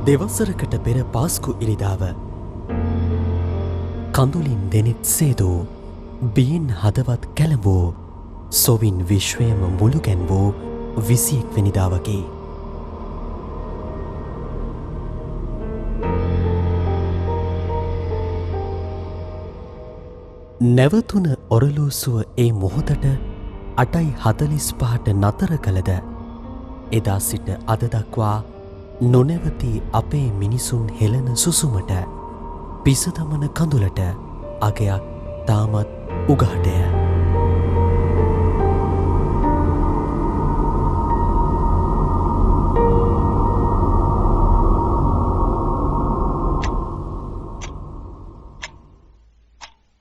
දෙවසරකට පෙර පාස්කු ඉරිදාව කඳුලින් දෙනෙත් සේදූ බියෙන් හදවත් කැළඹූ සොවින් විශ්වයම මුළුගැන් වූ 21 වෙනිදාවකි. නැවතුන ඔරලෝසුව ඒ මොහොතට 8:45ට නතර කළද එදා සිට අද දක්වා නොනැවතී අපේ මිනිසුන් හෙළන සුසුමට පිසදමන කඳුලට අගයක් තාමත් උගහටය.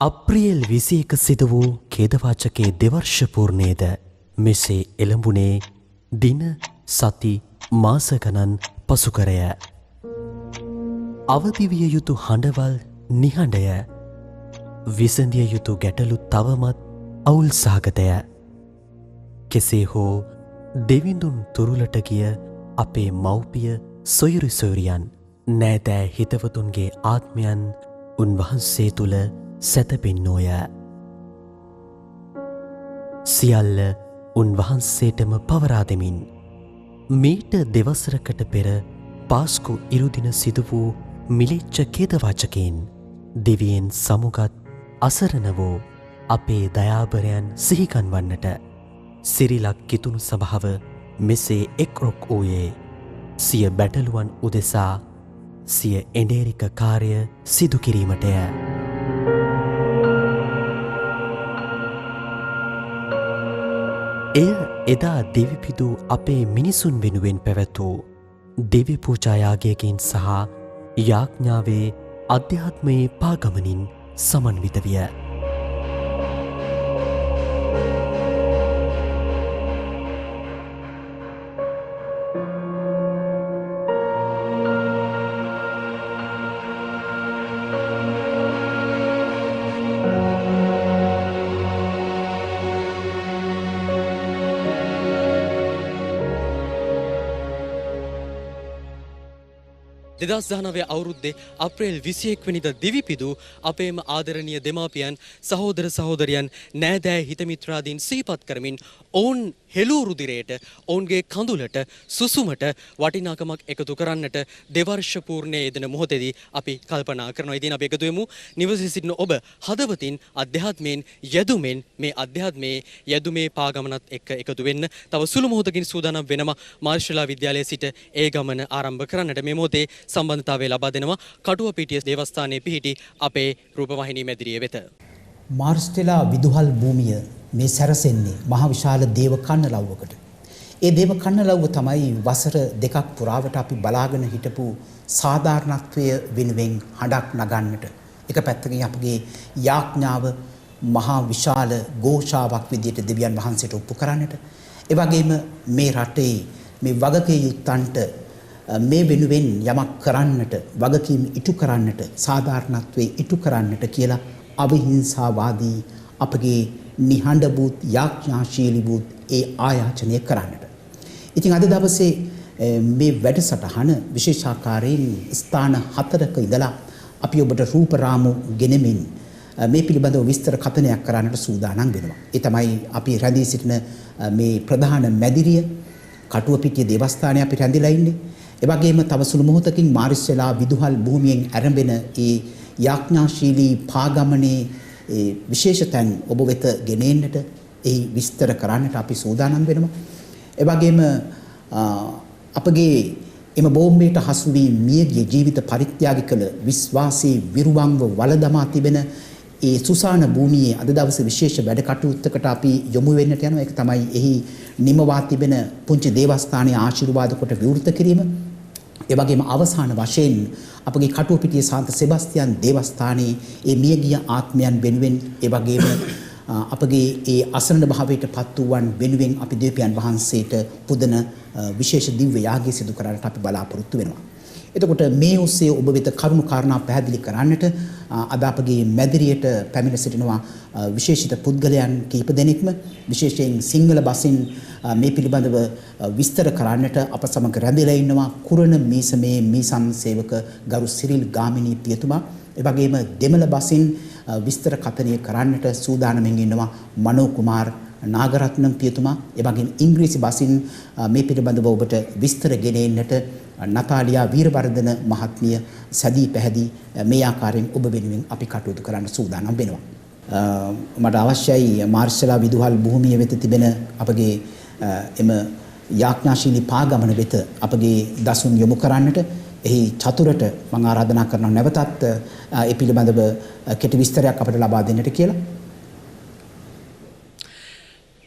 අප්‍රියල් 21 සිදු වූ ඛේදවාචකයේ දෙවර්ෂ පූර්ණයේද මෙසේ එළඹුණේ දින සති මාස ගණන් පසු කරය. අවදිවිය යුතු හඬවල් නිහඬය, විසඳිය යුතු ගැටලු තවමත් අවුල් සහගතය. කෙසේ හෝ දෙවිඳුන් තුරුලට ගිය අපේ මව්පිය සොයුරු සොයුරියන් නෑදෑ හිතවතුන්ගේ ආත්මයන් උන්වහන්සේ තුළ සැතපෙන්නෝය. සියල්ල උන්වහන්සේටම පවරා දෙමින් මීට දෙවසරකට පෙර පාස්කු ඉරුදින සිදු වූ මිලිච්ච ඛේදවාචකයෙන් දෙවියන් සමුගත් අසරණ වූ අපේ දයාබරයන් සිහිකන් වන්නට සිරිලක් කිතුුණු සභාව මෙසේ එක්රොක් වූයේ සිය බැටළුවන් උදෙසා සිය එඩේරික කාර්ය සිදු කිරීමටය. එය එදා දෙවිපිදූ අපේ මිනිසුන් වෙනුවෙන් පැවැත් වූ දෙවි පූජායාගයකින් සහ යාඥාවේ අධ්‍යාත්මයේ පාගමනින් සමන්විත විය. දෙදස් දහනවය අවුරුද්දේ අප්‍රේල් 21 වෙනිදා දිවිපිදූ අපේම ආදරණීය දෙමාපියන් සහෝදර සහෝදරියන් නෑදෑ හිතමිත්‍රාදීන් සිහිපත් කරමින් ඔවුන් හෙළූ රුධිරයට ඔවුන්ගේ කඳුලට සුසුමට වටිනාකමක් එකතු කරන්නට දෙවර්ෂ පූර්ණයේ යෙදෙන මොහොතේදී අපි කල්පනා කරනවා. ඉතින් අපි එකතු වෙමු නිවසේ සිටින ඔබ හදවතින් අධ්‍යාත්මයෙන් යෙදුමෙන් මේ අධ්‍යාත්මයේ යෙදුමේ පාගමනත් එක්ක එකතු වෙන්න. තව සුළු මොහොතකින් සූදානම් වෙනවා මාර්ශලා විද්‍යාලයේ සිට ඒ ගමන ආරම්භ කරන්නට. මේ මොහොතේ සම්බන්ධතාවය ලබා දෙනවා කටුවපිටිය දේවස්ථානයේ පිහිටි අපේ රූපවාහිනී මැදිරිය වෙත. මාර්ස්ටෙලා විදුහල් භූමිය මේ සැරසෙන්නේ මහ විශාල දේව කන්නලව්වකට. ඒ දේව කන්නලව්ව තමයි වසර දෙකක් පුරාවට අපි බලාගෙන හිටපු සාධාරණත්වය වෙනුවෙන් හඬක් නගන්නට. එක පැත්තකින් අපගේ යාඥාව මහා විශාල ഘോഷාවක් විදිහට දෙවියන් වහන්සේට ඔප්පු කරන්නට. ඒ වගේම මේ රටේ මේ වගකීම් යුක්තන්ට මේ වෙනුවෙන් යමක් කරන්නට, වගකීම් ඉටු කරන්නට, සාධාරණත්වයේ ඉටු කරන්නට කියලා අවිහිංසාවාදී අපගේ නිහඬ වූ යාඥාශීලී වූ ඒ ආයාචනය කරන්නට. ඉතින් අද දවසේ මේ වැඩසටහන විශේෂාකාරයෙන් ස්ථාන 4ක ඉඳලා අපි ඔබට රූපරාමු ගෙනෙමින් මේ පිළිබඳව විස්තර කථනයක් කරන්නට සූදානම් වෙනවා. ඒ තමයි අපි රැඳී සිටින මේ ප්‍රධාන මැදිරිය කටුවපිටිය දේවස්ථානයේ අපි රැඳිලා ඉන්නේ. ඒ වගේම තව සුළු මොහොතකින් මාර්ස්ටෙලා විදුහල් භූමියෙන් ආරම්භෙන ඒ යාඥාශීලී පාගමනේ විශේෂ තැන් ඔබ වෙත ගෙනෙන්නට ඒ විස්තර කරන්නට අපි සූදානම් වෙනවා. ඒ වගේම අපගේ එම බෝම්බයට හසු වී මියගිය ජීවිත පරිත්‍යාග කළ විශ්වාසී විරුවන්ව වළදමා තිබෙන ඒ සුසාන භූමියේ අද දවසේ විශේෂ වැඩ කටයුත්තකට අපි යොමු වෙන්නට යනවා. ඒක තමයි එහි නිමවා තිබෙන පුංචි දේවස්ථානයේ ආශිර්වාද කොට විවෘත කිරීම. ඒ වගේම අවසාන වශයෙන් අපගේ කටුවපිටිය සාන්ත සෙබස්තියන් දේවස්ථානයේ ඒ මියගිය ආත්මයන් වෙනුවෙන් ඒ වගේම අපගේ ඒ අසරණ භාවයට පත් වූවන් වෙනුවෙන් අපි දෙවියන් වහන්සේට පුදන විශේෂ දිව්‍ය යාගය සිදු කරන්නට අපි බලාපොරොත්තු වෙනවා. එතකොට මේ ඔස්සේ ඔබ වෙත කරුණු කාරණා පැහැදිලි කරන්නට අද අපගේ මැදිරියට පැමිණ සිටිනවා විශේෂිත පුද්ගලයන් කීප දෙනෙක්ම විශේෂයෙන් සිංහල බසින් මේ පිළිබඳව විස්තර කරන්නට අප සමග රැඳිලා ඉන්නවා කුරණ මීසමේ මීසම් සේවක ගරු සිරිල් ගාමිණී පියතුමා. ඒ වගේම දෙමළ බසින් විස්තර කතනය කරන්නට සූදානමින් ඉන්නවා මනෝ කුමාර් නාගරත්නම් පියතුමා. ඒ වගේම ඉංග්‍රීසි බසින් මේ පිළිබඳව ඔබට විස්තර ගෙන එන්නට නතාලියා වීරවර්ධන මහත්මිය සැදී පැහැදී මේ ආකාරයෙන් ඔබ වෙනුවෙන් අපි කටයුතු කරන්න සූදානම් වෙනවා. මට අවශ්‍යයි මාර්ෂලා විදුහල් භූමිය වෙත තිබෙන අපගේ එම යාඥාශීලී පාගමන වෙත අපගේ දසුන් යොමු කරන්නට. එහි චතුරට මම ආරාධනා කරනවා නැවතත් ඒ පිළිබඳව කෙටි විස්තරයක් අපට ලබා දෙන්නට කියලා.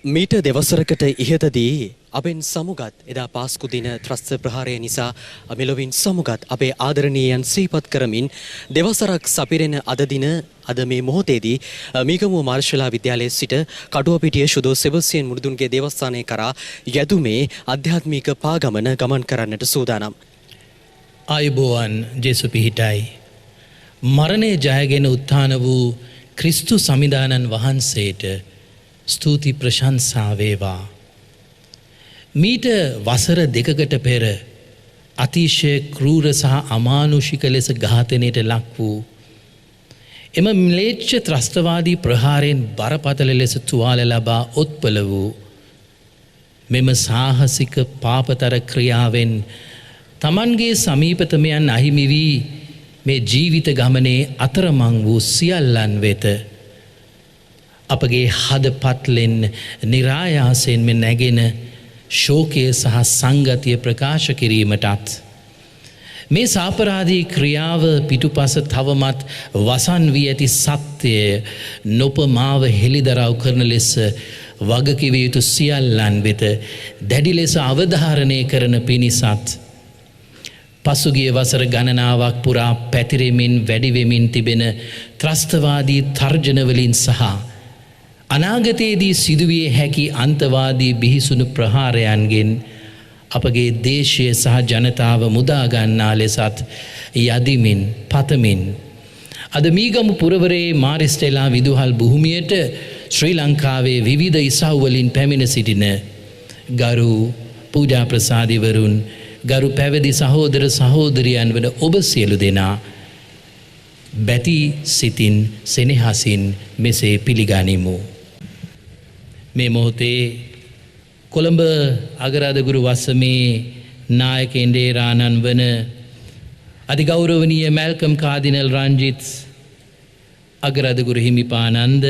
මීට දෙවසරකට ඉහතදී අපෙන් සමුගත් එදා පාස්කු දින ත්‍රස්ත ප්‍රහාරය නිසා මෙලොවින් සමුගත් අපේ ආදරණීයයන් සිහිපත් කරමින් දෙවසරක් සපිරෙන අද දින අද මේ මොහොතේදී මීගමුව මාර්ෂලා විද්‍යාලයේ සිට කඩුවපිටිය ශුදෝ සෙබස්තියන් මුරුදුන්ගේ දේවස්ථානය කරා යැදුමේ ආධ්‍යාත්මික පාගමන ගමන් කරන්නට සූදානම්. ආයුබෝවන් ජේසු පිහිටයි. මරණය ජයගෙන උත්ථාන වූ ක්‍රිස්තු සමිදානන් වහන්සේට ස්තුති ප්‍රශංසා වේවා. මීට වසර දෙකකට පෙර අතිශය ක්‍රූර සහ අමානුෂික ලෙස ඝාතනයට ලක් වූ එම ම්ලේච්ඡ ත්‍රස්තවාදී ප්‍රහාරයෙන් බරපතල ලෙස තුවාල ලබා උත්පල වූ මෙම සාහසික පාපතර ක්‍රියාවෙන් තමන්ගේ සමීපතමයන් අහිමි වී මේ ජීවිත ගමනේ අතරමං වූ සියල්ලන් වෙත අපගේ හදපත්ලෙන් නිරායාසයෙන්ම නැගෙන ශෝකය සහ සංගතිය ප්‍රකාශ කිරීමටත් මේ සාපරාධී ක්‍රියාව පිටුපස තවමත් වසන් වී ඇති සත්‍යය නොපමාව හෙළිදරව් කරන ලෙස වගකිව යුතු සියල්ලන් වෙත දැඩි ලෙස අවධාරණය කරන පිණිසත් පසුගිය වසර ගණනාවක් පුරා පැතිරෙමින් වැඩිවෙමින් තිබෙන ත්‍රස්තවාදී තර්ජනවලින් සහ අනාගතයේදී සිදුවිය හැකි අන්තවාදී බිහිසුණු ප්‍රහාරයන්ගෙන් අපගේ දේශය සහ ජනතාව මුදාගන්නා ලෙසත් යදිමින් පතමින් අද මීගමු පුරවරේ මාරිස්ටෙලා විදුහල් භූමියට ශ්‍රී ලංකාවේ විවිධ ඉසව්වලින් පැමිණ සිටින ගරු පූජා ප්‍රසාදිවරුන් ගරු පැවිදි සහෝදර සහෝදරියන් වන ඔබ සියලු දෙනා බැති සිතින් සෙනෙහසින් මෙසේ පිළිගනිමු. මේ මොහොතේ කොළඹ අගරාධගුරු වස්සමේ නායක ඉන්දේරාණන් වන අතිගෞරවනීය මැල්කම් කාදිනල් රංජිත් අගරාධගුරු හිමිපාණන්ද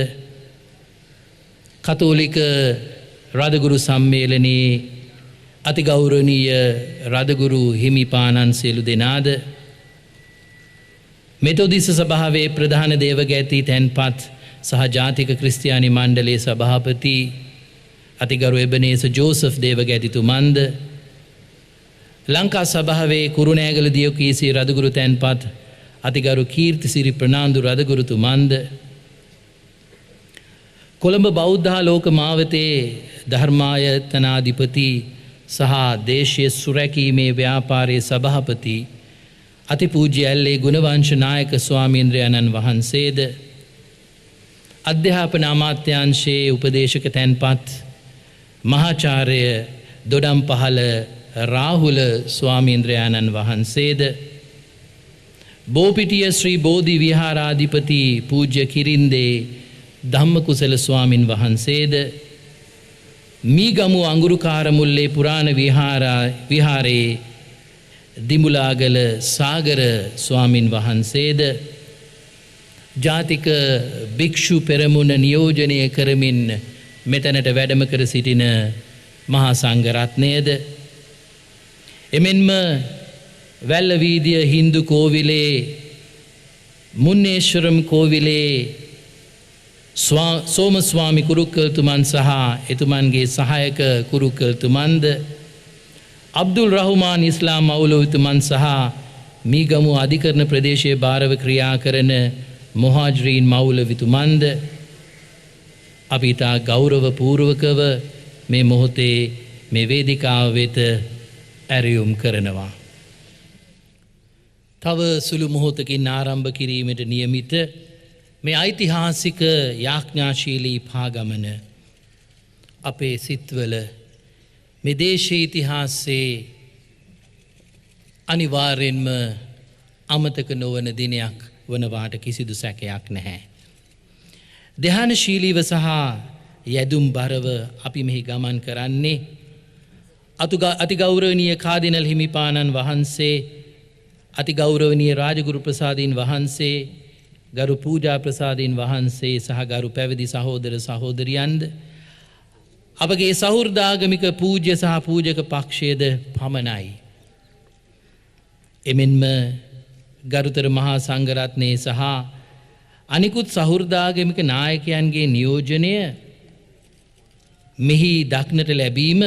කතෝලික රාධගුරු සම්මේලනයේ අතිගෞරවනීය රාධගුරු හිමිපාණන් සියලු දෙනාද මෙතොදිස්ස සභාවේ ප්‍රධාන දේවගැති තැන්පත් සහ ජාතික ක්‍රිස්තියානි මණ්ඩලයේ සභාපති අතිගරු එබනේස ජෝසෆ් දේවගැතිතුමන්ද ලංකා සභාවේ කුරුණෑගල දියොකීසි රදගුරු තැන්පත් අතිගරු කීර්තිසිරි ප්‍රනාන්දු රදගුරුතුමන්ද කොළඹ බෞද්ධාලෝක මාවතේ ධර්මායතනාධිපති සහ දේශීය සුරැකීමේ ව්‍යාපාරයේ සභාපති අතිපූජ්‍ය ඇල්ලේ ගුණවංශ නායක ස්වාමීන්ද්‍රයන්න් වහන්සේද අධ්‍යාපන අමාත්‍යාංශයේ උපදේශක තැන්පත් මහාචාර්ය දොඩම්පහළ රාහුල ස්වාමීන්ද්‍රයන්න් වහන්සේද බෝපිටිය ශ්‍රී බෝධි විහාරාධිපති පූජ්‍ය කිරින්දේ ධම්මකුසල ස්වාමින් වහන්සේද මීගමු අඟුරුකාරමුල්ලේ පුරාණ විහාරයේ දිමුලාගල සාගර ස්වාමින් වහන්සේද ජාතික භික්ෂු පෙරමුණ නියෝජනය කරමින් මෙතැනට වැඩම කර සිටින මහා සංඝරත්නයද එමෙන්ම වැල්ලවීදිය හින්දු කෝවිලේ මුන්නේශ්වරම් කෝවිලේ සෝමස්වාමි කුරුක්කල්තුමන් සහ එතුමන්ගේ සහායක කුරුක්කල්තුමන්ද අබ්දුල් රහුමාන් ඉස්ලාම් මවුලවිතුමන් සහ මීගමු අධිකරණ ප්‍රදේශයේ භාරව ක්‍රියා කරන මොහාජ්‍රීන් මවුලවිතුමන්ද අපි ඉතා ගෞරව පූර්වකව මේ මොහොතේ මේ වේදිකාව වෙත ඇරයුම් කරනවා. තව සුළු මොහොතකින් ආරම්භ කිරීමට නියමිත මේ ඓතිහාසික යාඥාශීලී පාගමන අපේ සිත්වල මේ දේශීය ඉතිහාසයේ අනිවාර්යෙන්ම අමතක නොවන දිනයක් වනවාට කිසිදු සැකයක් නැහැ. ධ්‍යානශීලීව සහ යැදුම් බරව අපි මෙහි ගමන් කරන්නේ අතිගෞරවනීය කාදිනල් හිමිපාණන් වහන්සේ, අතිගෞරවනීය රාජගුරු ප්‍රසාදීන් වහන්සේ, ගරු පූජා ප්‍රසාදීන් වහන්සේ සහ ගරු පැවිදි සහෝදර සහෝදරියන්ද, අපගේ සහෘදාගමික පූජ්‍ය සහ පූජක පක්ෂයේද පමණයි. එමෙන්ම ගරුතර මහා සංඝරත්නයේ සහ අනිකුත් සහෘදාගමික නායකයන්ගේ නියෝජනය මෙහි දක්නට ලැබීම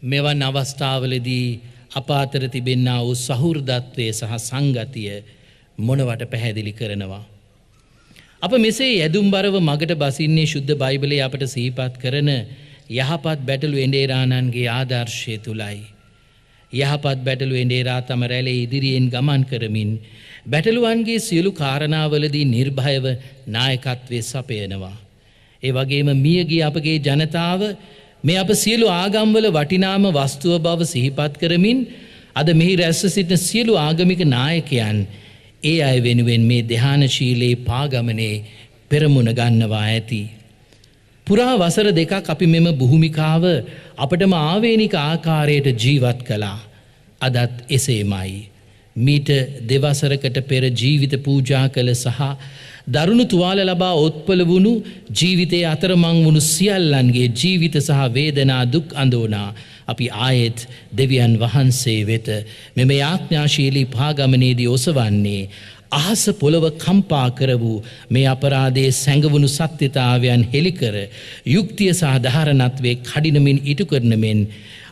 මෙවන් අවස්ථාවලදී අප අතර තිබෙන්නා වූ සහෘදත්වය සහ සංගතිය මොනවට පැහැදිලි කරනවා. අප මෙසේ යැදුම්බරව මගට බසින්නේ ශුද්ධ බයිබලයේ අපට සිහිපත් කරන යහපත් බැටළු එඬේරාණන්ගේ ආදර්ශය තුලයි. යහපත් බැටළු එඬේරා තම රැළේ ඉදිරියෙන් ගමන් කරමින් බැටළුවන්ගේ සියලු කාරණාවලදී නිර්භයව නායකත්වයේ සපයනවා. ඒ වගේම මියගිය අපගේ ජනතාව මේ අප සියලු ආගම්වල වටිනාම වස්තුව බව සිහිපත් කරමින් අද මෙහි රැස්ව සිටින සියලු ආගමික නායකයන් ඒ අය වෙනුවෙන් මේ ධ්‍යානශීලී පාගමනේ පෙරමුණ ගන්නවා ඇති. පුරා වසර දෙකක් අපි මෙම භූමිකාව අපටම ආවේනික ආකාරයට ජීවත් කළා. අදත් එසේමයි. මීට දෙවසරකට පෙර ජීවිත පූජා කළ සහ දරුණු තුවාල ලබා ඔත්පල වුණු ජීවිතයේ අතරමං වුණු සියල්ලන්ගේ ජීවිත සහ වේදනා දුක් අඳෝනා අපි ආයෙත් දෙවියන් වහන්සේ වෙත මෙම යාඥාශීලී පාගමනේදී ඔසවන්නේ අහස පොළව කම්පා කර වූ මේ අපරාධයේ සැඟවුණු සත්‍යතාවයන් හෙළිකර යුක්තිය සහ ධාරණත්වයේ කඩිනමින් ඉටු කරන මෙන්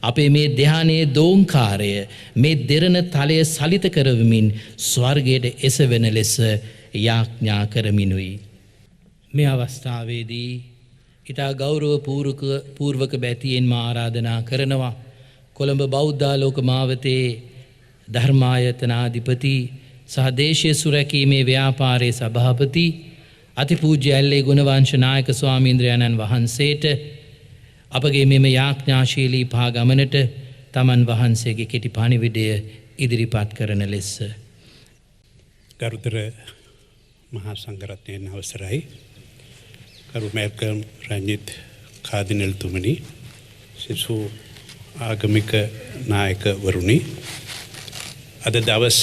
අපේ මේ ධ්‍යානයේ දෝංකාරය මේ දෙරණ තලය සලිත කරවමින් ස්වර්ගයට එසවෙන ලෙස යාඥා කරමිනුයි. මේ අවස්ථාවේදී ඉතා ගෞරව පූර්වක බැතියෙන්ම ආරාධනා කරනවා කොළඹ බෞද්ධාලෝක මාවතේ ධර්මායතනාධිපති සහ දේශීය සුරැකීමේ ව්‍යාපාරයේ සභාපති අතිපූජ්‍ය ඇල්ලේ ගුණවංශ නායක ස්වාමීන්ද්‍රයන්න් වහන්සේට අපගේ මෙම යාඥාශීලී පාගමනට තමන් වහන්සේගේ කෙටි පණිවිඩය ඉදිරිපත් කරන ලෙස ගරුතර මහා සංඝරත්නයන් අවසරයි, ගරු මැල්කම් රංජිත් කාදිනල්තුමනි, සිසු ආගමික නායකවරුනි, අද දවස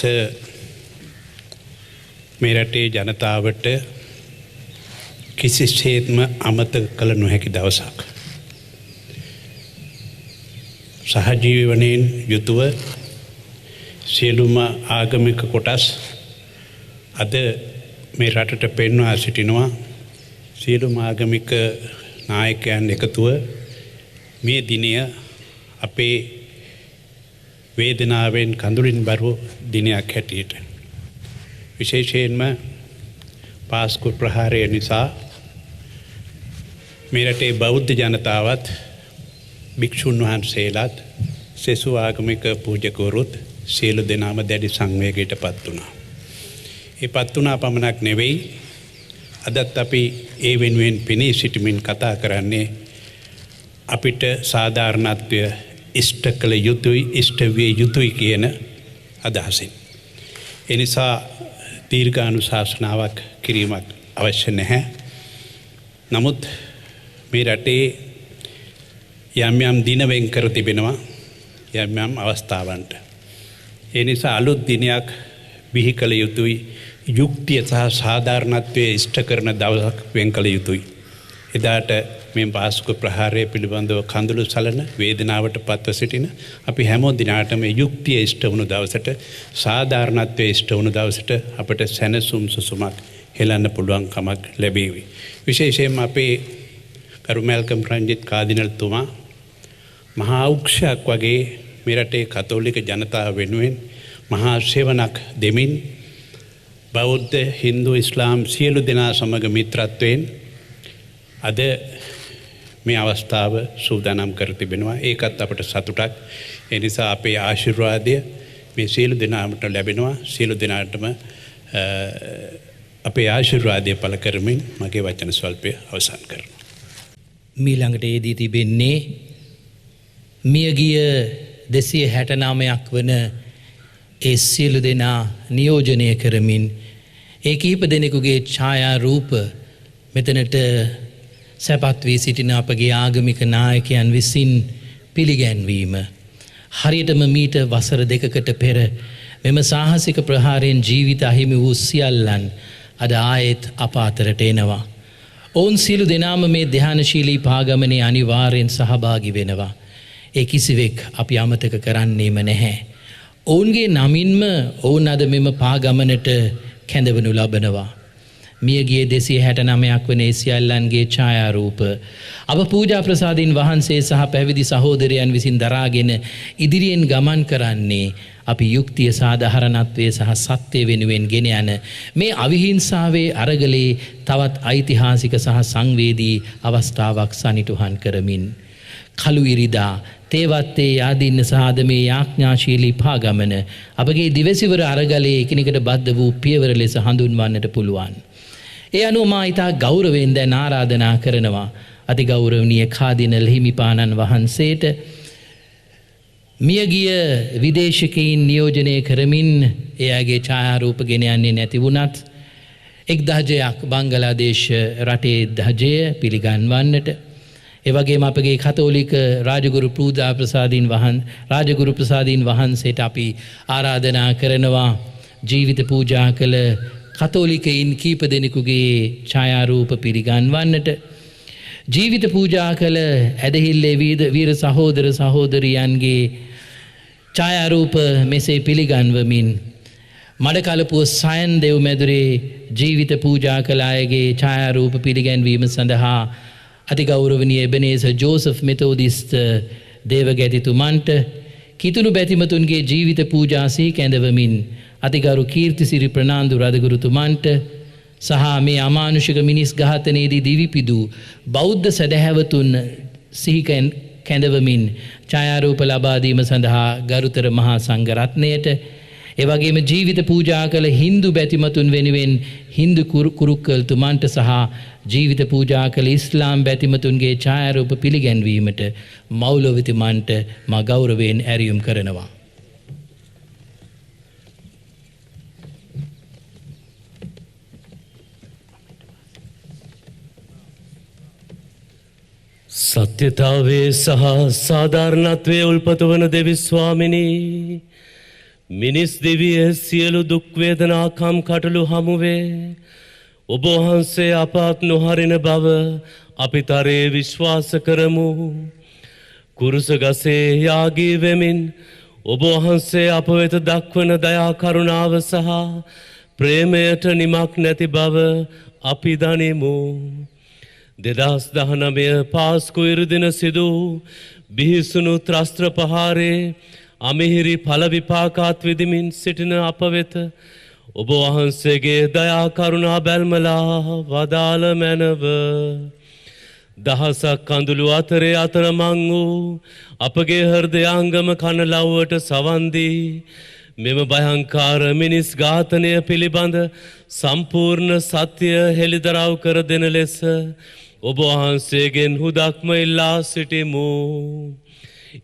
මේ රටේ ජනතාවට කිසිසේත්ම අමතක කළ නොහැකි දවසක්. සහජීවනයෙන් යුතුව සියලුම ආගමික කොටස් අද මේ රටට පෙන්වා සිටිනවා. සියලුම ආගමික නායකයන් එකතුව මේ දිනය අපේ වේදනාවෙන් කඳුලින් බරු දිනයක් හැටියට, විශේෂයෙන්ම පාස්කු ප්‍රහාරය නිසා මේ රටේ බෞද්ධ ජනතාවත්, භික්ෂුන් වහන්සේලාත්, සෙසු ආගමික පූජකවරුත් සියලු දෙනාම දැඩි සංවේගයට පත් වුණා. ඒ පත් වුණා පමණක් නෙවෙයි, අදත් අපි ඒ වෙනුවෙන් පෙනී සිටමින් කතා කරන්නේ අපිට සාධාරණත්වය ඉෂ්ට කළ යුතුයි, ඉෂ්ට විය යුතුයි කියන අදහසින්. ඒ නිසා දීර්ඝානුශාසනාවක් කිරීමක් අවශ්‍ය නැහැ. නමුත් මේ රටේ යම් යම් දින වෙන් කර තිබෙනවා යම් යම් අවස්ථාවන්ට. ඒ නිසා අලුත් දිනයක් බිහි කළ යුතුයි, යුක්තිය සහ සාධාරණත්වයේ ඉෂ්ට කරන දවසක් වෙන් කළ යුතුයි. එදාට මේ පාස්කු ප්‍රහාරය පිළිබඳව කඳුළු සලන වේදනාවට පත්ව සිටින අපි හැමෝ දිනාටම යුක්තිය ඉෂ්ට වුණු දවසට, සාධාරණත්වයේ ඉෂ්ට වුණු දවසට අපට සැනසුම් සුසුමක් හෙලන්න පුළුවන් කමක් ලැබේවි. විශේෂයෙන්ම අපේ ගරු මැල්කම් රංජිත් කාදිනල්තුමා මහා උක්ෂයක් වගේ මේ රටේ කතෝලික ජනතාව වෙනුවෙන් මහා සේවනක් දෙමින් බෞද්ධ, හින්දු, ඉස්ලාම් සියලු දෙනා සමග මිත්‍රත්වයෙන් අද මේ අවස්ථාව සූදානම් කර තිබෙනවා. ඒකත් අපට සතුටක්. ඒ නිසා අපේ ආශිර්වාදය මේ සියලු දෙනාට ලැබෙනවා. සියලු දෙනාටම අපේ ආශිර්වාදය පළ කරමින් මගේ වචන ස්වල්පය අවසන් කරනවා. මීළඟට ඒදී තිබෙන්නේ මියගිය 269ක් වන ඒ සියලු දෙනා නියෝජනය කරමින් ඒ කිහිප දෙනෙකුගේ ඡායා රූප මෙතනට සැපත් වී සිටින අපගේ ආගමික නායකයන් විසින් පිළිගැන්වීම. හරියටම මීට වසර 2කට පෙර මෙම සාහසික ප්‍රහාරයෙන් ජීවිත අහිමි වූ සියල්ලන් අද ආයෙත් අප අතරට එනවා. ඔවුන් සියලු දෙනාම මේ ධ්‍යානශීලී පාගමනේ අනිවාර්යෙන් සහභාගී වෙනවා. ඒ කිසිවෙක් අපි අමතක කරන්නේම නැහැ. ඔවුන්ගේ නමින්ම ඔවුන් අද මෙම පාගමනට කැඳවනු ලබනවා. මියගිය 269ක් වන ඒ සියල්ලන්ගේ ඡායාරූප අප පූජා ප්‍රසාදින් වහන්සේ සහ පැවිදි සහෝදරයන් විසින් දරාගෙන ඉදිරියෙන් ගමන් කරන්නේ අපි යුක්තිය සාධාරණත්වයේ සහ සත්‍ය වෙනුවෙන් ගෙන යන මේ අවිහිංසාවේ අරගලේ තවත් ඓතිහාසික සහ සංවේදී අවස්ථාවක් සනිටුහන් කරමින් කළු ඉරිදා තේවත්තේ යාදින්න සහද මේ යාඥාශීලී පාගමන අපගේ දිවසිවර අරගලයේ එකිනෙකට බද්ධ වූ පියවර ලෙස හඳුන්වන්නට පුළුවන්. ඒ අනුව මා ඉතා ගෞරවයෙන් දැන් ආරාධනා කරනවා අති ගෞරවනීය කාදිනල් හිමිපාණන් වහන්සේට මියගිය විදේශිකයින් නියෝජනය කරමින් එයාගේ ඡායාරූප ගෙන යන්නේ නැති වුණත් එක් ධජයක් බංගලාදේශ රටේ ධජය පිළිගන්වන්නට එවැගේම අපගේ කතෝලික රාජගුරු ප්‍රසාදීන් වහන්සේට අපි ආරාධනා කරනවා ජීවිත පූජා කළ කතෝලිකයින් කීප දෙනෙකුගේ ඡායාරූප පිළිගන්වන්නට ජීවිත පූජා කළ ඇදහිල්ලේ වීර සහෝදර සහෝදරියන්ගේ ඡායාරූප මෙසේ පිළිගන්වමින් මඩකලපුව සයන් දෙව් මැදුරේ ජීවිත පූජා කළ අයගේ ඡායාරූප පිළිගැන්වීම සඳහා අතිගෞරවනීය එබනේසර් ජෝසප් මෙතෝදිස්ත දේවගැතිතුමන්ට කිතුණු බැතිමතුන්ගේ ජීවිත පූජා සිහි කැඳවමින් අතිගරු කීර්තිසිරි ප්‍රනාන්දු රදගුරුතුමන්ට සහ මේ අමානුෂික මිනිස් ඝාතනයේදී දිවිපිදූ බෞද්ධ සැදැහැවතුන් සිහි කැඳවමින් ඡායාරූප ලබා දීම සඳහා ගරුතර මහා සංඝරත්නයට එවැගේම ජීවිත පූජා කළ හින්දු බැතිමතුන් වෙනුවෙන් හින්දු කුරුක්කල්තුමන්ට සහ ජීවිත පූජා කළ ඉස්ලාම් බැතිමතුන්ගේ ඡායාරූප පිළිගැන්වීමට මෞලවිතුමන්ට මා ගෞරවයෙන් ඇරියුම් කරනවා. සත්‍යතාවේ සහ සාධාරණත්වයේ උල්පත වන දෙවි ස්වාමිනී මිනිස් දෙවිය සියලු දුක් වේදනා කම් කටළු හමුවේ ඔබ වහන්සේ අපත් නොහරින බව අපි තරයේ විශ්වාස කරමු. කුරුස ගසේ යාගී වෙමින් ඔබ වහන්සේ අප වෙත දක්වන දයා කරුණාව සහ ප්‍රේමයට නිමක් නැති බව අපි දනිමු. 2019 පාස්කු ඉරුදින සිදු බිහිසුණු ත්‍රස්ත්‍ර පහාරේ අමිහිරි ඵල විපාකාත් විදිමින් සිටින අප වෙත ඔබ වහන්සේගේ දයා කරුණා බැල්මලා වදාළ මැනව. දහසක් කඳුළු අතරේ අතරමං වූ අපගේ හෘදයාංගම කනලව්වට සවන් දී මෙම භයංකාර මිනිස් ඝාතනය පිළිබඳ සම්පූර්ණ සත්‍ය හෙළිදරව් කර දෙන ලෙස ඔබ වහන්සේගෙන් හුදක්ම ඉල්ලා සිටිමු.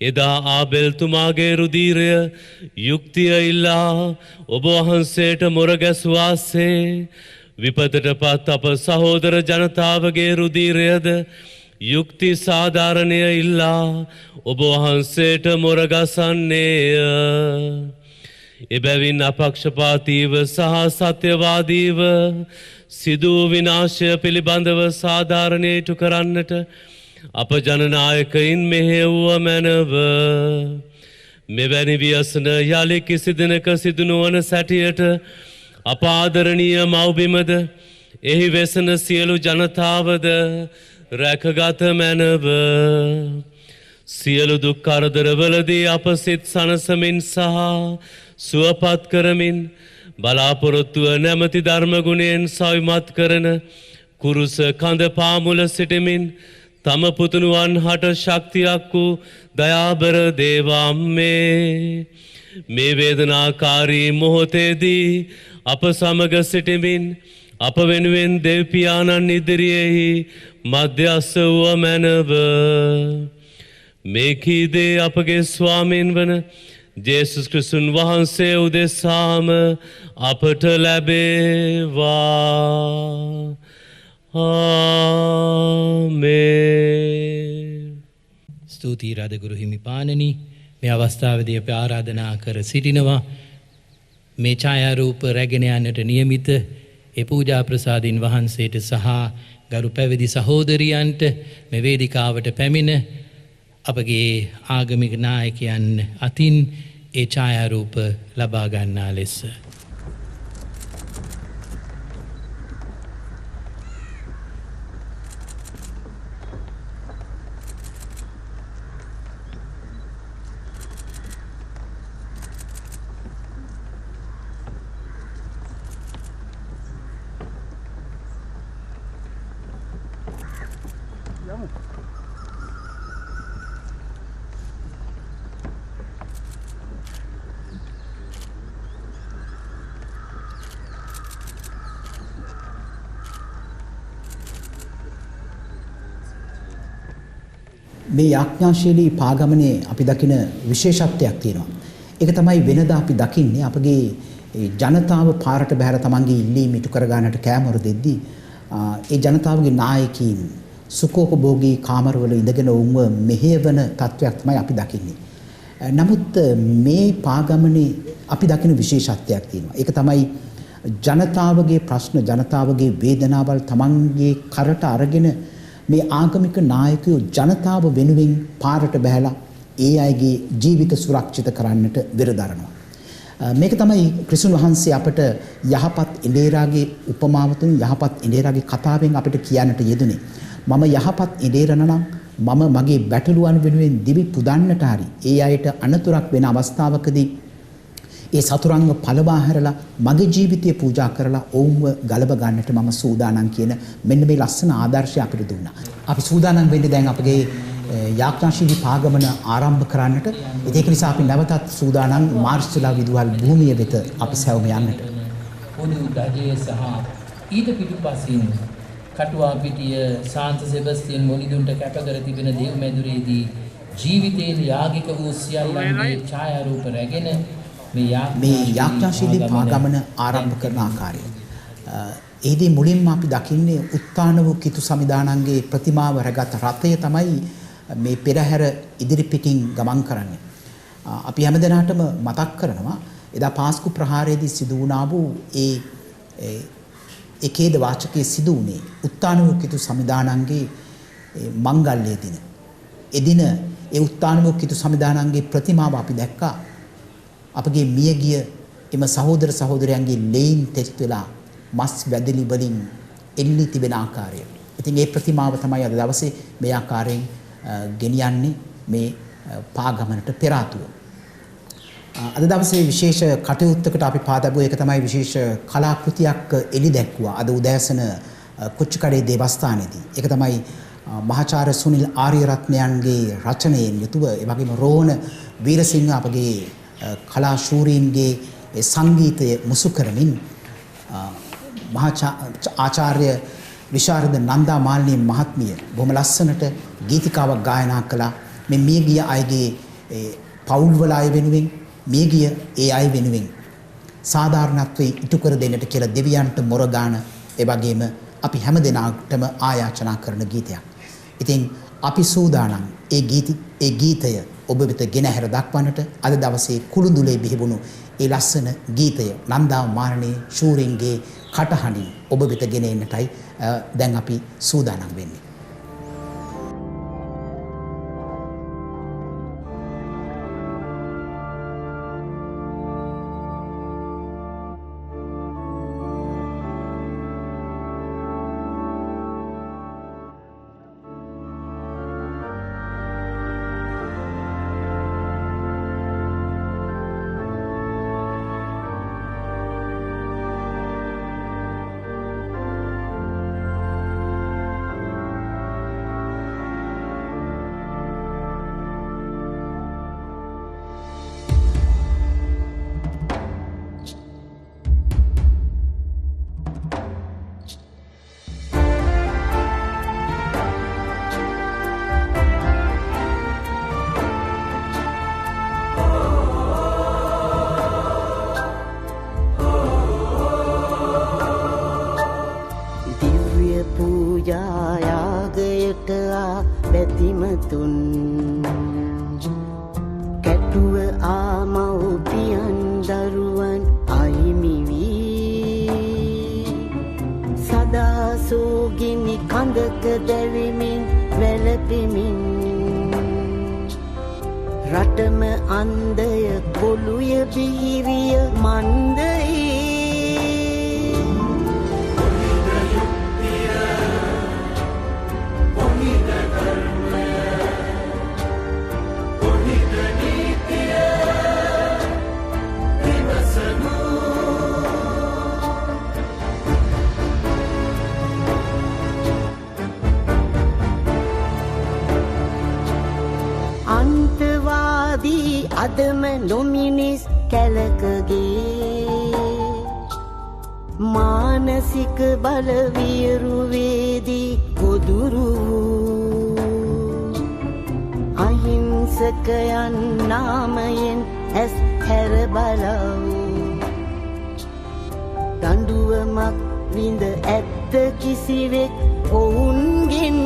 එදා ආබෙල්තුමාගේ රුධීරය යුක්තිය ඉල්ලා ඔබ වහන්සේට මොර ගැසුවාසේ විපතට පත් අප සහෝදර ජනතාවගේ රුධීරයද යුක්ති සාධාරණය ඉල්ලා ඔබ වහන්සේට මොර ගසන්නේය. එබැවින් අපක්ෂපාතීව සහ සත්‍යවාදීව සිදු විනාශය පිළිබඳව සාධාරණයට කරන්නට අප ජනනායකයින් මෙහෙව්ව මැනව. මෙවැනි ව්‍යසන යලි කිසි දිනක සිදු නොවන සැටියට අපාදරණීය මව්බිමද එහි වෙසෙන සියලු ජනතාවද රැකගත මැනව. සියලු දුක් කරදරවලදී අප සිත සනසමින් සහ සුවපත් කරමින් බලාපොරොත්තුව නැමැති ධර්ම ගුණයෙන් සවිමත් කරන කුරුස කඳ පාමුල සිටමින් තම පුතුණුවන් හට ශක්තියක් වූ දයාබර දේවාම්මේ මේ වේදනාකාරී මොහොතේදී අප සමග සිටිමින් අප වෙනුවෙන් දෙව්පියාණන් ඉදිරියෙහි මධ්‍යස්ස වූ මැනව. මේ කීදේ අපගේ ස්වාමීන් වන ජේසුස් ක්‍රිස්තුන් වහන්සේ උදෙසාම අපට ලැබේවා. ආමේන්. ස්තුතියි රදගුරු හිමිපාණනි, මේ අවස්ථාවේදී අපි ආරාධනා කර සිටිනවා මේ ඡායාරූප රැගෙන යන්නට නියමිත ඒ පූජා ප්‍රසාදින් වහන්සේට සහ ගරු පැවිදි සහෝදරියන්ට මේ වේදිකාවට පැමිණ අපගේ ආගමික නායකයන් අතින් ඒ ඡායාරූප ලබා ගන්නා ලෙස මේ යාඥාශීලී පාගමනේ අපි දකින විශේෂත්වයක් තියෙනවා. ඒක තමයි වෙනදා අපි දකින්නේ අපගේ ජනතාව පාරට බහැර තමන්ගේ ඉල්ලීම් ඉටු කර ගන්නට කැමර දෙද්දී ඒ ජනතාවගේ නායකයින් සුඛෝපභෝගී කාමරවල ඉඳගෙන වුන්ව මෙහෙවන තත්වයක් තමයි අපි දකින්නේ. නමුත් මේ පාගමනේ අපි දකින විශේෂත්වයක් තියෙනවා. ඒක තමයි ජනතාවගේ ප්‍රශ්න, ජනතාවගේ වේදනාවල් තමන්ගේ කරට අරගෙන මේ ආගමික නායකයෝ ජනතාව වෙනුවෙන් පාරට බහැලා ඒ අයගේ ජීවිත සුරක්ෂිත කරන්නට වෙරදරනවා. මේක තමයි ක්‍රිස්තුන් වහන්සේ අපට යහපත් ඉලේරාගේ උපමාවතුන් යහපත් ඉලේරාගේ කතාවෙන් අපිට කියන්නට යෙදුනේ. මම යහපත් ඉලේරණ නම් මම මගේ බැටළුවන් වෙනුවෙන් දිවි පුදන්නට හරි ඒ අයට අනතුරක් වෙන අවස්ථාවකදී ඒ සතුරන්ව පළවා හැරලා මගේ ජීවිතය පූජා කරලා ඔවුන්ව ගලව ගන්නට මම සූදානම් කියන මෙන්න මේ ලස්සන ආදර්ශය අපිට දුන්නා. අපි සූදානම් වෙන්නේ දැන් අපගේ යාඥාශීලී පාගමන ආරම්භ කරන්නට. ඒක නිසා අපි නැවතත් සූදානම් මාර්ස්ලා විදුහල් භූමිය වෙත අපි සැවම යන්නට. පොදු රජයේ සහ ඊට පිටුපසින් කටුවා පිටිය සාන්ත සෙබස්තියන් මොනිදුන්ට කැපකර තිබෙන දේව මැදුරේදී ජීවිතයේ යාගික වූ සියල්ලන්ගේ ඡායාරූප රැගෙන මේ යාඥාශීලී පාගමන ආරම්භ කරන ආකාරය. එහිදී මුලින්ම අපි දකින්නේ උත්තාන වූ කිතු සමිදානන්ගේ ප්‍රතිමාව රැගත් රථය තමයි මේ පෙරහැර ඉදිරි පිටින් ගමන් කරන්නේ. අපි හැමදෙනාටම මතක් කරනවා එදා පාස්කු ප්‍රහාරයේදී සිදු වුණා වූ ඒ එකේද වාචකයේ සිදු වුණේ උත්තාන වූ කිතු සමිදානන්ගේ මංගල්‍ය දින. එදින ඒ උත්තාන වූ කිතු සමිදානන්ගේ ප්‍රතිමාව අපි දැක්කා. අපගේ මියගිය එම සහෝදර සහෝදරයන්ගේ ලේන් තෙත් වෙලා මස් වැදලි වලින් එල්ලි තිබෙන ආකාරය. ඉතින් ඒ ප්‍රතිමාව තමයි අද දවසේ මේ ආකාරයෙන් ගෙනියන්නේ මේ පාගමනට පෙර ආතුව. අද දවසේ විශේෂ කටයුත්තකට අපි පාදබුව ඒක තමයි විශේෂ කලාකෘතියක් එලි දැක්වුවා අද උදෑසන කොච්චිකඩේ දේවස්ථානයේදී. ඒක තමයි මහාචාර්ය සුනිල් ආරියරත්නයන්ගේ රචනයෙන් යුතුව ඒ වගේම රෝහණ වීරසිංහ අපගේ කලා ශූරීන්ගේ සංගීතය මුසු කරමින් ආචාර්ය විශාරද නන්දා මාලිනී මහත්මිය බොහොම ලස්සනට ගීතිකාවක් ගායනා කළා. මේ මියගිය අයගේ පවුල්වල අය වෙනුවෙන් මියගිය ඒ අය වෙනුවෙන් සාධාරණත්වයේ ඉටු කර දෙන්නට කියලා දෙවියන්ට මොරගාන ඒ වගේම අපි හැම දෙනාටම ආයාචනා කරන ගීතයක්. ඉතින් අපි සූදානම් ඒ ගීතය ඔබ වෙත ගෙන හැර දක්වන්නට අද දවසේ කුළුඳුලේ බිහිවුණු ඒ ලස්සන ගීතය නන්දා මාලිනී ශූරින්ගේ කටහඬින් ඔබ වෙත ගෙන එන්නටයි දැන් අපි සූදානම් වෙන්නේ. සැක දැවිමින් වැළපෙමින් රටම අන්දය කොළුය බිහිරිය මන්දයේ අන්තවාදී අදම නොමිනිස් කැලකගේ මානසික බලවියරුවේදී ගොදුරු අහිංසකයන් නාමයෙන් ඇස් හැර බලව් දඬුවමක් විඳ ඇත්ත කිසිවෙක් ඔවුන්ගෙන්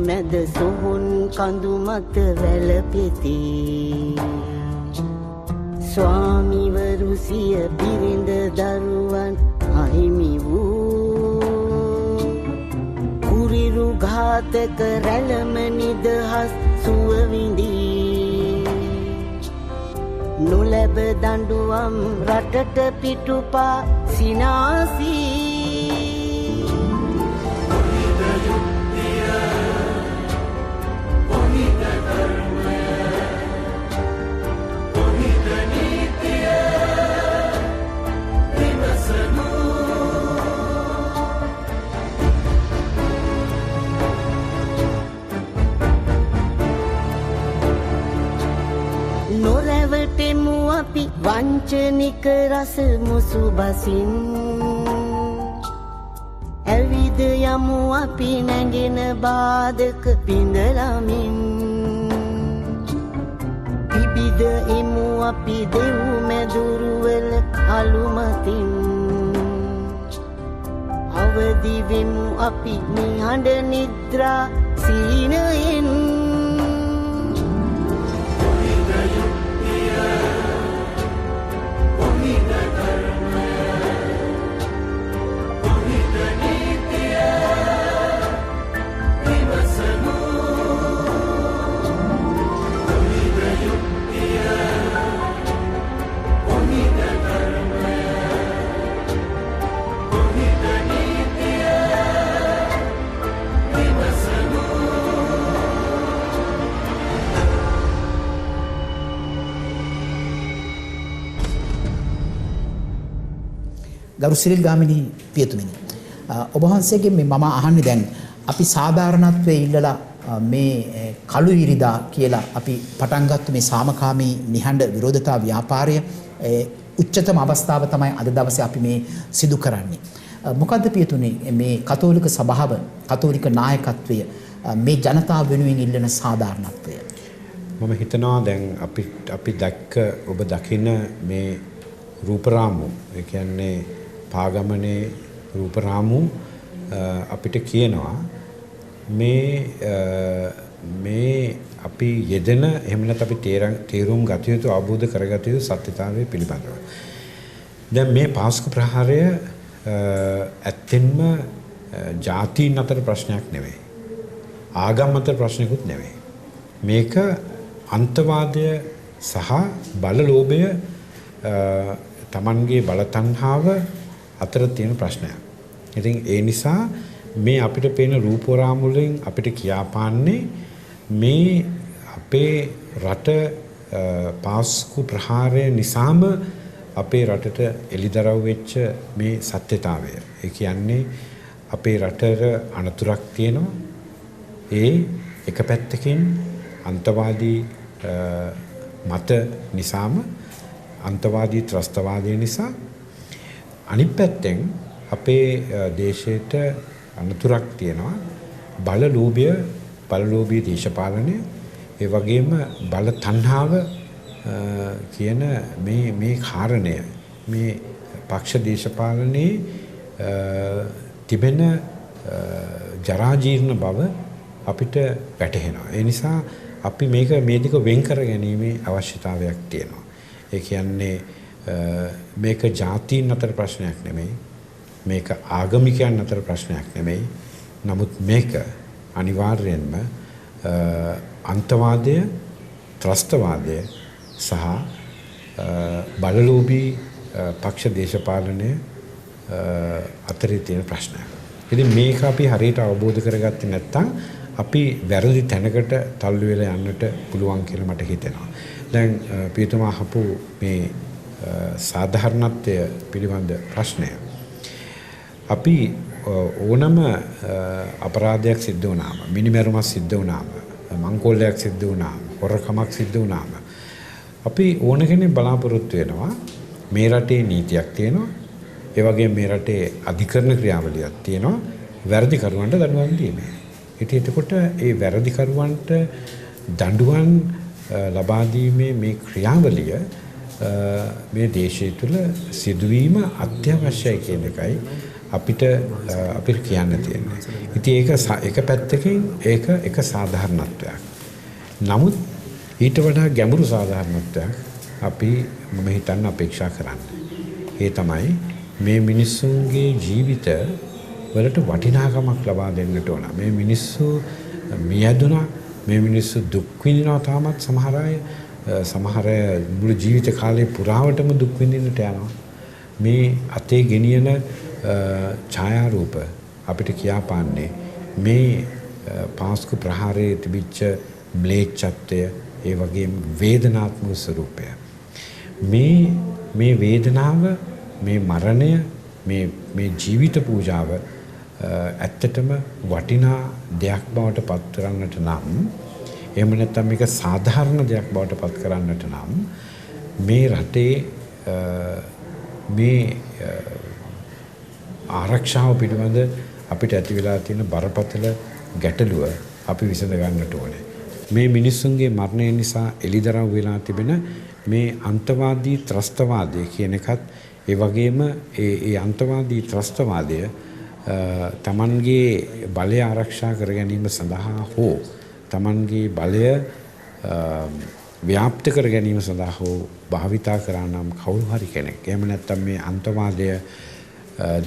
මැද සොහොන් කඳු මත වැළපෙති ස්වාමිවරු සිය බිරිඳ දරුවන් අහිමි වූ කුරිරු ඝාතක රැළම නිදහස් සුව විඳී නොලැබ දඬුවම් රටට පිටුපා සිනාසී නොරැවටෙමු අපි වංචනික රස මුසු බසින් ඇවිද යමු අපි නැගෙන බාධක පිඳලමින් පිබිද එමු අපි දෙව් මැදුරුවල අලුමතින් අවදි වෙමු අපි නිහඬ නිද්‍රා සීනයෙන් ගරු සිරිල් ගාමිණී පියතුමිනි ඔබ වහන්සේගෙන් මේ මම අහන්නේ දැන් අපි සාධාරණත්වයේ ඉල්ලලා මේ කළු ඉරිදා කියලා අපි පටන් ගත්ත මේ සාමකාමී නිහඬ විරෝධතා ව්‍යාපාරය උච්චතම අවස්ථාව තමයි අද දවසේ අපි මේ සිදු කරන්නේ. මොකද්ද පියතුනි මේ කතෝලික සභාව කතෝලික නායකත්වය මේ ජනතාව වෙනුවෙන් ඉල්ලන සාධාරණත්වය? මම හිතනවා දැන් අපි දැක්ක ඔබ දකින මේ රූපරාමු ඒ කියන්නේ පාගමනේ රූපරාමු අපිට කියනවා මේ අපි යෙදෙන එහෙම නැත්නම් අපි තේරුම් ගත යුතු අවබෝධ කරගත යුතු සත්‍යතාවය පිළිබඳව. දැන් මේ පාස්කු ප්‍රහාරය ඇත්තෙන්ම ජාතීන් අතර ප්‍රශ්නයක් නෙවෙයි. ආගම් අතර ප්‍රශ්නයක්වත් නෙවෙයි. මේක අන්තවාදය සහ බලලෝභය තමන්ගේ බලතණ්හාව අතර තියෙන ප්‍රශ්නයක්. ඉතින් ඒ නිසා මේ අපිට පේන රූපරාමු වලින් අපිට කියාපාන්නේ මේ අපේ රට පාස්කු ප්‍රහාරය නිසාම අපේ රටට එළිදරව් වෙච්ච මේ සත්‍යතාවය. ඒ කියන්නේ අපේ රටට අනතුරක් තියෙනවා. ඒ එක පැත්තකින් අන්තවාදී මත නිසාම අන්තවාදී ත්‍රස්තවාදය නිසා අනිත් පැත්තෙන් අපේ දේශයට අනතුරක් තියෙනවා. බලලෝභී දේශපාලනය, ඒ වගේම බල තණ්හාව කියන මේ කාරණය මේ පක්ෂ දේශපාලනයේ තිබෙන ජරාජීර්ණ බව අපිට වැටහෙනවා. ඒ නිසා අපි මේ දෙක වෙන් කර ගැනීමේ අවශ්‍යතාවයක් තියෙනවා. ඒ කියන්නේ මේක ජාතීන් අතර ප්‍රශ්නයක් නෙමෙයි. මේක ආගමිකයන් අතර ප්‍රශ්නයක් නෙමෙයි. නමුත් මේක අනිවාර්යයෙන්ම අන්තවාදය, ත්‍රස්තවාදය සහ බලලෝභී පක්ෂ දේශපාලනය අතරේ තියෙන ප්‍රශ්නයක්. ඉතින් මේක අපි හරියට අවබෝධ කරගත්තේ නැත්නම් අපි වැරදි තැනකට තල්ලු වෙලා යන්නට පුළුවන් කියලා මට හිතෙනවා. දැන් පියතුමා අහපු මේ සාධාරණත්වය පිළිබඳ ප්‍රශ්නය. අපි ඕනම අපරාධයක් සිද්ධ වුණාම, මිනිමැරුමක් සිද්ධ වුණාම, මංකොල්ලයක් සිද්ධ වුණාම, හොරකමක් සිද්ධ වුණාම අපි ඕන කෙනෙක් බලාපොරොත්තු වෙනවා මේ රටේ නීතියක් තියෙනවා. ඒ වගේම මේ රටේ අධිකරණ ක්‍රියාවලියක් තියෙනවා. වැරදිකරුවන්ට දඬුවම් දීමේ. එතකොට ඒ වැරදිකරුවන්ට දඬුවම් ලබා දීමේ මේ ක්‍රියාවලිය මේ දේශය තුළ සිදුවීම අත්‍යවශ්‍යයි කියන එකයි අපිට කියන්න තියෙන්නේ. ඉතින් ඒක පැත්තකින් ඒක සාධාරණත්වයක්. නමුත් ඊට වඩා ගැඹුරු සාධාරණත්වයක් අපි මම හිතන්න අපේක්ෂා කරන්නේ. ඒ තමයි මේ මිනිස්සුන්ගේ ජීවිත වලට වටිනාකමක් ලබා දෙන්නට ඕන. මේ මිනිස්සු මියදුනා, මේ මිනිස්සු දුක් විඳිනවා තාමත් සමහර අය මුළු ජීවිත කාලේ පුරාවටම දුක් විඳින්නට යනවා. මේ අතේ ගෙනියන ඡායාරූප අපිට කියාපාන්නේ මේ පාස්කු ප්‍රහාරයේ තිබිච්ච ම්ලේච්ඡත්වය, ඒ වගේම වේදනාත්මක ස්වરૂපය. මේ වේදනාව, මේ මරණය, මේ ජීවිත පූජාව ඇත්තටම වටිනා දෙයක් බවට පත් කරන්නට නම්, එහෙම නැත්නම් මේක සාධාරණ දෙයක් බවට පත් කරන්නට නම් මේ රටේ මේ ආරක්ෂාව පිළිබඳ අපිට ඇති වෙලා තියෙන බරපතල ගැටලුව අපි විසඳ ගන්නට ඕනේ. මේ මිනිස්සුන්ගේ මරණය නිසා එලිදරව් වෙලා තිබෙන මේ අන්තවාදී ත්‍රස්තවාදය කියන එකත්, ඒ වගේම ඒ අන්තවාදී ත්‍රස්තවාදය තමන්ගේ බලය ආරක්ෂා කර ගැනීම සඳහා හෝ තමන්ගේ බලය ව්‍යාප්ත කර ගැනීම සඳහා හෝ භාවිතා කරා නම් කවුරු හරි කෙනෙක්, එහෙම නැත්නම් මේ අන්තවාදය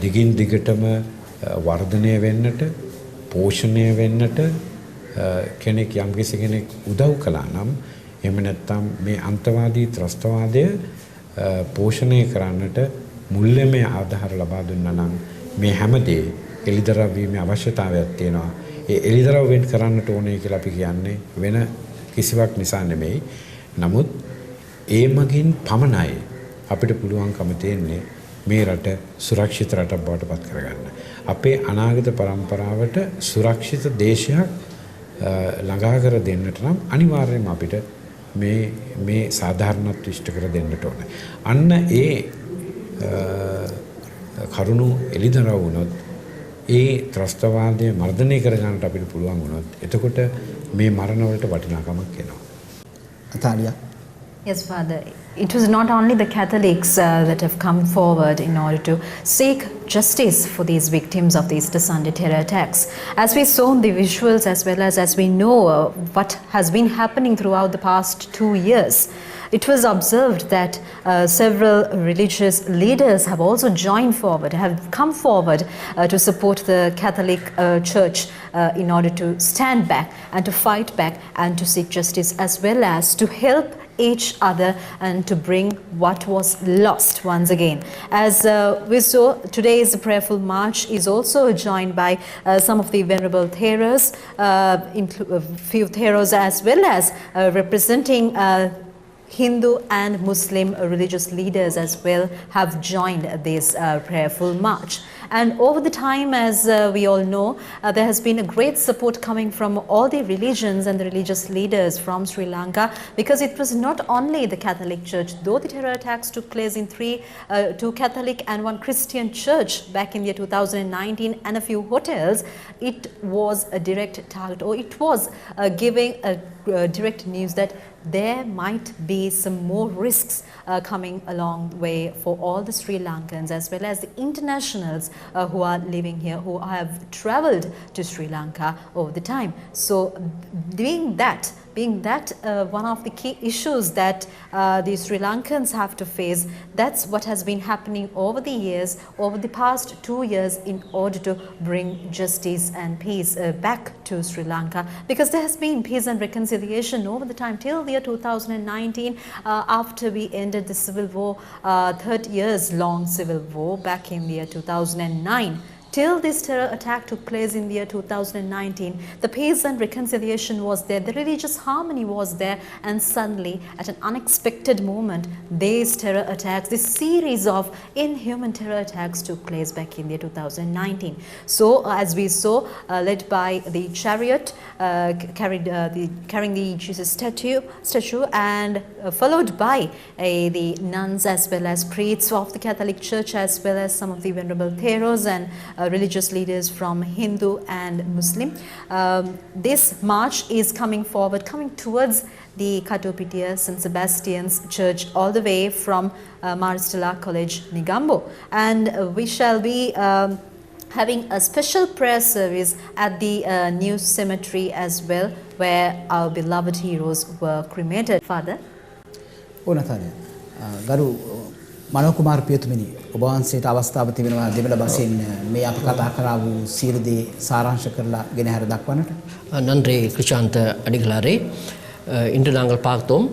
දිගින් දිගටම වර්ධනය වෙන්නට, පෝෂණය වෙන්නට කෙනෙක් යම්කිසි කෙනෙක් උදව් කළා නම්, එහෙම නැත්නම් මේ අන්තවාදී ත්‍රස්තවාදය පෝෂණය කරන්නට මුල්‍යමය ආධාර ලබා දුන්නා නම් මේ හැමදේ එලිදරව් වීමේ අවශ්‍යතාවයක් තියෙනවා. ඒ එලිදරව් වෙන්න කරන්නට ඕනේ කියලා අපි කියන්නේ වෙන කිසිවක් නිසා නෙමෙයි. නමුත් ඒ මගින් පමණයි අපිට පුළුවන්කම තියෙන්නේ මේ රට සුරක්ෂිත රටක් බවට පත් කරගන්න. අපේ අනාගත පරම්පරාවට සුරක්ෂිත දේශයක් ළඟා කර දෙන්නට නම් අනිවාර්යයෙන්ම අපිට මේ සාධාරණත්වය ඉෂ්ට කර දෙන්නට ඕනේ. අන්න ඒ කරුණු එළිදරව් වුණොත්, ඒ ත්‍රස්තවාදය මර්ධනය කර ගන්නට අපිට පුළුවන් වුණොත්, එතකොට මේ මරණ වලට වටිනාකමක් එනවා. අතාලියා. Yes, Father. It was not only the Catholics that have come forward in order to seek justice for these victims of the Easter Sunday terror attacks. As we saw in the visuals, as well as we know what has been happening throughout the past 2 years, it was observed that several religious leaders have also joined forward, have come forward to support the Catholic Church in order to stand back and to fight back and to seek justice, as well as to help each other and to bring what was lost once again. As we saw, today's prayerful march is also joined by some of the venerable Theros, few Theros, as well as representing Hindu and Muslim religious leaders as well have joined this prayerful march. And over the time, as we all know, there has been a great support coming from all the religions and the religious leaders from Sri Lanka, because it was not only the Catholic Church, though the terror attacks took place in two Catholic and one Christian church back in the year 2019 and a few hotels. It was a direct target, or it was giving a direct news that there might be some more risks coming along the way for all the Sri Lankans as well as the internationals who are living here, who have traveled to Sri Lanka over the time. So being that one of the key issues that the Sri Lankans have to face, that's what has been happening over the years, over the past 2 years, in order to bring justice and peace back to Sri Lanka, because there has been peace and reconciliation over the time till the year 2019, after we ended the civil war, 30 years long civil war back in the year 2009. Till this terror attack took place in the year 2019, the peace and reconciliation was there, the religious harmony was there, and suddenly, at an unexpected moment, these terror attacks, this series of inhuman terror attacks took place back in the year 2019. So, as we saw, led by the chariot, carrying the Jesus statue, and followed by the nuns as well as priests of the Catholic Church, as well as some of the venerable theros and religious leaders from Hindu and Muslim. This march is coming towards the Katopitiya St. Sebastian's Church, all the way from Maristella College, Negombo. And we shall be having a special prayer service at the new cemetery as well, where our beloved heroes were cremated. Father? Garu මනෝකුමාර පියතුමිනි, ඔබ වහන්සේට අවස්ථාව තිබෙනවා දෙමළ බසින් මේ අප කතා කරා වූ සියලු දේ සාරාංශ කරලා ගෙන හැර දක්වන්නට. நன்றி கிருஷாந்த அடிகளாரே. இன்று நாங்கள் பார்த்தோம்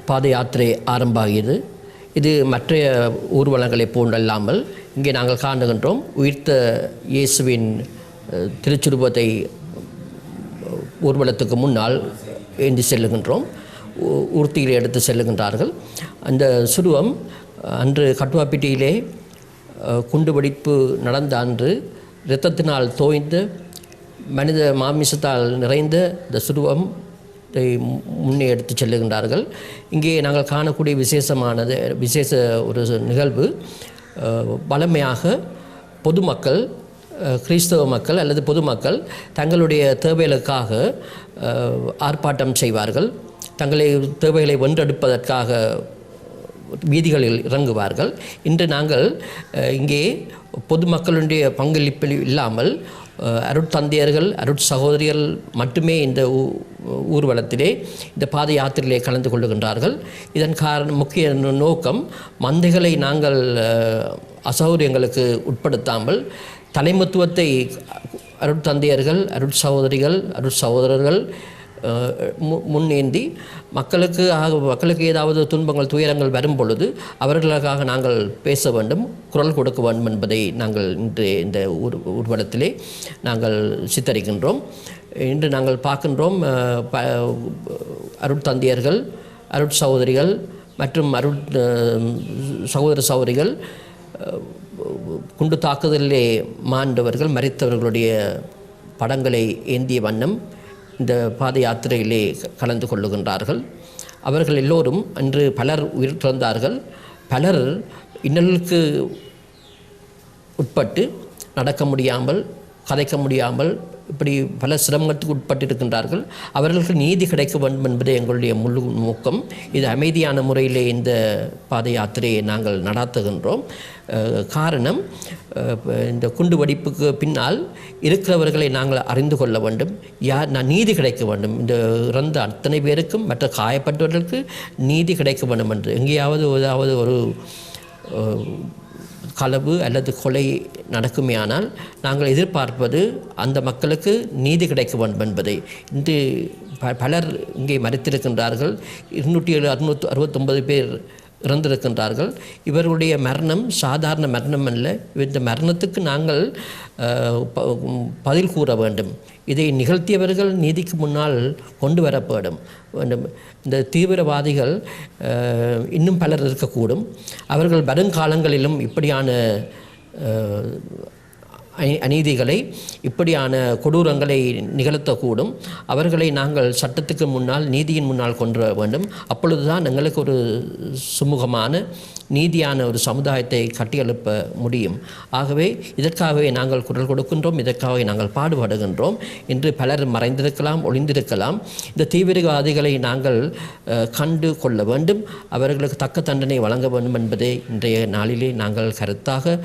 பாத யாத்திரை ஆரம்பமாகியது. இது மற்ற ஊர்வலங்களை போன்றல்லாமல் இங்கே நாங்கள் காணுகின்றோம் உயிர்த்த இயேசுவின் திருச்சுருவத்தை ஊர்வலத்துக்கு முன்னால் ஏந்தி செல்லுகின்றோம். ஊர்த்தியில் எடுத்து செல்லுகின்றார்கள். அந்த சுருவம் அன்று கட்டுவாப்பிட்டியிலே குண்டுவெடிப்பு நடந்த அன்று இரத்தத்தினால் தோய்ந்து மனித மாமிசத்தால் நிறைந்த இந்த சுருவத்தை முன்னே எடுத்து செல்லுகின்றார்கள். இங்கே நாங்கள் காணக்கூடிய விசேஷ ஒரு நிகழ்வு, வழமையாக பொதுமக்கள், கிறிஸ்தவ மக்கள் அல்லது பொதுமக்கள் தங்களுடைய தேவைகளுக்காக ஆர்ப்பாட்டம் செய்வார்கள். தங்களை தேவைகளை வென்றெடுப்பதற்காக வீதிகளில் இறங்குவார்கள். இன்று நாங்கள் இங்கே பொதுமக்களுடைய பங்களிப்பில் இல்லாமல் அருட்தந்தையர்கள், அருட்சகோதரிகள் மட்டுமே இந்த ஊர்வலத்திலே, இந்த பாத யாத்திரையிலே கலந்து கொள்ளுகின்றார்கள். இதன் முக்கிய நோக்கம், மந்தைகளை நாங்கள் அசௌகரியங்களுக்கு உட்படுத்தாமல் தலைமத்துவத்தை அருட்தந்தையர்கள், அருட்சகோதரிகள், அருட்சகோதரர்கள் முன்னேந்தி மக்களுக்கு ஏதாவது துன்பங்கள், துயரங்கள் வரும் பொழுது அவர்களுக்காக நாங்கள் பேச வேண்டும், குரல் கொடுக்க வேண்டும் என்பதை நாங்கள் இன்று இந்த ஊர்வலத்திலே நாங்கள் சித்தரிக்கின்றோம். இன்று நாங்கள் பார்க்கின்றோம் அருட்தந்தையர்கள், அருட்சகோதரிகள் மற்றும் சகோதர சகோதரிகள் குண்டு தாக்குதலிலே மாண்டவர்கள், மரித்தவர்களுடைய படங்களை ஏந்திய வண்ணம் இந்த பாத யாத்திரையிலே கலந்து கொள்ளுகின்றார்கள். அவர்கள் எல்லோரும் அன்று பலர் உயிர் துறந்தார்கள். பலர் இன்னலுக்கு உட்பட்டு நடக்க முடியாமல், கதைக்க முடியாமல், இப்படி பல சிரமங்களுக்கு உட்பட்டிருக்கின்றார்கள். அவர்களுக்கு நீதி கிடைக்க வேண்டும் என்பதே எங்களுடைய முழு நோக்கம். இது அமைதியான முறையிலே இந்த பாத யாத்திரையை நாங்கள் நடாத்துகின்றோம். காரணம், இந்த குண்டு வெடிப்புக்கு பின்னால் இருக்கிறவர்களை நாங்கள் அறிந்து கொள்ள வேண்டும். நீதி கிடைக்க வேண்டும். இந்த இறந்த அத்தனை பேருக்கும் மற்ற காயப்பட்டவர்களுக்கு நீதி கிடைக்க வேண்டும் என்று எங்கேயாவது ஒரு களவு அல்லது கொலை நடக்குமேயானால் நாங்கள் எதிர்பார்ப்பது அந்த மக்களுக்கு நீதி கிடைக்க வேண்டும் என்பதை. இன்று பலர் இங்கே மறித்திருக்கின்றார்கள். 269 பேர் இறந்திருக்கின்றார்கள். இவருடைய மரணம் சாதாரண மரணம் அல்ல. இந்த மரணத்துக்கு நாங்கள் பதில் கூற வேண்டும். இதை நிகழ்த்தியவர்கள் நீதிக்கு முன்னால் கொண்டு வரப்படும் வேண்டும். இந்த தீவிரவாதிகள் இன்னும் பலர் இருக்கக்கூடும். அவர்கள் வருங்காலங்களிலும் இப்படியான அநீதிகளை இப்படியான கொடூரங்களை நிகழ்த்தக்கூடும். அவர்களை நாங்கள் சட்டத்துக்கு முன்னால் நீதியின் முன்னால் கொண்டு வர வேண்டும். அப்பொழுதுதான் எங்களுக்கு ஒரு சுமூகமான நீதியான ஒரு சமுதாயத்தை கட்டியெழுப்ப முடியும். ஆகவே இதற்காகவே நாங்கள் குரல் கொடுக்கின்றோம், இதற்காகவே நாங்கள் பாடுபடுகின்றோம். இன்று பலர் மறைந்திருக்கலாம், ஒளிந்திருக்கலாம். இந்த தீவிரவாதிகளை நாங்கள் கண்டு கொள்ள வேண்டும், அவர்களுக்கு தக்க தண்டனை வழங்க வேண்டும் என்பதை இன்றைய நாளிலே நாங்கள் கருத்தாக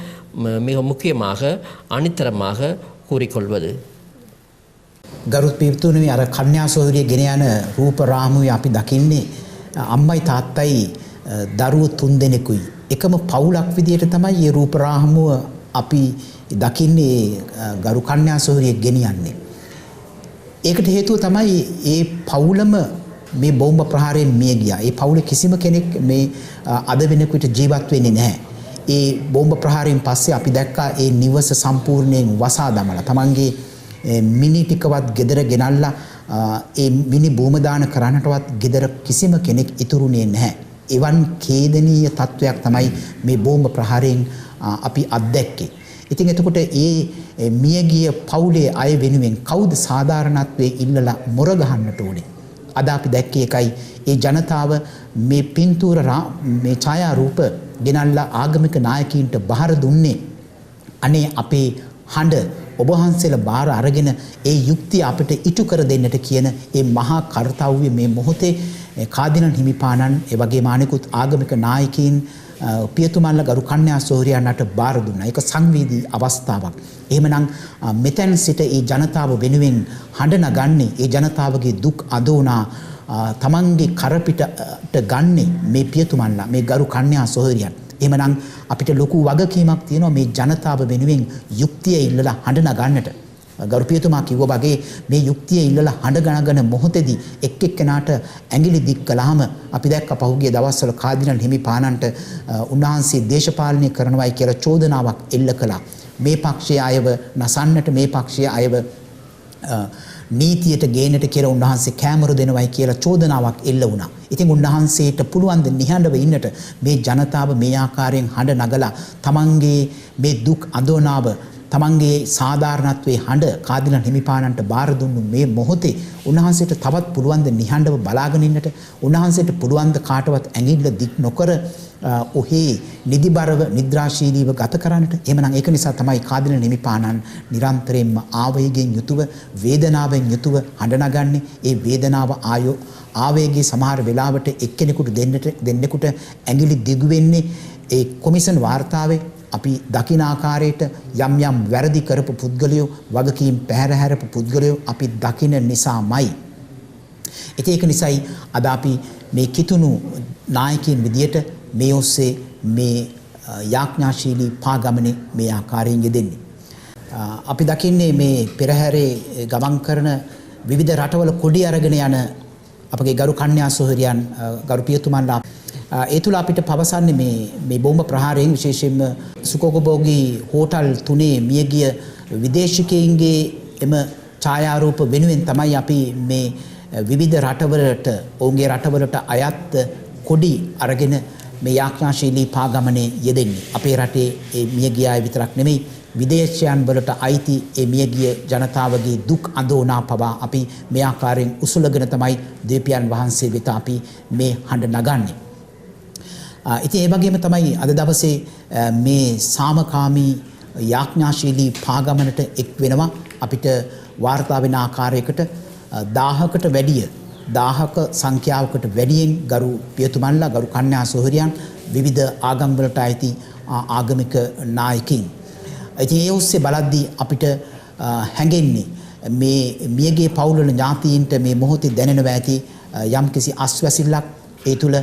மிக முக்கியமாக අනිතරமாக கூறிக்கொள்வது. ගරුත් පිරිතුරුනි අර කන්‍යා සොහොරිය ගෙන යන රූප රාමුවේ අපි දකින්නේ අම්මයි තාත්තයි දරුවෝ 3 දෙනෙකුයි. එකම පවුලක් විදියට තමයි මේ රූප රාමුව අපි දකින්නේ ගරු කන්‍යා සොහොරිය ගෙනියන්නේ. ඒකට හේතුව තමයි මේ පවුලම මේ බෝම්බ ප්‍රහාරයෙන් මිය ගියා. මේ පවුලේ කිසිම කෙනෙක් මේ අද වෙනකොට ජීවත් වෙන්නේ නැහැ. ඒ බෝම්බ ප්‍රහාරයෙන් පස්සේ අපි දැක්කා ඒ නිවස සම්පූර්ණයෙන් වසා දමලා තමන්ගේ මිනි ටිකවත් ගෙදර ගෙනල්ලා ඒ මිනි බෝම දාන කරන්නටවත් ගෙදර කිසිම කෙනෙක් ඉතුරුනේ නැහැ. එවන් ඛේදනීය තත්වයක් තමයි මේ බෝම්බ ප්‍රහාරයෙන් අපි අත්දැක්කේ. ඉතින් එතකොට ඒ මියගිය පවුලේ අය වෙනුවෙන් කවුද සාධාරණත්වයේ ඉල්ලලා මොර ගහන්නට ඕනේ? අද අපි දැක්කේ එකයි ඒ ජනතාව මේ පින්තූර මේ ඡායාරූප ගෙනල්ලා ආගමික නායකයින්ට බාර දුන්නේ. අනේ අපේ හඬ ඔබ වහන්සේලා බාර අරගෙන ඒ යුක්තිය අපිට ඉටු කර දෙන්නට කියන ඒ මහා කර්තව්‍ය මේ මොහොතේ කාදිනල් හිමිපාණන් ඒ වගේම අනෙකුත් ආගමික නායකයින් පියතුමන්ලා ගරු කන්‍යා සොහොරියන්ට බාර දුන්නා. ඒක සංවේදී අවස්ථාවක්. එහෙමනම් මෙතෙන් සිට ඒ ජනතාව වෙනුවෙන් හඬ නගන්නේ ඒ ජනතාවගේ දුක් අදෝනා තමන්ගේ කරපිටට ගන්නේ මේ පියතුමන්ලා මේ ගරු කන්‍යා සොහොරියන්. එහෙමනම් අපිට ලොකු වගකීමක් තියෙනවා මේ ජනතාව වෙනුවෙන් යුක්තිය ඉල්ලලා හඬ නගන්නට. ගරු පියතුමා කිව්වා වගේ මේ යුක්තිය ඉල්ලලා හඬ ගනගෙන මොහොතේදී එක් එක්කෙනාට ඇඟිලි දික් කළාම අපි දැක්ක පහුගිය දවස්වල කාදිනල් හිමිපාණන්ට උන්වහන්සේ දේශපාලනය කරනවායි කියලා චෝදනාවක් එල්ල කළා. මේ පක්ෂයේ අයව නසන්නට, මේ පක්ෂයේ අයව නීතියට ගේන්නට කියලා උන්වහන්සේ කැමරු දෙනවයි කියලා චෝදනාවක් එල්ල වුණා. ඉතින් උන්වහන්සේට පුළුවන් ද නිහඬව ඉන්නට මේ ජනතාව මේ ආකාරයෙන් හඬ නගලා තමන්ගේ මේ දුක් අඳෝනාව තමන්ගේ සාධාරණත්වයේ හඬ කාදිනල් හිමිපාණන්ට බාර දුන්නු මේ මොහොතේ උන්වහන්සේට තවත් පුළුවන් ද නිහඬව බලාගෙන ඉන්නට? උන්වහන්සේට පුළුවන් ද කාටවත් ඇඟිල්ල දික් නොකර ඔහේ නිදිබරව නිද්‍රාශීලීව ගත කරන්නට? එහෙමනම් ඒක නිසා තමයි කාදිනල් හිමිපාණන් නිරන්තරයෙන්ම ආවේගයෙන් යුතුව වේදනාවෙන් යුතුව හඬ නගන්නේ. ඒ වේදනාව ආවේගයේ සමහර වෙලාවට එක්කෙනෙකුට දෙන්නෙකුට ඇඟිලි දිගු වෙන්නේ ඒ කොමිෂන් වාර්තාවේ අපි දකින ආකාරයට යම් යම් වැරදි කරපු පුද්ගලයෝ, වගකීම් පැහැර හැරපු පුද්ගලයෝ අපි දකින නිසාමයි. ඒක නිසායි අද අපි මේ කිතුණු නායකයින් විදියට මේ ඔස්සේ මේ යාඥාශීලී පාගමනේ මේ ආකාරයෙන් යෙදෙන්නේ. අපි දකින්නේ මේ පෙරහැරේ ගමන් කරන විවිධ රටවල කොඩි අරගෙන යන අපගේ ගරු කන්‍යා සොහොරියන් ගරු පියතුමන්ලා ඒ තුල අපිට පවසන්නේ මේ බෝම්බ ප්‍රහාරයෙන් විශේෂයෙන්ම සුකෝකබෝගී හෝටල් 3 මියගිය විදේශිකයින්ගේ එම ඡායාරූප වෙනුවෙන් තමයි අපි මේ විවිධ රටවලට ඔවුන්ගේ රටවලට අයත් කොඩි අරගෙන මේ යාඥාශීලී පාගමනේ යෙදෙන්නේ. අපේ රටේ ඒ මියගිය අය විතරක් නෙමෙයි විදේශයන් වලට අයිති ඒ මියගිය ජනතාවගේ දුක් අඳෝනා පවා අපි මේ ආකාරයෙන් උසුලගෙන තමයි දෙවියන් වහන්සේ වෙත අපි මේ හඬ නගන්නේ. ඉතින් ඒ වගේම තමයි අද දවසේ මේ සාමකාමී යාඥාශීලී පාගමනට එක් වෙනවා අපිට වාර්තා වෙන ආකාරයකට 1000කට වැඩිය 1000ක සංඛ්‍යාවකට වැඩියෙන් ගරු පියතුමන්ලා ගරු කන්‍යා සොහොරියන් විවිධ ආගම් වලට අයිති ආගමික නායකයින්. ඉතින් ඒ ඔස්සේ බලද්දී අපිට හැඟෙන්නේ මේ මියගේ පවුල් වල ඥාතීන්ට මේ මොහොතේ දැනෙනවා ඇති යම්කිසි අස්වැසිල්ලක් ඒ තුල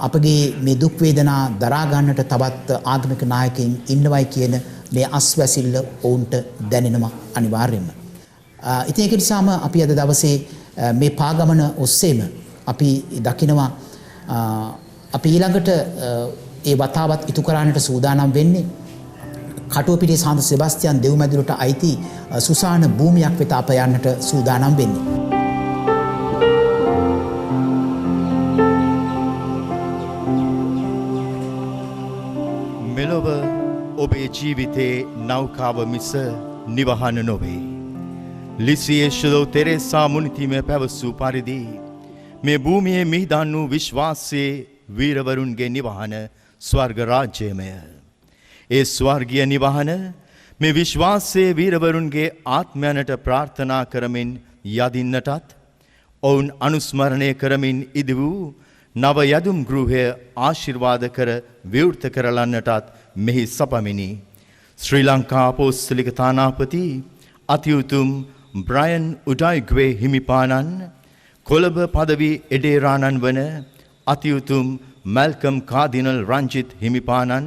අපගේ මේ දුක් වේදනා දරා ගන්නට තවත් ආගමික නායකයින් ඉන්නවයි කියන මේ අස්වැසිල්ල ඔවුන්ට දැනෙනවා අනිවාර්යයෙන්ම. ඉතින් ඒක නිසාම අපි අද දවසේ මේ පාගමන ඔස්සේම අපි දකිනවා අපි ඊළඟට ඒ වතාවත් ඉටු කරන්නට සූදානම් වෙන්නේ කටුවපිටිය සාන්ත සෙබස්තියන් දෙව්මැදුරට අයිති සුසාන භූමියක් වෙත අප යන්නට සූදානම් වෙන්නේ. මෙලොව ඔබේ ජීවිතේ නෞකාව මිස නිවහන නොවේ. ලිසියේෂලෝ තෙරේසා මුනිතිම පැවසූ පරිදි මේ භූමියේ මිහිදන් වූ විශ්වාසයේ වීරවරුන්ගේ නිවහන ස්වර්ග රාජ්‍යමය. ඒ ස්වර්ගීය නිවහන මේ විශ්වාසයේ වීරවරුන්ගේ ආත්මයන්ට ප්‍රාර්ථනා කරමින් යදින්නටත් ඔවුන් අනුස්මරණය කරමින් ඉදි වූ නව යදුම් ගෘහය ආශිර්වාද කර විවෘත කරලන්නටත් මෙහි සපමිනි. ශ්‍රී ලංකා අපෝස්තලික තානාපති අතිඋතුම් බ්‍රයන් උඩයිග්වේ හිමිපාණන්, කොළඹ පදවි එඩේරාණන් වන අතිඋතුම් මැල්කම් කාදිනල් රංජිත් හිමිපාණන්,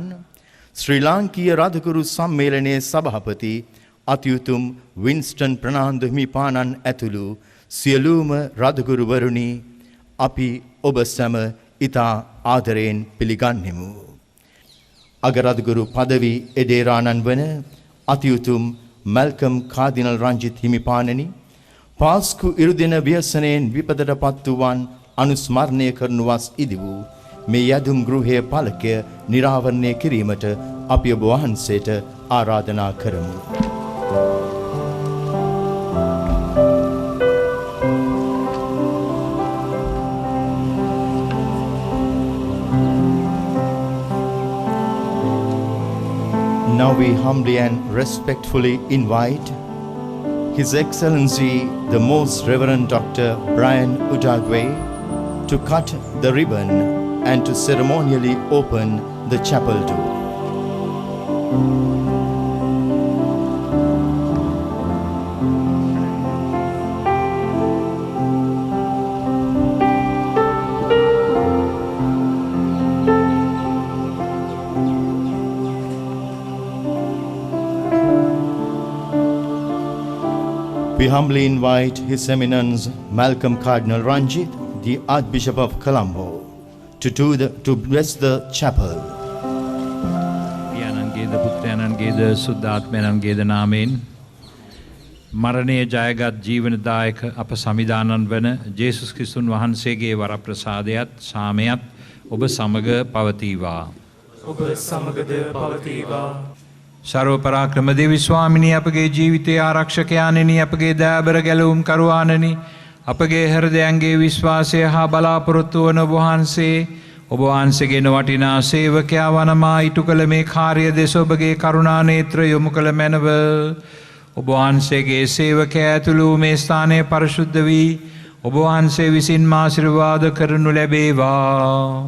ශ්‍රී ලාංකීය රදකුරු සම්මේලනයේ සභාපති අතිඋතුම් වින්ස්ටන් ප්‍රනාන්දු හිමිපාණන් ඇතුළු සියලුම රදකුරුවරුනි, අපි ඔබ සැම ඉතා ආදරයෙන් පිළිගන්නෙමු. අගරදගුරු පදවි එඩේරාණන් වන අතිඋතුම් මැල්කම් කාදිනල් රංජිත් හිමිපාණනි, පාස්කු ඉරුදින ව්‍යසනයෙන් විපදට පත් වූවන් අනුස්මරණය කරනු වස් ඉදි වූ මේ යදුම් ගෘහයේ පලකය නිරාවරණය කිරීමට අපි ඔබ වහන්සේට ආරාධනා කරමු. Now we humbly and respectfully invite His Excellency the Most Reverend Dr. Brian Udagwe to cut the ribbon and to ceremonially open the chapel door. We humbly invite His Eminence Malcolm Cardinal Ranjit, the Archbishop of Colombo, to bless the chapel. පියාණන්ගේද පුත්‍රයන්න්ගේද සුද්ධාත්මයන්ගේද නාමයෙන් මරණය ජයගත් ජීවනදායක අප සමිදානන් වන ජේසුස් ක්‍රිස්තුන් වහන්සේගේ වරප්‍රසාදයත් සාමයත් ඔබ සමග පවතිවා. ඔබ සමගද පවතිවා. සර්ව පරාක්‍රම දෙවි ස්වාමිනී, අපගේ ජීවිතයේ ආරක්ෂකයාණෙනි, අපගේ දයාබර ගැලවුම් කරුවාණෙනි, අපගේ හෘදයන්ගේ විශ්වාසය හා බලාපොරොත්තු වන ඔබ වහන්සේගේ වටිනා සේවකයා වනමා ඉටු කළ මේ කාර්ය දෙස ඔබගේ කරුණා නේත්‍ර යොමු කළ මැනව. ඔබ වහන්සේගේ සේවකයා ඇතුළු මේ ස්ථානය පරිශුද්ධ වී ඔබ වහන්සේ විසින් ආශිර්වාද කරනු ලැබේවා.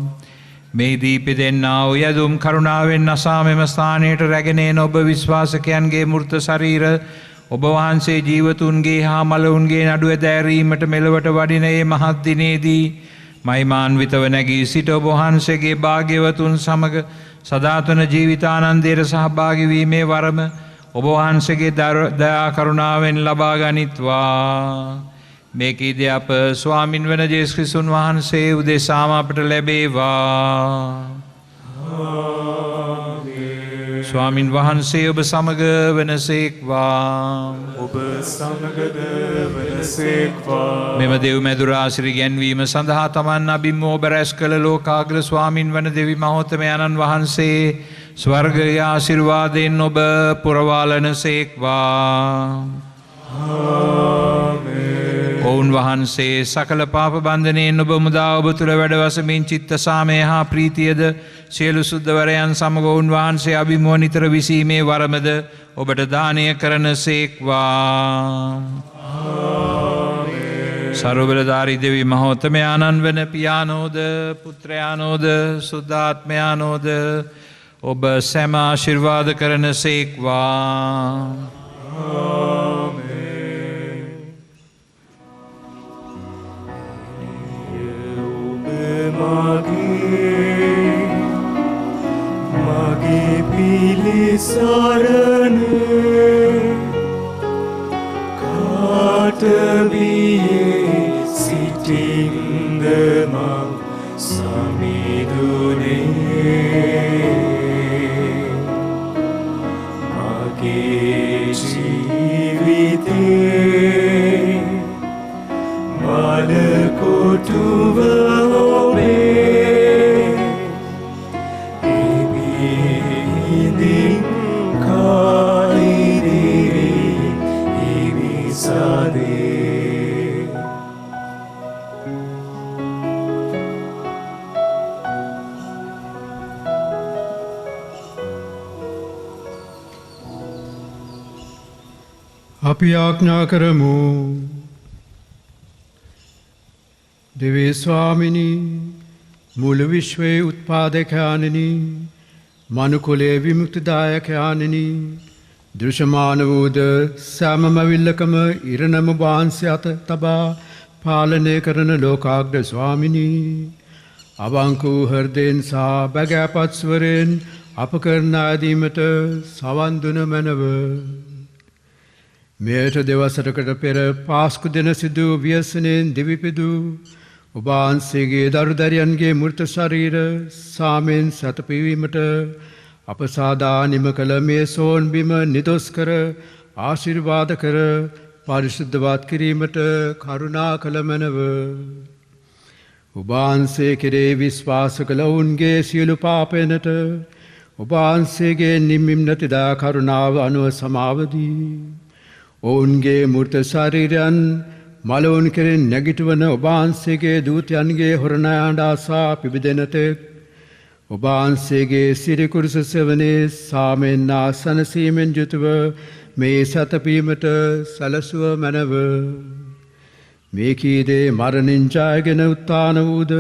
මේ දීපෙ දෙන්නා වූ යදුම් කරුණාවෙන් අසා මෙම ස්ථානයට රැගෙන එන ඔබ විශ්වාසකයන්ගේ මූර්ත ශරීර ඔබ වහන්සේ ජීවතුන්ගේ හා මලවුන්ගේ නඩුව දැරීමට මෙලොවට වඩින ඒ මහත් දිනේදී මහිමාන්විතව නැගී සිට ඔබ වහන්සේගේ භාග්‍යවතුන් සමග සදාතන ජීවිතානන්දයට සහභාගී වීමේ වරම ඔබ වහන්සේගේ දයා කරුණාවෙන් ලබා ගනිත්වා. මේකීදී අප ස්වාමින් වන ජේසුස් ක්‍රිස්තුන් වහන්සේ උදෙසාම අපට ලැබේවා. ස්වාමින් වහන්සේ ඔබ සමග වනසේක්වා. ඔබ සමගද වනසේක්වා. මෙම දෙව් මැදුර ආශිර්වාද ගැන්වීම සඳහා තමන් අභිමෝහ බැරැස් කළ ලෝකාග්‍ර ස්වාමින් වන දෙවි මහෝත්තමයන්න් වහන්සේ ස්වර්ගීය ආශිර්වාදයෙන් ඔබ පුරවාලනසේක්වා. ඔවුන් වහන්සේ සකල පාප බන්ධනයෙන් ඔබ මුදා ඔබ තුළ වැඩවසමින් චිත්ත සාමය හා ප්‍රීතියද සියලු සුද්ධවරයන් සමග ඔවුන් වහන්සේ අභිමුව නිතර විසීමේ වරමද ඔබට දානය කරන සේක්වා. සර්වබලධාරී දෙවි මහෝත්තමයාණන් වන පියානෝද පුත්‍රයානෝද සුද්ධාත්මයානෝද ඔබ සැම ආශිර්වාද කරන සේක්වා. මගේ පිළිසරණ කාට බියේ සිටින්ද මං සමිදුනේ මගේ ජීවිතේ මලකොටුව ඔබේ ඉබිහිඳින් කායිදිරි ඉවිසාදේ අපි ආඥා කරමු. දෙවී ස්වාමිනී මුළු විශ්වයේ උත්පාදකයාණෙනි මනුකුලේ විමුක්තිදායකයාණෙනි දෘශ්‍යමාන වූද සෑමමවිල්ලකම ඉරණම වහන්සේ අත තබා පාලනය කරන ලෝකාග්‍ර ස්වාමිනී අවංක වූ හෘදයෙන් සහ බැගෑපත් ස්වරයෙන් අප කරන ආදීමට සවන් දුන මැනව. මෙයට දෙවසරකට පෙර පාස්කු දෙන සිදු ව්‍යසනයෙන් දිවිපිදු ඔබාන්සේගේ දරුදරියන්ගේ මෘත ශරීර සාමෙන් සැතපීවීමට අප සාදානිම කළ මේ සෝන් බිම නිදොස් කර ආශිර්වාද කර පරිශුද්ධවත් කිරීමට කරුණා කළ මැනව. ඔබාන්සේ කෙරේ විශ්වාස කළ ඔවුන්ගේ සියලු පාපයනට ඔබාන්සේගේ නිම්මිම් නැතිදා කරුණාව අනුව සමාවදී. ඔවුන්ගේ මෘත ශරීරයන් මලවුන් කෙරෙන් නැගිටවන ඔබාන්සේගේ දූතයන්ගේ හොරණයාඩ ආසා පිබිදෙනතෙක් ඔබාන්සේගේ සිරිකුරුස සෙවනේ සාමෙන්නා සනසීමෙන් යුතුව මේ සතපීමට සැලසුව මැනව. මේ කීදේ මරණින් ජයගෙන උත්ථාන වූද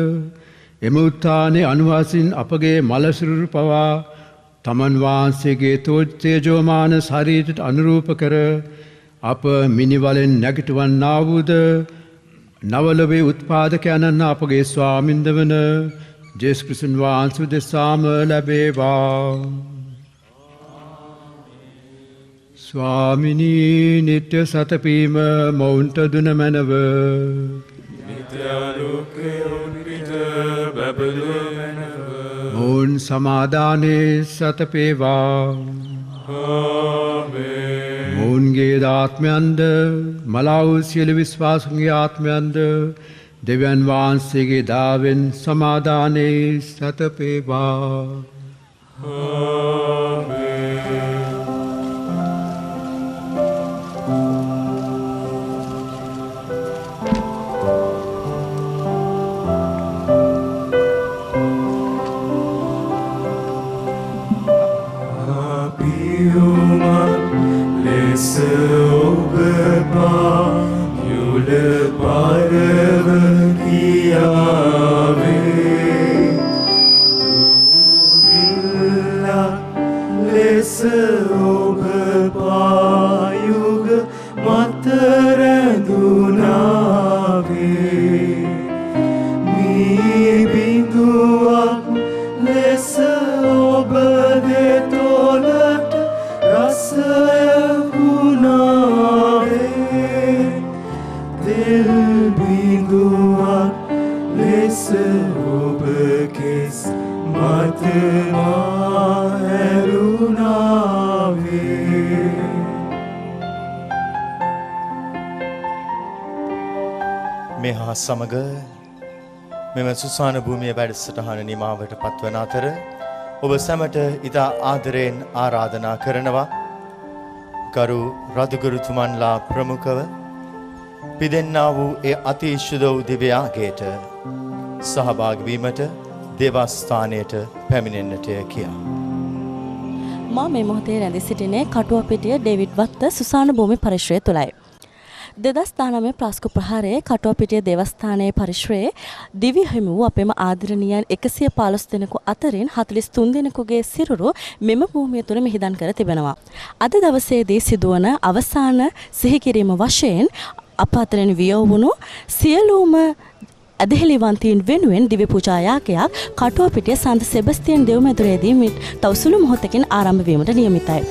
එම උත්ථානයේ අනුවාසින් අපගේ මලසිරුරු පවා තමන් වහන්සේගේ තේජෝමාන ශරීරයට අනුරූප කර අප මිනිවලෙන් නැගිටවන්නා වූද නවලොවේ උත්පාදකයන්න් අපගේ ස්වාමින්ද වන ජේසුස් ක්‍රිස්තුන් වහන්සේ දෙසාම ලැබේවා. ස්වාමිනී නිත්‍ය සතපීම මොවුන්ට දුන මැනව. නිත්‍යාලෝකයොන්විට බැබලු මැනව. මොවුන් සමාදානයේ සතපේවා. මොවුන්ගේ ආත්මයන්ද මලාව් සියලු විශ්වාසුන්ගේ ආත්මයන්ද දෙවියන් වහන්සේගේ දාවෙන් සමාදානයේ සතපේවා. සමග මෙම සුසාන භූමිය වැඩසටහන නිමාවට පත්වන අතර ඔබ සැමට ඉතා ආදරයෙන් ආරාධනා කරනවා ගරු රදුගුරුතුමන්ලා ප්‍රමුඛව පිදෙන්නා වූ ඒ අතිශුද්ධ වූ දිව්‍ය යාගයට සහභාගී වීමට දේවස්ථානයට පැමිණෙන්නට කියා. මා මේ මොහොතේ රැඳී සිටිනේ කටුවපිටිය ඩේවිඩ් වත්ත සුසාන භූමි පරිශ්‍රය තුලයි. 2019 ප්‍රාස්කු ප්‍රහාරයේ කටුවපිටිය දේවස්ථානයේ පරිශ්‍රයේ දිව්‍ය හිමි වූ අපේම ආදරණීයන් 115 දෙනෙකු අතරින් 43 දෙනෙකුගේ සිරුරු මෙම භූමිය තුල මිහිදන් කර තිබෙනවා. අද දවසේදී සිදුවන අවසාන සිහිකිරීම වශයෙන් අප අතරින් වියවුණු සියලුම ඇදහිලිවන්තීන් වෙනුවෙන් දිව්‍ය පූජා යාගයක් කටුවපිටිය සන්ත සෙබස්තියන් දෙව්මැදුරේදී තව සුළු මොහොතකින් ආරම්භ වීමට නියමිතයි.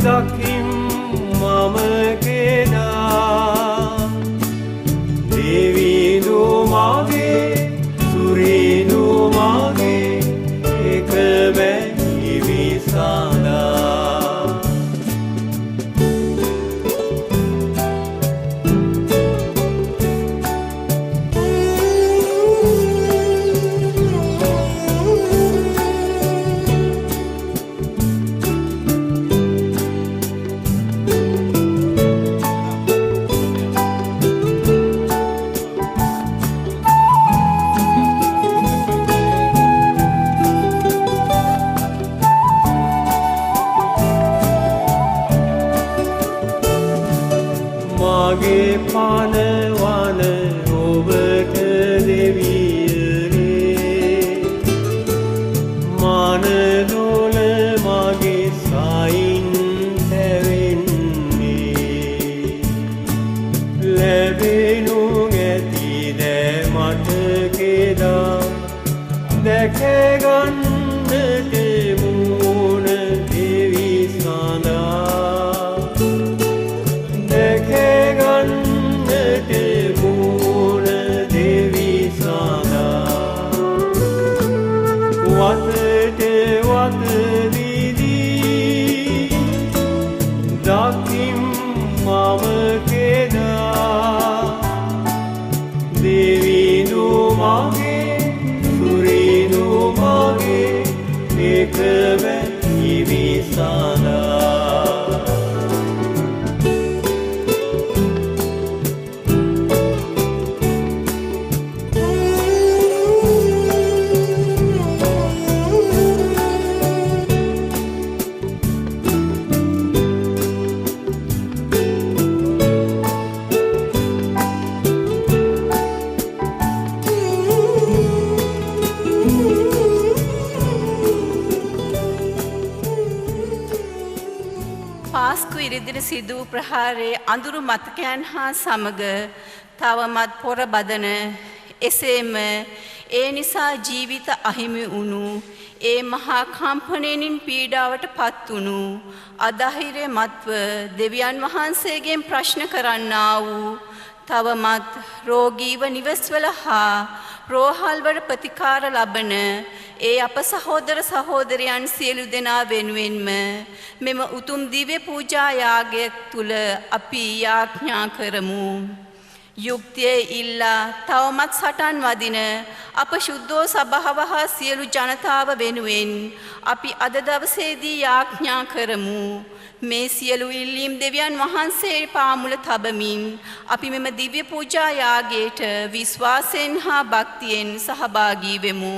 දකිම් මම කෙනා දේවීනු මාගේ සුරීනු මාගේ එක බැහි විසඳා මාගේ පානවන ඔබට දෙවියනේ මානදොල මගේ සයින් හැවෙන්නේ ලැබෙනු ඇති දෑ මට කෙදා දැකගන්නට මූණ දෙවි සඳා දැකගන්නට මූණ දෙවි සඳා වතට වත දිදී දකිම් මම කෙනා දෙවිනු මගේ සුරිනු මගේ එක බැහි විසඳා පාස්කු ඉරිදින සිදු වූ ප්‍රහාරයේ අඳුරු මතකයන් හා සමග තවමත් පොර බදන එසේම ඒ නිසා ජීවිත අහිමි වුණු ඒ මහා කම්පනයෙන් පීඩාවට පත් වුණු අධෛර්ය මත්ව දෙවියන් වහන්සේගෙන් ප්‍රශ්න කරන්නා වූ තවමත් රෝගීව නිවෙස්වල හා රෝහල්වල ප්‍රතිකාර ලබන ඒ අප සහෝදර සහෝදරයන් සියලු දෙනා වෙනුවෙන්ම මෙම උතුම් දිව්‍ය පූජා යාගය තුල අපි යාඥා කරමු. යුක්තිය ඉල්ලා තවමත් සටන් වදින අප ශුද්ධෝ සභාව හා සියලු ජනතාව වෙනුවෙන් අපි අද දවසේදී යාඥා කරමු. මේ සියලු ඉල්ලීම් දෙවියන් වහන්සේ පාමුල තබමින් අපි මෙම දිව්‍ය පූජා යාගයට විශ්වාසයෙන් හා භක්තියෙන් සහභාගී වෙමු.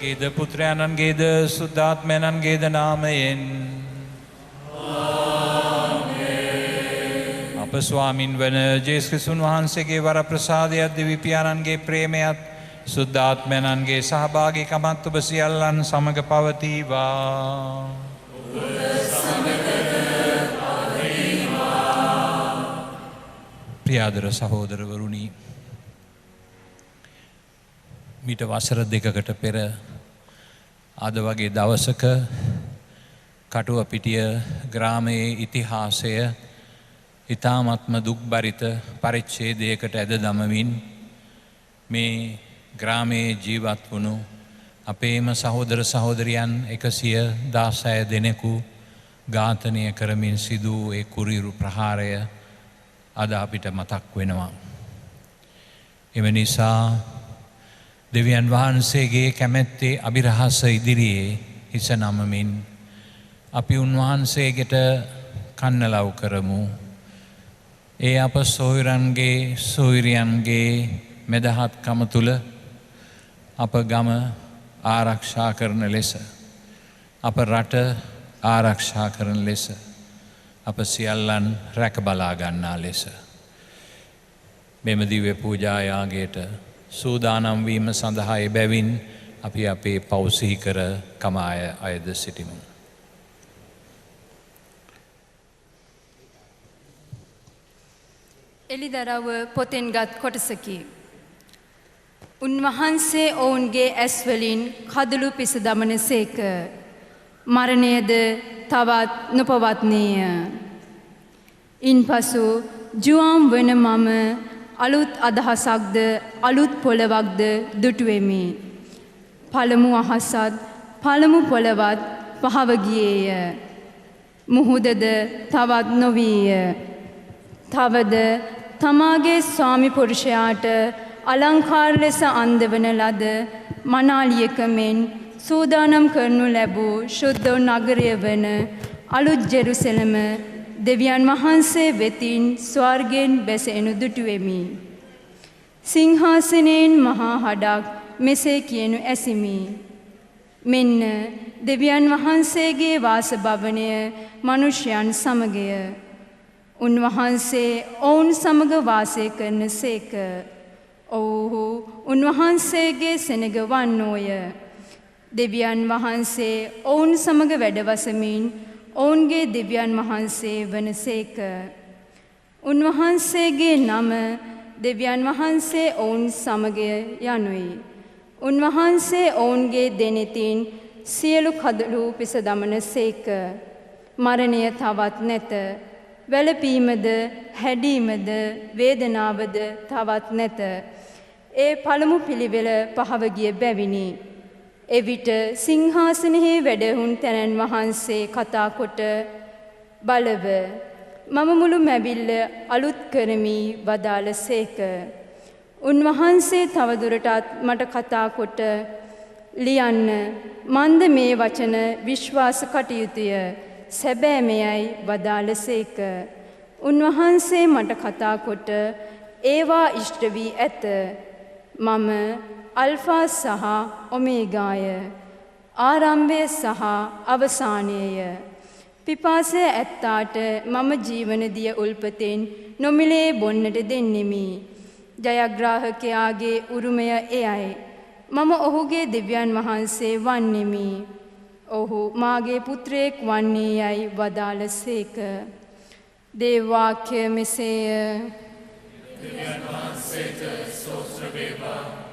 පියාණන්ගේද පුත්‍රයාණන්ගේද සුද්ධාත්මයණන්ගේද නාමයෙන් අප ස්වාමින් වන ජේසුස් ක්‍රිස්තුන් වහන්සේගේ වර ප්‍රසාදයත් දෙවි පියාණන්ගේ ප්‍රේමයත් සුද්ධාත්මයන්ගේ සහභාගීකමත් ඔබ සියල්ලන් සමග පවතිවා. ප්‍රියාදර සහෝදරවරුනි, මීට වසර දෙකකට පෙර අද වගේ දවසක කටුවපිටිය ග්‍රාමයේ ඉතිහාසය ඉතාමත්ම දුක්බරිත පරිච්ඡේදයකට ඇද දමමින් මේ ග්‍රාමයේ ජීවත් වුණු අපේම සහෝදර සහෝදරියන් 116 දෙනෙකු ඝාතනය කරමින් සිදු වූ ඒ කුරිරු ප්‍රහාරය අද අපිට මතක් වෙනවා. එම නිසා දෙවියන් වහන්සේගේ කැමැත්තේ අභිරහස ඉදිරියේ හිස නමමින් අපි උන්වහන්සේගෙට කන්නලව් කරමු. ඒ අප සොයුරන්ගේ සොයුරියන්ගේ මෙදහත්කම තුළ අප ගම ආරක්ෂා කරන ලෙස, අප රට ආරක්ෂා කරන ලෙස, අප සියල්ලන් රැක බලා ගන්නා ලෙස මෙම දිව්‍ය පූජා යාගයට සූදානම් වීම සඳහා එබැවින් අපි අපේ පව් සිහි කර කමාය අයද සිටිමු. එළිදරව්ව පොතෙන් ගත් කොටසකි. උන්වහන්සේ ඔවුන්ගේ ඇස්වලින් කදුළු පිස දමන සේක. මරණයද තවත් නොපවත්නේය. ඉන් පසු ජුවාම් වන මම අලුත් අදහසක්ද අලුත් පොළවක්ද දුටුවෙමි. පළමු අහසත් පළමු පොළවත් පහවගියේය. මුහුදද තවත් නොවීය. තවද තමාගේ ස්වාමි පුරුෂයාට අලංකාර ලෙස අන්දවන ලද මනාලියක මෙන් සූදානම් කරනු ලැබූ ශුද්ධ නගරය වන අලුත් ජෙරුසලම දෙවියන් වහන්සේ වෙතින් ස්වර්ගෙන් බැස එනු දුටුවෙමි. සිංහාසනයෙන් මහා හඩක් මෙසේ කියනු ඇසිමි. මෙන්න දෙවියන් වහන්සේගේ වාස භවනය මනුෂ්‍යයන් සමගය. උන්වහන්සේ ඔවුන් සමග වාසය කරන සේක. ඔවුහු උන්වහන්සේගේ සෙනග වන්නෝය. දෙවියන් වහන්සේ ඔවුන් සමග වැඩවසමින් ඔවුන්ගේ දෙවියන් වහන්සේ වන සේක. උන්වහන්සේගේ නම දෙවියන් වහන්සේ ඔවුන් සමග යනුයි. උන්වහන්සේ ඔවුන්ගේ දෙනෙතින් සියලු කදළු පිස දමන සේක. මරණය තවත් නැත. වැළපීමද හැඩීමද වේදනාවද තවත් නැත. ඒ පළමු පිළිවෙල පහවගිය බැවිනි. එවිට සිංහාසනයෙහි වැඩහුන් තැනැන් වහන්සේ කතා කොට බලව මම මුළු මැවිල්ල අලුත් කරමි වදාළ සේක. උන්වහන්සේ තවදුරටත් මට කතා කොට ලියන්න මන්ද මේ වචන විශ්වාස කටයුතුය සැබෑ මෙයයි වදාළ සේක. උන්වහන්සේ මට කතා කොට ඒවා ඉෂ්ට වී ඇත. මම අල්ෆා සහ ඔමේගාය, ආරම්භය සහ අවසානයය. පිපාසය ඇත්තාට මම ජීවනදිය උල්පතෙන් නොමිලේ බොන්නට දෙන්නෙමි. ජයග්‍රාහකයාගේ උරුමය එයයි. මම ඔහුගේ දෙවියන් වහන්සේ වන්නෙමි. ඔහු මාගේ පුත්‍රයෙක් වන්නේ යයි වදාළ සේක. දේවවාක්‍ය මෙසේය. දෙවියන් වහන්සේට ස්තෝත්‍ර වේවා.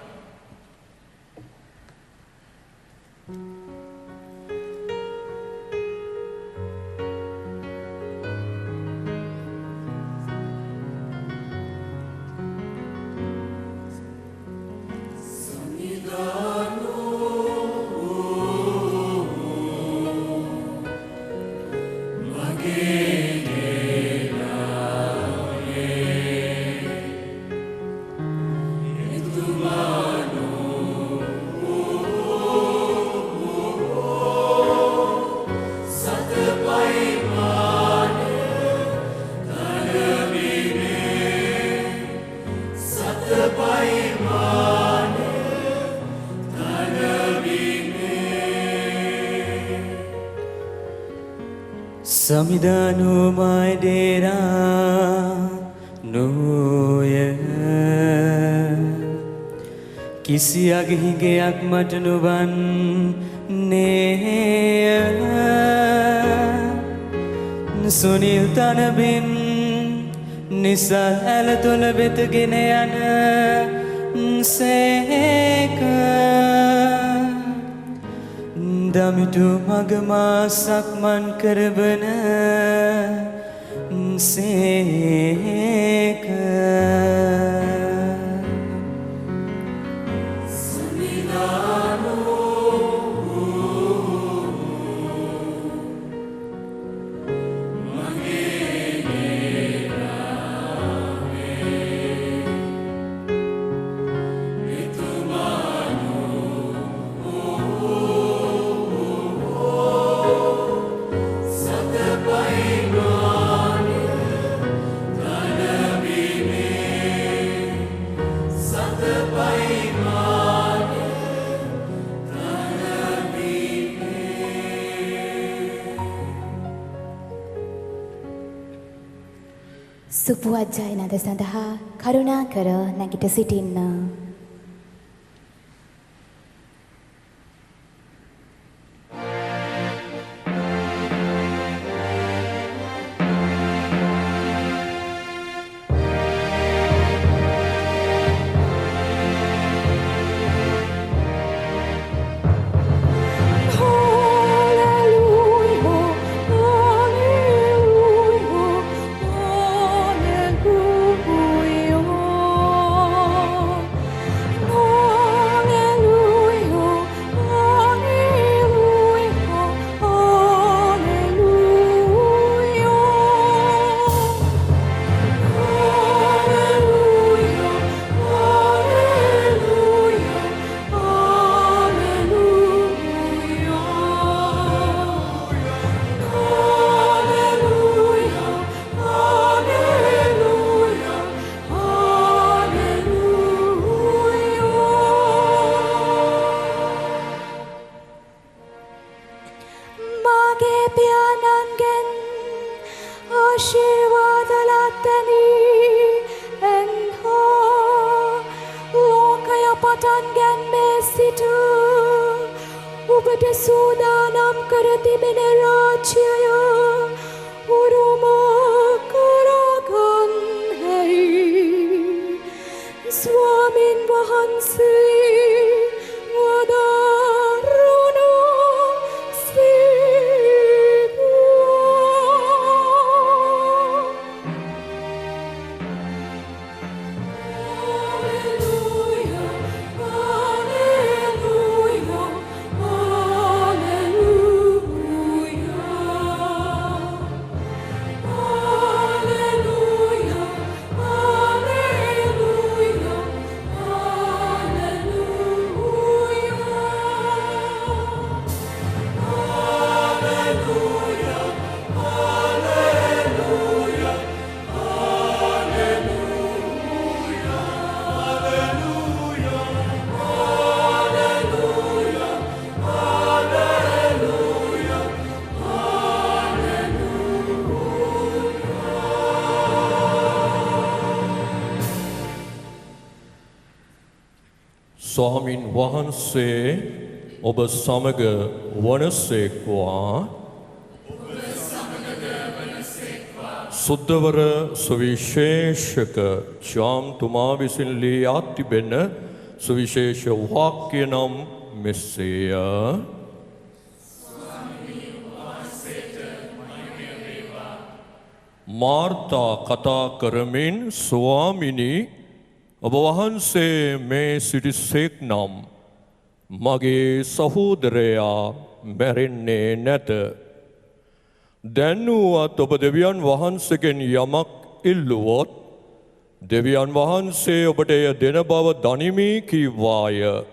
Samidanu my dera නූය කිසියගේ හිගයක් මට නුවන්නේය සුනිල් තනබින් නිසල් ඇල තුළ වෙතගෙන යන සේක දමිටු මගමා සක්මන් කරවන සේක සුපුවත් ජයනද සඳහා කරුණාකර නැගිට සිටින්න. ස්වාමින් වහන්සේ ඔබ සමග වනසේක්වා සුද්ධවර සුවිශේෂක ජාම්තුමා විසින් ලියා තිබෙන සුවිශේෂ වාක්‍ය නම් මෙසේය. මාර්තා කතා කරමින් ස්වාමිනී ඔබ වහන්සේ මේ සිටිසේක් නම් මගේ සහෝදරයා මැරෙන්නේ නැත. දැන්නුවත් ඔබ දෙවියන් වහන්සේගෙන් යමක් ඉල්ලුවොත් දෙවියන් වහන්සේ ඔබට එය දෙන බව දනිමි කීවාය.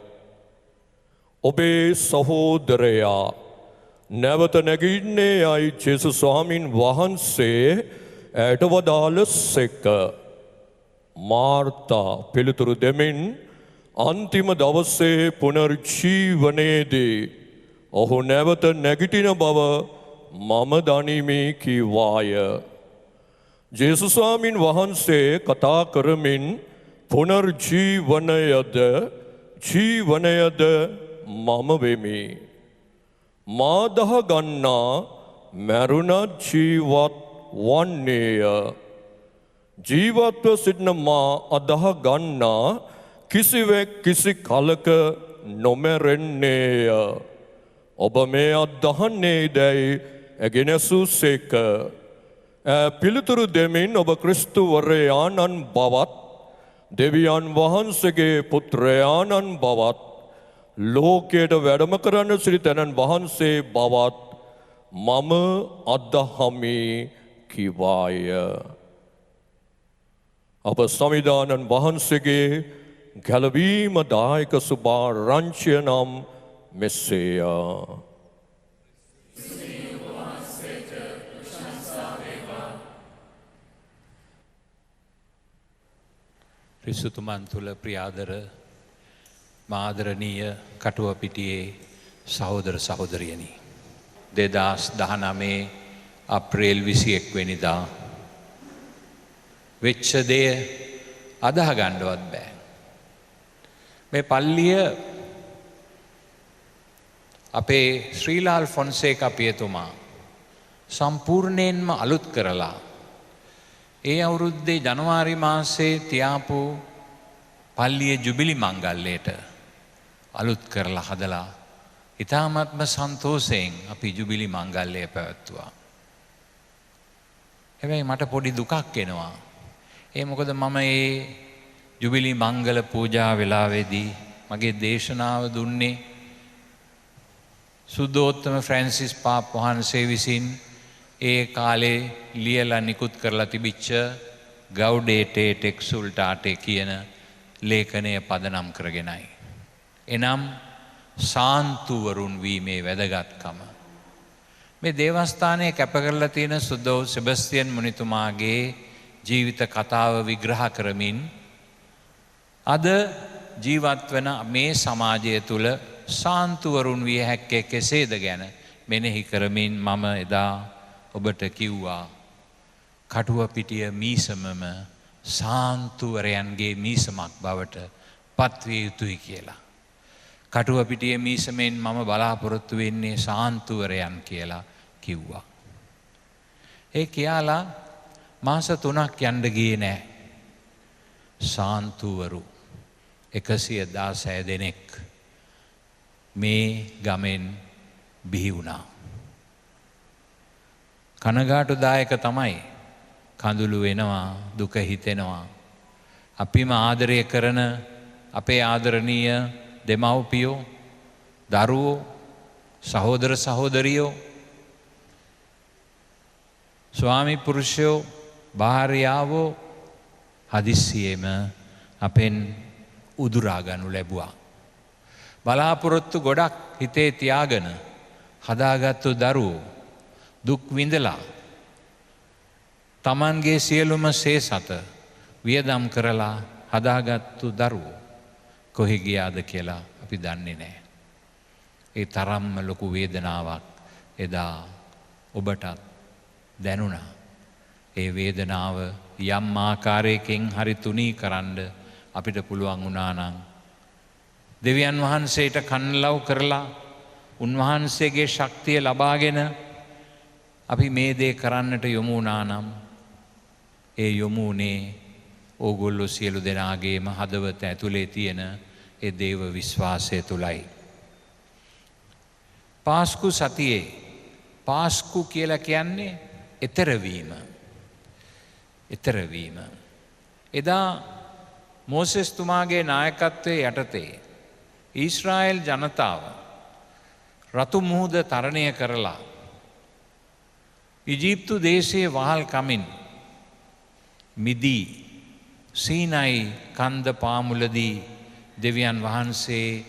ඔබේ සහෝදරයා නැවත නැගින්නේ යයි ජේසුස් ස්වාමින් වහන්සේ ඇයට වදාළසේක. මාර්තා පිළිතුරු දෙමින් අන්තිම දවසේ පුනර්ජීවනයේදී ඔහු නැවත නැගිටින බව මම දනිමි කීවාය. ජේසුස් ස්වාමින් වහන්සේ කතා කරමින් පුනර්ජීවනයද ජීවනයද මම වෙමි. මා දහගන්නා මැරුණත් ජීවත් වන්නේය. ජීවත්ව සිටින මා අදහ ගන්නා කිසිවෙක් කිසි කලක නොමැරෙන්නේය. ඔබ මේ අදහන්නේ දැයි ඇගෙනැසූසේක. පිළිතුරු දෙමින් ඔබ ක්‍රිස්තුවරයාණන් බවත් දෙවියන් වහන්සේගේ පුත්‍රයාණන් බවත් ලෝකයට වැඩම කරන්න සිටි තැනන් වහන්සේ බවත් මම අදහමි කිවාය. අප සමිදානන් වහන්සේගේ ගැලවීම දායක සුභාරංචිය නම් මෙසේය. ක්‍රිස්තුතුමන් තුළ ප්‍රියාදර මාදරණීය කටුවපිටියේ සහෝදර සහෝදරියනි. 2019 අප්‍රේල් 21 වෙනිදා වෙච්ච දෙය අදහ ගන්නවත් බෑ. මේ පල්ලිය අපේ ශ්‍රීලාල් ෆොන්සේකා පියතුමා සම්පූර්ණයෙන්ම අලුත් කරලා ඒ අවුරුද්දේ ජනවාරි මාසයේ තියාපු පල්ලිය ජුබිලි මංගල්‍යයට අලුත් කරලා හදලා ඉතාමත්ම සන්තෝෂයෙන් අපි ජුබිලි මංගල්‍යය පැවැත්තුවා. හැබැයි මට පොඩි දුකක් එනවා. ඒ මොකද මම ඒ ජුබිලි මංගල පූජා වෙලාවේදී මගේ දේශනාව දුන්නේ සුද්ධෝත්තම ෆ්‍රැන්සිස් පාප් වහන්සේ විසින් ඒ කාලේ ලියලා නිකුත් කරලා තිබිච්ච ගෞඩේටේ ටෙක්සුල්ටාටේ කියන ලේඛනය පදනම් කරගෙනයි. එනම් සාන්තුවරුන් වීමේ වැදගත්කම. මේ දේවස්ථානයේ කැප කරලා තියෙන සුද්ධෝ සෙබස්තියන් මුනිතුමාගේ ජීවිත කතාව විග්‍රහ කරමින් අද ජීවත් වන මේ සමාජය තුළ සාන්තුවරුන් විය හැක්කේ කෙසේද ගැන මෙනෙහි කරමින් මම එදා ඔබට කිව්වා කටුවපිටිය මීසමම සාන්තුවරයන්ගේ මීසමක් බවට පත්විය යුතුයි කියලා. කටුවපිටිය මීසමෙන් මම බලාපොරොත්තු වෙන්නේ සාන්තුවරයන් කියලා කිව්වා. ඒ කියලා මාස 3ක් යන්න ගියේ නෑ. සාන්තුවරු 116 දෙනෙක් මේ ගමෙන් බිහි වුණා. කනගාටුදායක තමයි. කඳුළු වෙනවා, දුක හිතෙනවා. අපිම ආදරය කරන අපේ ආදරණීය දෙමව්පියෝ, දරුවෝ, සහෝදර සහෝදරියෝ, ස්වාමි පුරුෂයෝ, භාර්යාවෝ හදිස්සියෙම අපෙන් උදුරා ගනු ලැබුවා. බලාපොරොත්තු ගොඩක් හිතේ තියාගෙන හදාගත්තු දරුවෝ දුක් විඳලා තමන්ගේ සියලුම සේසත වියදම් කරලා හදාගත්තු දරුවෝ කොහෙ ගියාද කියලා අපි දන්නේ නැහැ. ඒ තරම්ම ලොකු වේදනාවක් එදා ඔබටත් දැනුණා. ඒ වේදනාව යම් ආකාරයකින් හරි තුනී කරන්න අපිට පුළුවන් වුණා නම් දෙවියන් වහන්සේට කන්ලව් කරලා උන්වහන්සේගේ ශක්තිය ලබාගෙන අපි මේ දේ කරන්නට යොමු වුණා නම් ඒ යොමු වුණේ ඕගොල්ලෝ සියලු දෙනාගේම හදවත ඇතුලේ තියෙන ඒ දේව විශ්වාසය තුලයි. පාස්කු සතියේ පාස්කු කියලා කියන්නේ එතරවීම. එතරවීම. එදා මෝසෙස්තුමාගේ නායකත්වයේ යටතේ ඊශ්‍රායෙල් ජනතාව රතු මුහුද තරණය කරලා ඉජිප්තු දේශයේ වහල් කමින් මිදී සීනයි කන්ද පාමුලදී දෙවියන් වහන්සේ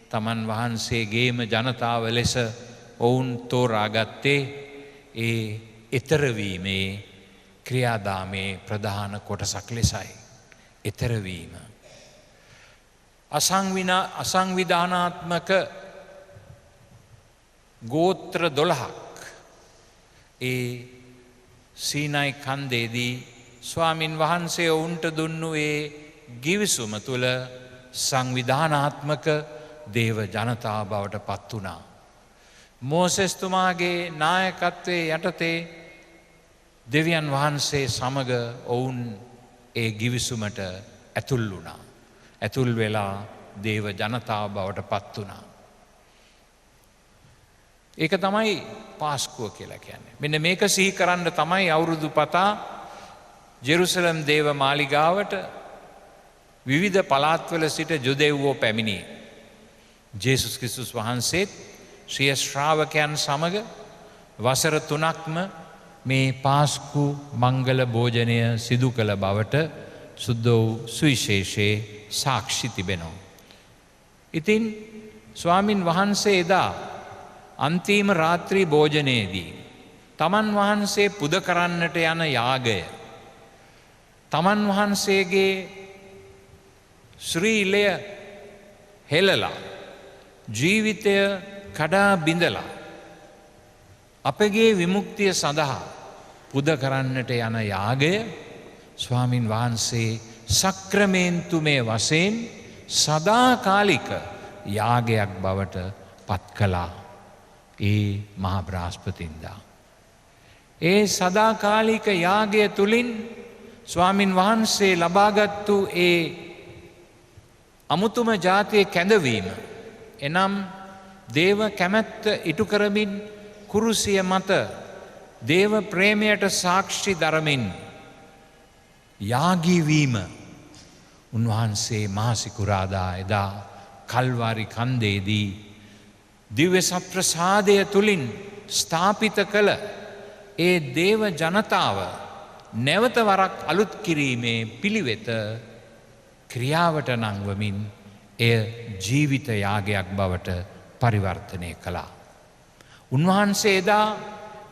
තමන් වහන්සේගේම ජනතාව ලෙස ඔවුන් තෝරාගත්තේ ඒ එතරවීමේ ක්‍රියාදාමේ ප්‍රධාන කොටසක් ලෙසයි. එතරවීම. අසංවිධානාත්මක ගෝත්‍ර 12ක් ඒ සීනයි කන්දේදී ස්වාමින් වහන්සේ ඔවුන්ට දුන්නු ඒ ගිවිසුම තුළ සංවිධානාත්මක දේව ජනතාව බවට පත් වුණා. මෝසෙස්තුමාගේ නායකත්වයේ යටතේ දෙවියන් වහන්සේ සමග ඔවුන් ඒ ගිවිසුමට ඇතුල් වුණා. ඇතුල් වෙලා දේව ජනතාව බවට පත් වුණා. ඒක තමයි පාස්කුව කියලා කියන්නේ. මෙන්න මේක සිහි කරන්න තමයි අවුරුදු පතා ජෙරුසලම් දේව මාලිගාවට විවිධ පළාත්වල සිට ජුදෙව්වෝ පැමිණියේ. ජේසුස් ක්‍රිස්තුස් වහන්සේත් ශ්‍රිය ශ්‍රාවකයන් සමග වසර 3ක්ම මේ පාස්කු මංගල භෝජනය සිදු කළ බවට සුද්ධ වූ සුවිශේෂයේ සාක්ෂි තිබෙනවා. ඉතින් ස්වාමින් වහන්සේ එදා අන්තිම රාත්‍රී භෝජනයේදී තමන් වහන්සේ පුද කරන්නට යන යාගය තමන් වහන්සේගේ ශ්‍රීලය හෙළලා ජීවිතය කඩා බිඳලා අපගේ විමුක්තිය සඳහා පුද කරන්නට යන යාගය ස්වාමින් වහන්සේ සක්‍රමේන්තුමය වශයෙන් සදාකාලික යාගයක් බවට පත් කළා. ඒ මහා බ්‍රහස්පතින්දා. ඒ සදාකාලික යාගය තුළින් ස්වාමින් වහන්සේ ලබාගත්තු ඒ අමුතුම ජාතිය කැඳවීම එනම් දේව කැමැත්ත ඉටු කරමින් කුරුසිය මත දේව ප්‍රේමයට සාක්ෂි දරමින් යාගීවීම උන්වහන්සේ මාසිකුරාදා එදා කල්වාරි කන්දේදී දිව්‍ය සප්‍රසාදය තුළින් ස්ථාපිත කළ ඒ දේව ජනතාව නැවත වරක් අලුත් කිරීමේ පිළිවෙත ක්‍රියාවට නංවමින් එය ජීවිත යාගයක් බවට පරිවර්තනය කළා. උන්වහන්සේ එදා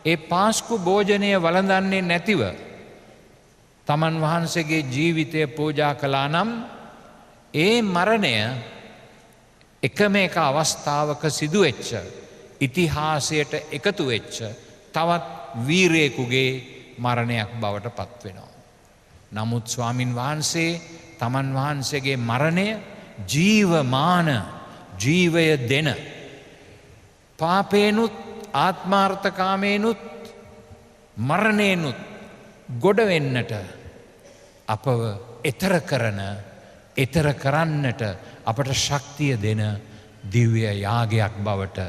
ඒ පාස්කු භෝජනය වළඳන්නේ නැතිව තමන් වහන්සේගේ ජීවිතය පූජා කළා නම් ඒ මරණය එකම එක අවස්ථාවක සිදුවෙච්ච ඉතිහාසයට එකතු වෙච්ච තවත් වීරයෙකුගේ මරණයක් බවට පත්වෙනවා. නමුත් ස්වාමින් වහන්සේ තමන් වහන්සේගේ මරණය ජීවමාන ජීවය දෙන පාපේනුත් ආත්මාර්ථකාමේනුත් මරණයනුත් ගොඩවෙන්නට අපව එතර කරන්නට අපට ශක්තිය දෙන දිව්‍ය යාගයක් බවට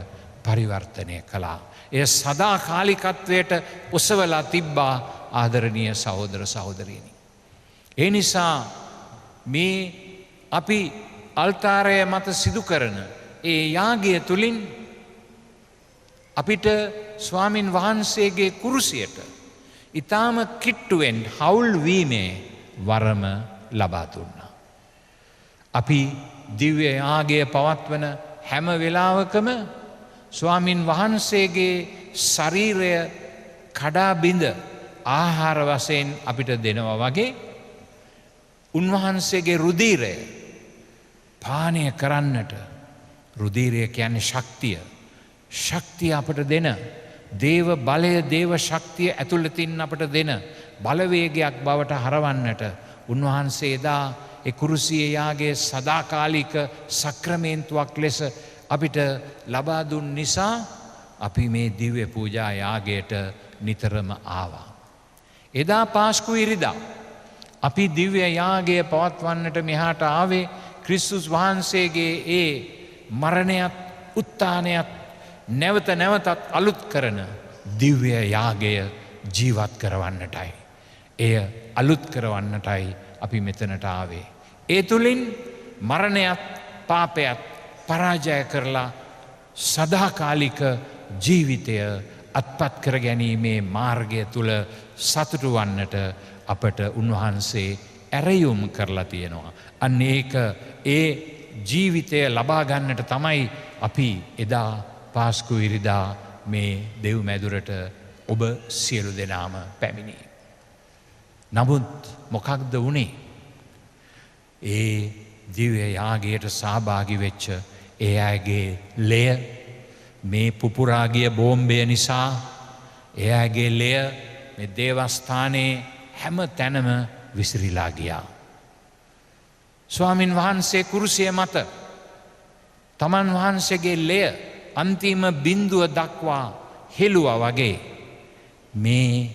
පරිවර්තනය කළා. එය සදාකාලිකත්වයට ඔසවලා තිබ්බා ආදරණීය සහෝදර සහෝදරියනි. ඒ නිසා මේ අපි අල්තාරය මත සිදු කරන ඒ යාගය තුළින් අපිට ස්වාමින් වහන්සේගේ කුරුසියට ඊටාම කිට්ටුවෙන් හවුල් වීමේ වරම ලබා දුන්නා. අපි දිව්‍ය යාගය පවත්වන හැම වෙලාවකම ස්වාමින් වහන්සේගේ ශරීරය කඩා බිඳ ආහාර වශයෙන් අපිට දෙනවා වගේ උන්වහන්සේගේ රුධීරය පානය කරන්නට රුධීරය කියන්නේ ශක්තිය අපට දෙන දේව බලය දේව ශක්තිය ඇතුළතින් අපට දෙන බලවේගයක් බවට හරවන්නට උන්වහන්සේ එදා ඒ කුරුසියේ යාගේ සදාකාලික සක්‍රමේන්තුවක් ලෙස අපිට ලබා දුන් නිසා අපි මේ දිව්‍ය පූජා යාගයට නිතරම ආවා. එදා පාස්කු ඉරිදා අපි දිව්‍ය යාගය පවත්වන්නට මෙහාට ආවේ ක්‍රිස්තුස් වහන්සේගේ ඒ මරණයත් උත්ථානයත් නැවත නැවතත් අලුත් කරන දිව්‍ය යාගය ජීවත් කරවන්නටයි. එය අලුත් කරවන්නටයි අපි මෙතනට ආවේ. ඒ තුළින් මරණයත් පාපයත් පරාජය කරලා සදාකාලික ජීවිතය අත්පත් කර ගැනීමේ මාර්ගය තුළ සතුටු වන්නට අපට උන්වහන්සේ ඇරයුම් කරලා තියෙනවා. අන්න ඒක ඒ ජීවිතය ලබා ගන්නට තමයි අපි එදා පාස්කු ඉරිදා මේ දෙව් මැදුරට ඔබ සියලු දෙනාම පැමිණි. නමුත් මොකක්ද වුණේ? ඒ දිව්‍ය යාගයට සහභාගී වෙච්ච ඒ අයගේ ලෙය මේ පුපුරාගිය බෝම්බය නිසා ඒ අයගේ ලෙය මේ දේවස්ථානයේ හැම තැනම විසිරිලා ගියා. ස්වාමින් වහන්සේ කුරුසිය මත තමන් වහන්සේගේ ලෙය අන්තිම බින්දුව දක්වා හෙළුවා වගේ මේ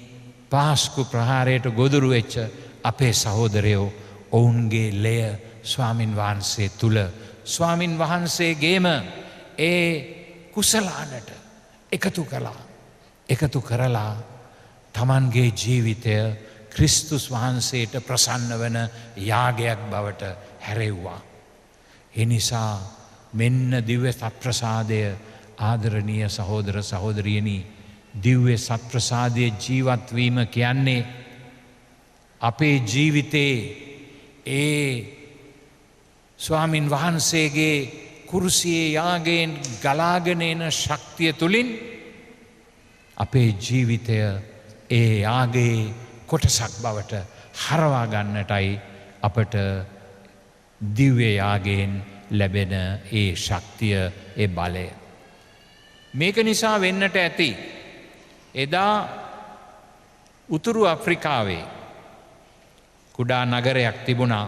පාස්කු ප්‍රහාරයට ගොදුරු වෙච්ච අපේ සහෝදරයෝ ඔවුන්ගේ ලෙය ස්වාමින් වහන්සේ තුළ ස්වාමින් වහන්සේගේම ඒ කුසලානට එකතු කරලා තමන්ගේ ජීවිතය ක්‍රිස්තුස් වහන්සේට ප්‍රසන්න වන යාගයක් බවට හැරෙව්වා. එනිසා මෙන්න දිව්‍ය සත්ප්‍රසාදය ආදරණීය සහෝදර සහෝදරියනි දිව්‍ය සත්ප්‍රසාදය ජීවත්වීම කියන්නේ අපේ ජීවිතේ ඒ ස්වාමින් වහන්සේගේ කුරුසියේ යාගයෙන් ගලාගෙන එන ශක්තිය තුළින් අපේ ජීවිතය ඒ යාගේ කොටසක් බවට හරවා ගන්නටයි අපට දිව්‍ය යාගයෙන් ලැබෙන ඒ ශක්තිය ඒ බලය. මේක නිසා වෙන්නට ඇති එදා උතුරු අප්‍රිකාවේ කුඩා නගරයක් තිබුණා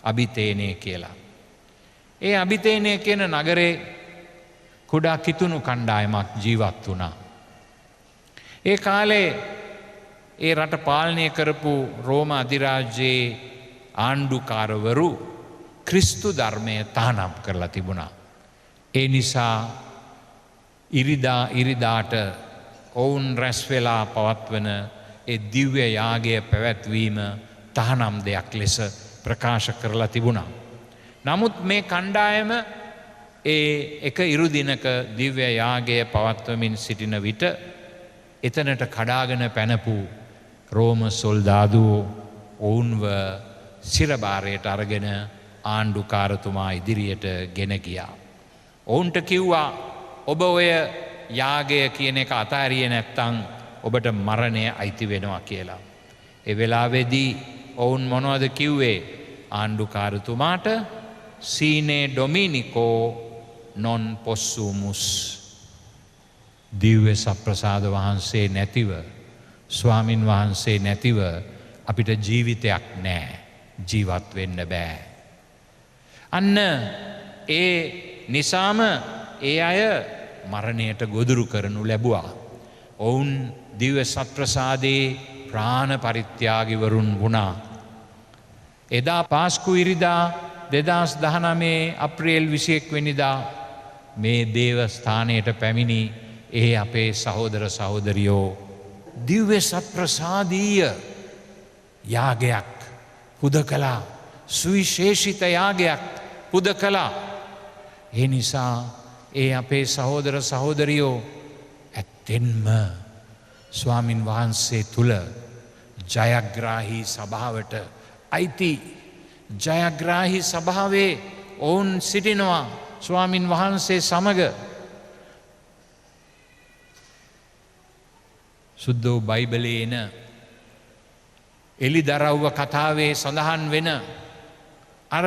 අබිතේනය කියලා. ඒ අබිතේනය කියන නගරේ කුඩා කිතුුණු කණ්ඩායමක් ජීවත් වුණා. ඒ කාලේ ඒ රට පාලනය කරපු රෝම අධිරාජ්‍යයේ ආණ්ඩුකාරවරු ක්‍රිස්තු ධර්මය තහනම් කරලා තිබුණා. ඒ නිසා ඉරිදාට ඔවුන් රැස්වෙලා පවත්වන ඒ දිව්‍ය යාගය පැවැත්වීම තහනම් දෙයක් ලෙස ප්‍රකාශ කරලා තිබුණා. නමුත් මේ කණ්ඩායම ඒ එක ඉරුදිනක දිව්‍ය යාගය පවත්වමින් සිටින විට එතනට කඩාගෙන පැනපු රෝම සොල්දාදුවෝ ඔවුන්ව සිරභාරයට අරගෙන ආණ්ඩුකාරතුමා ඉදිරියට ගෙන ගියා. ඔවුන්ට කිව්වා ඔබ ඔය යාගය කියන එක අතාරිය නැත්තං ඔබට මරණය අයිති වෙනවා කියලා. ඒ වෙලාවේදී ඔවුන් මොනවද කිව්වේ ආණ්ඩුකාරතුමාට සීනේ ඩොමිනිකෝ නොන් පොස්සුමුස් දිව්‍ය සප්‍රසාද වහන්සේ නැතිව ස්වාමින් වහන්සේ නැතිව අපිට ජීවිතයක් නෑ ජීවත් වෙන්න බෑ. අන්න ඒ නිසාම ඒ අය මරණයට ගොදුරු කරනු ලැබුවා. ඔවුන් දිව්‍ය සත්ප්‍රසාදයේ ප්‍රාණ පරිත්‍යාගිවරුන් වුණා. එදා පාස්කු ඉරිදා 2019 අප්‍රේල් 21 වෙනිදා මේ දේවස්ථානයට පැමිණි ඒ අපේ සහෝදර සහෝදරියෝ දිව්‍ය සත්ප්‍රසාදීය යාගයක් පුද කළා. සුවිශේෂිත යාගයක් පුද කළා. ඒ නිසා ඒ අපේ සහෝදර සහෝදරියෝ ඇත්තෙන්ම ස්වාමින් වහන්සේ තුළ ජයග්‍රාහී සභාවට අයිති ජයග්‍රාහී සභාවේ ඔවුන් සිටිනවා ස්වාමින් වහන්සේ සමග. සුද්දෝ බයිබලයේ එන එලිදරව්ව කතාවේ සඳහන් වෙන අර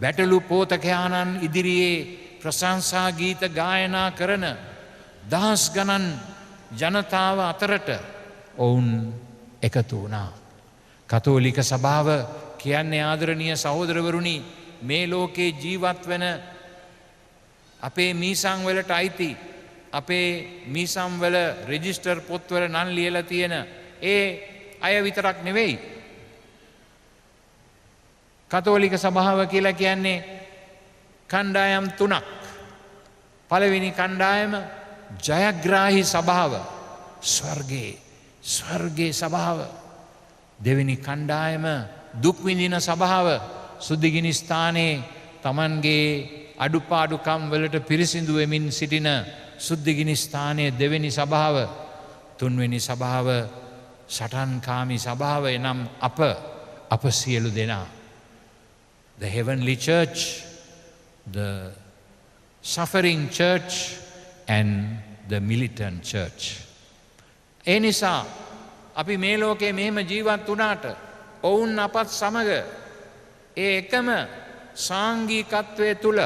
බැටලු පෝතකයාණන් ඉදිරියේ ප්‍රශංසා ගීත ගායනා කරන දහස් ගණන් ජනතාව අතරට ඔවුන් එකතු වුණා. කතෝලික සභාව කියන්නේ ආදරණීය සහෝදරවරුනි මේ ලෝකේ ජීවත් වෙන අපේ මීසං වලට අයිති අපේ මීසම් වල රෙජිස්ටර් පොත්වල නම් ලියලා තියෙන ඒ අය විතරක් නෙවෙයි. කතෝලික සභාව කියලා කියන්නේ කණ්ඩායම් තුනක්. පළවෙනි කණ්ඩායම ජයග්‍රාහී සභාව ස්වර්ගයේ සභාව. දෙවෙනි කණ්ඩායම දුක් විඳින සභාව සුද්ධිගිනි ස්ථානයේ තමන්ගේ අඩුපාඩුකම් වලට පිරිසිදු වෙමින් සිටින සුද්ධිගිනි ස්ථානයේ දෙවෙනි සභාව. තුන්වෙනි සභාව සටන්කාමී සභාව එනම් අප සියලු දෙනා. The heavenly church, the suffering church and the militant church. ඒ නිසා අපි මේ ලෝකේ මෙහෙම ජීවත් වුණාට ඔවුන් අපත් සමග ඒ එකම සාංගිකත්වය තුල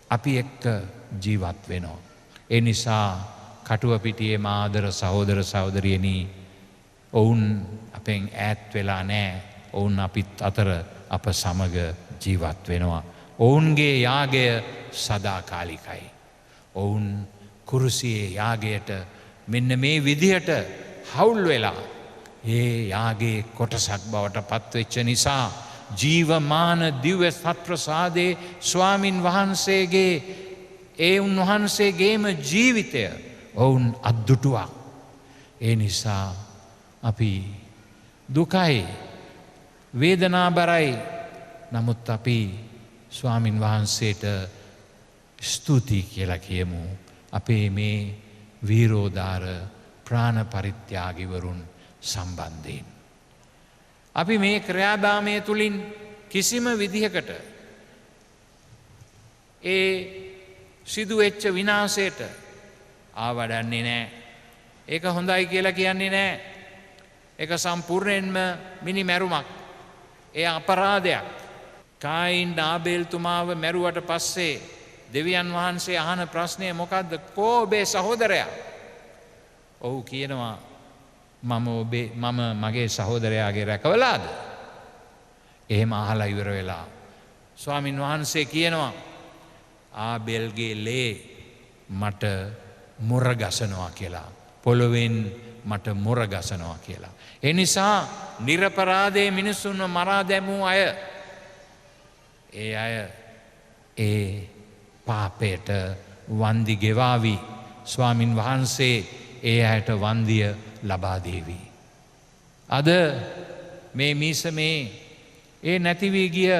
අපි එක්ක ජීවත් වෙනවා. ඒ නිසා කටුවපිටියේ මාදර සහෝදර සහෝදරියනි ඔවුන් අපෙන් ඈත් වෙලා නෑ. ඔවුන් අපිත් අතර අප සමග ජීවත් වෙනවා. ඔවුන්ගේ යාගය සදාකාලිකයි. ඔවුන් කුරුසියේ යාගයට මෙන්න මේ විදිහට හවුල් වෙලා ඒ යාගේ කොටසක් බවට පත්වෙච්ච නිසා ජීවමාන දිව්‍ය සත්ප්‍රසාදේ ස්වාමින් වහන්සේගේ ඒ උන්වහන්සේගේම ජීවිතය ඔවුන් අද්දුටුවක්. ඒ නිසා අපි දුකයි වේදනාබරයි. නමුත් අපි ස්වාමින් වහන්සේට ස්තුතියි කියලා කියමු. අපේ මේ වීරෝදාර ප්‍රාණ පරිත්‍යාගිවරුන් සම්බන්ධයෙන්. අපි මේ ක්‍රියාදාමය තුළින් කිසිම විදිහකට ඒ සිදුවෙච්ච විනාශයට ආවඩන්නේ නෑ. ඒක හොඳයි කියලා කියන්නේ නෑ. ඒක සම්පූර්ණයෙන්ම මිනි මැරුමක්. ඒ අපරාධයක්. කායින් ආබේල්තුමාව මැරුවට පස්සේ දෙවියන් වහන්සේ අහන ප්‍රශ්නය මොකක්ද? කෝ ඔබේ සහෝදරයා? ඔහු කියනවා මම මගේ සහෝදරයාගේ රැකවලාද? එහෙම අහලා ඉවර වෙලා ස්වාමින් වහන්සේ කියනවා ආබේල්ගේ ලේ මට මුරගසනවා කියලා. පොළොවෙන් මට මුරගසනවා කියලා. ඒ නිසා නිරපරාධයේ මිනිසුන්ව මරා දැමූ අය ඒ අය ඒ පාපයට වන්දි ගෙවාවි. ස්වාමින් වහන්සේ ඒ අයට වන්දිය ලබා දේවි. අද මේ මීසමේ ඒ නැතිවී ගිය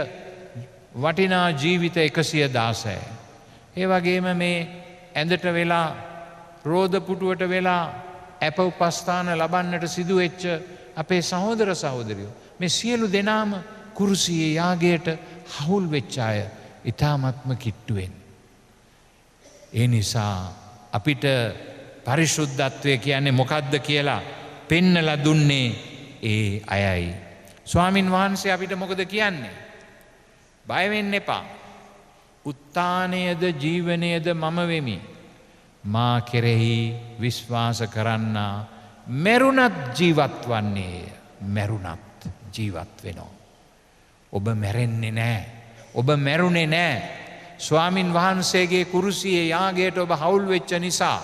වටිනා ජීවිත 116. ඒ වගේම මේ ඇඳට වෙලා රෝදපුටුවට වෙලා ඇප උපස්ථාන ලබන්නට සිදුවෙච්ච අපේ සහෝදර සහෝදරියෝ මේ සියලු දෙනාම කුරුසියේ යාගයට හවුල් වෙච්ච අය ඊ타ත්ම කිට්ටුවෙන්. ඒ නිසා අපිට පරිශුද්ධත්වය කියන්නේ මොකක්ද කියලා පෙන්නලා දුන්නේ ඒ අයයි. ස්වාමින් වහන්සේ අපිට මොකද කියන්නේ? බය වෙන්න එපා. උත්ථානයේද ජීවනයේද මම වෙමි. මා කෙරෙහි විශ්වාස කරන්නා මරුණත් ජීවත් වන්නේය. මරුණත් ජීවත් වෙනවා. ඔබ මැරෙන්නේ නැහැ. ඔබ මැරුණේ නැහැ. ස්වාමින් වහන්සේගේ කුරුසියේ යාගයට ඔබ හවුල් වෙච්ච නිසා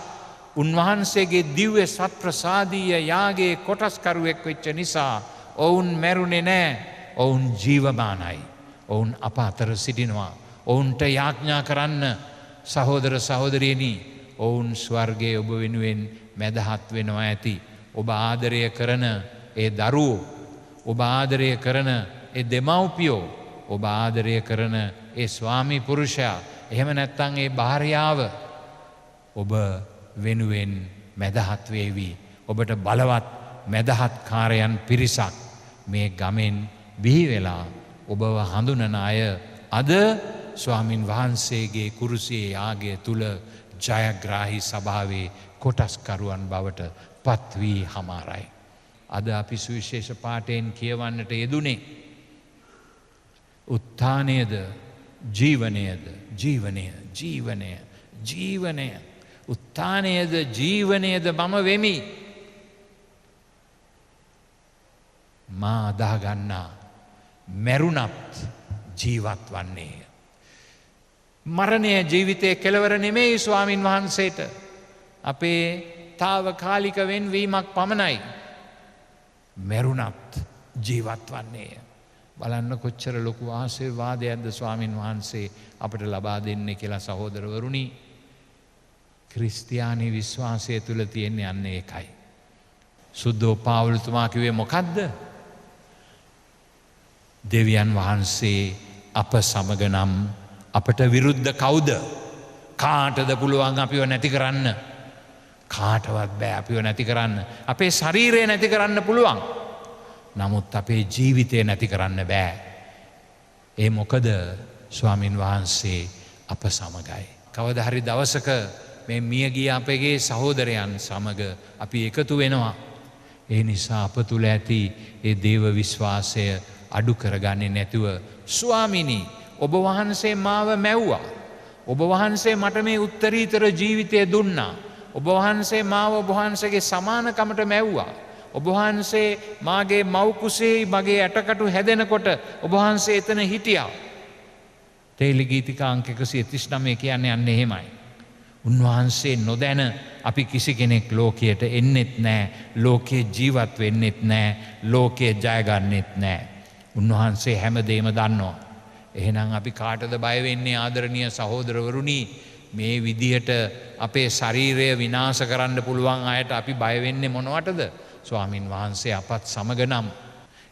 උන්වහන්සේගේ දිව්‍ය සත්ප්‍රසාදීය යාගේ කොටස්කරුවෙක් වෙච්ච නිසා ඔවුන් මැරුණේ නැහැ. ඔවුන් ජීවමානයි. ඔවුන් අප අතර සිටිනවා. ඔවුන්ට යාඥා කරන්න සහෝදර සහෝදරියනි ඔවුන් ස්වර්ගයේ ඔබ වෙනුවෙන් මැදහත් වෙනවා ඇති. ඔබ ආදරය කරන ඒ දරුවෝ, ඔබ ආදරය කරන ඒ දෙමව්පියෝ, ඔබ ආදරය කරන ඒ ස්වාමි පුරුෂයා, එහෙම නැත්නම් ඒ භාර්යාව ඔබ වෙනුවෙන් මැදහත් වේවි. ඔබට බලවත් මැදහත්කාරයන් පිරිසක් මේ ගමෙන් බිහි වෙලා ඔබව හඳුනන අය අද ස්වාමින් වහන්සේගේ කුරුසියේ යාගය තුල ජයග්‍රාහී සභාවේ කොටස්කරුවන් බවට පත් වී හමාරයි. අද අපි සුවිශේෂ පාඨයෙන් කියවන්නට යෙදුනේ උත්ථානයේද ජීවනයේද ජීවනය උත්ථානයේද ජීවනයේද මම වෙමි. මා අදාගන්නා මැරුණත් ජීවත් වන්නේය. මරණය ජීවිතයේ කෙලවර නෙමෙයි ස්වාමින් වහන්සේට. අපේ తాවකාලික වෙන්වීමක් පමණයි. මැරුණත් ජීවත් වන්නේය. බලන්න කොච්චර ලොකු ආශිර්වාදයක්ද ස්වාමින් වහන්සේ අපට ලබා දෙන්නේ කියලා සහෝදරවරුනි. ක්‍රිස්තියානි විශ්වාසය තුල තියෙන යන්නේ ඒකයි. සුද්ධෝ පාවුල්තුමා කිව්වේ මොකද්ද? දෙවියන් වහන්සේ අප සමග නම් අපට විරුද්ධ කවුද? කාටද පුළුවන් අපිව නැති කරන්න? කාටවත් බෑ අපිව නැති කරන්න. අපේ ශරීරය නැති කරන්න පුළුවන්. නමුත් අපේ ජීවිතය නැති කරන්න බෑ. ඒ මොකද ස්වාමින් වහන්සේ අප සමගයි. කවදා හරි දවසක මේ මියගිය අපගේ සහෝදරයන් සමග අපි එකතු වෙනවා. ඒ නිසා අප තුල ඇති ඒ දේව විශ්වාසය අඩු කරගන්නේ නැතුව ස්වාමිනී ඔබ වහන්සේ මාව මැව්වා. ඔබ වහන්සේ මට මේ උත්තරීතර ජීවිතය දුන්නා. ඔබ වහන්සේ මාව ඔබ වහන්සේගේ සමානකමට මැව්වා. ඔබ වහන්සේ මාගේ මව් කුසේ මගේ ඇටකටු හැදෙනකොට ඔබ වහන්සේ එතන හිටියා. තේලි ගීතිකා අංක 139 කියන්නේ අන්න එහෙමයි. උන්වහන්සේ නොදැන අපි කිසි කෙනෙක් ලෝකයට එන්නෙත් නෑ. ලෝකයේ ජීවත් වෙන්නෙත් නෑ. ලෝකයේ ජය ගන්නෙත් නෑ. උන්වහන්සේ හැමදේම දන්නවා. එහෙනම් අපි කාටද බය වෙන්නේ ආදරණීය සහෝදරවරුනි? මේ විදියට අපේ ශරීරය විනාශ කරන්න පුළුවන් අයට අපි බය වෙන්නේ මොනවටද? ස්වාමින් වහන්සේ අපත් සමග නම්.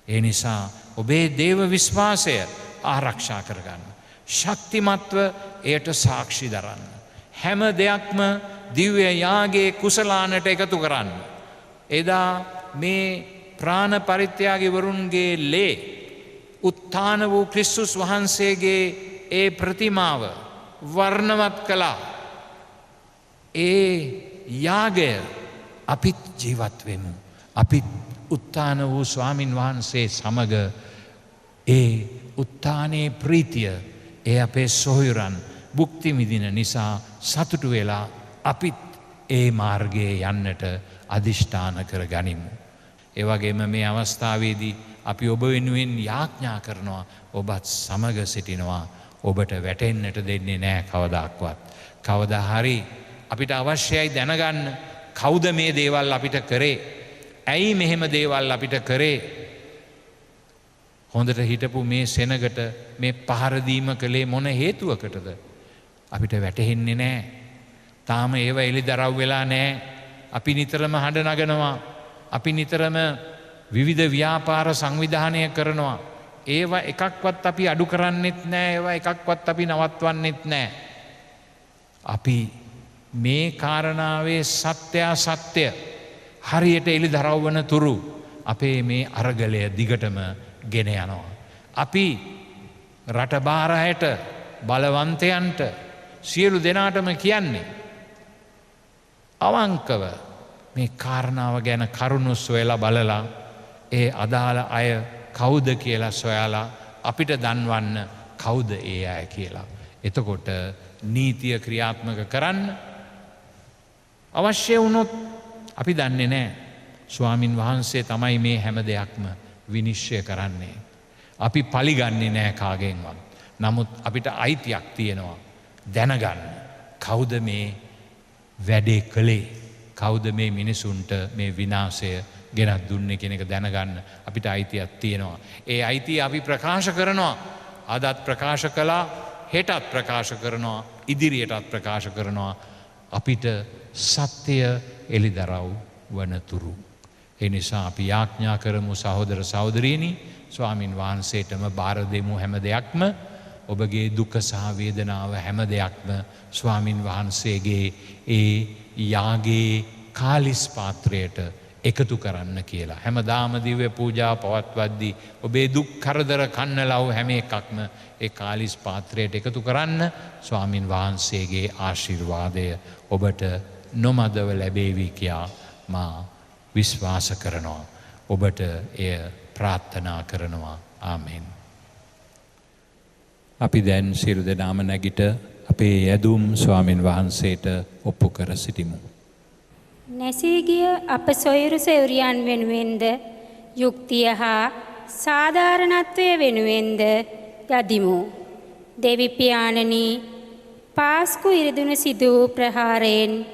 ඒ නිසා ඔබේ දේව විශ්වාසය ආරක්ෂා කරගන්න. ශක්තිමත්ව එයට සාක්ෂි දරන්න. හැම දෙයක්ම දිව්‍ය යාගයේ කුසලානට එකතු කරන්න. එදා මේ ප්‍රාණ පරිත්‍යාගීවරුන්ගේ ලේ උත්ථාන වූ ක්‍රිස්තුස් වහන්සේගේ ඒ ප්‍රතිමාව වර්ණවත් කළා. ඒ යාගය අපිත් ජීවත් වෙමු. අපිත් උත්ථාන වූ ස්වාමින් වහන්සේ සමග ඒ උත්ථානයේ ප්‍රීතිය ඒ අපේ සොහොයුරන් භුක්ති විඳින නිසා සතුටු වෙලා අපිත් ඒ මාර්ගයේ යන්නට අදිෂ්ඨාන කර ගනිමු. ඒ වගේම මේ අවස්ථාවේදී අපි ඔබ වෙනුවෙන් යාඥා කරනවා. ඔබත් සමග සිටිනවා. ඔබට වැටෙන්නට දෙන්නේ නැහැ කවදාක්වත්. කවදා හරි අපිට අවශ්‍යයි දැනගන්න කවුද මේ දේවල් අපිට කරේ? ඇයි මෙහෙම දේවල් අපිට කරේ? හොඳට හිටපු මේ සෙනගට මේ පහර දීම කළේ මොන හේතුවකටද? අපිට වැටහෙන්නේ නැහැ. තාම ඒව එළිදරව් වෙලා නැහැ. අපි නිතරම හඬ නගනවා. අපි නිතරම විවිධ ව්‍යාපාර සංවිධානය කරනවා. ඒවා එකක්වත් අපි අඩු කරන්නෙත් නැහැ. ඒවා එකක්වත් අපි නවත්වන්නෙත් නැහැ. අපි මේ කාරණාවේ සත්‍ය හරියට එළිදරව් වන තුරු අපේ මේ අරගලය දිගටම ගෙන යනවා. අපි රටබාරයට බලවන්තයන්ට සියලු දෙනාටම කියන්නේ අවංකව මේ කාරණාව ගැන කරුණු සොයලා බලලා ඒ අදාළ අය කවුද කියලා සොයාලා අපිට දන්වන්න කවුද ඒ අය කියලා. එතකොට නීතිය ක්‍රියාත්මක කරන්න අවශ්‍ය වුණොත් අපි දන්නේ නැහැ. ස්වාමින් වහන්සේ තමයි මේ හැම දෙයක්ම විනිශ්චය කරන්නේ. අපි පලිගන්නේ නෑ කාගෙන්වත්. නමුත් අපිට අයිතියක් තියෙනවා දැනගන්න කවුද මේ වැඩේ කළේ? කවුද මේ මිනිසුන්ට මේ විනාශය ගෙනත් දුන්නේ කියන එක දැනගන්න අපිට අයිතියක් තියෙනවා. ඒ අයිතිය අපි ප්‍රකාශ කරනවා. අදත් ප්‍රකාශ කළා, හෙටත් ප්‍රකාශ කරනවා, ඉදිරියටත් ප්‍රකාශ කරනවා. අපිට සත්‍යය එළිදරව් වනතුරු. ඒ නිසා අපි යාඥා කරමු සහෝදර සහෝදරියනි, ස්වාමින් වහන්සේටම බාර දෙමු හැම දෙයක්ම. ඔබගේ දුක සහ වේදනාව හැම දෙයක්ම ස්වාමින් වහන්සේගේ ඒ යාගේ කාලිස් පාත්‍රයට එකතු කරන්න කියලා. හැමදාම දිව්‍ය පූජා පවත්වද්දී ඔබේ දුක් කරදර කන්නලව් හැම එකක්ම ඒ කාලිස් පාත්‍රයට එකතු කරන්න. ස්වාමින් වහන්සේගේ ආශිර්වාදය ඔබට නොමදව ලැබේවි කියා මා විශ්වාස කරනවා. ඔබට එය ප්‍රාර්ථනා කරනවා. ආමෙන්. අපි දැන් සියලු දෙනාම නැගිට අපේ යදුම් ස්වාමින් වහන්සේට ඔප්පු කර සිටිමු. නැසී ගිය අප සොයුරු සෙවුරියන් වෙනුවෙන්ද යුක්තිය හා සාධාරණත්වය වෙනුවෙන්ද යදිමු. දෙවි පියාණනි, පාස්කු ඉරිදුන සිදු වූ ප්‍රහාරයෙන්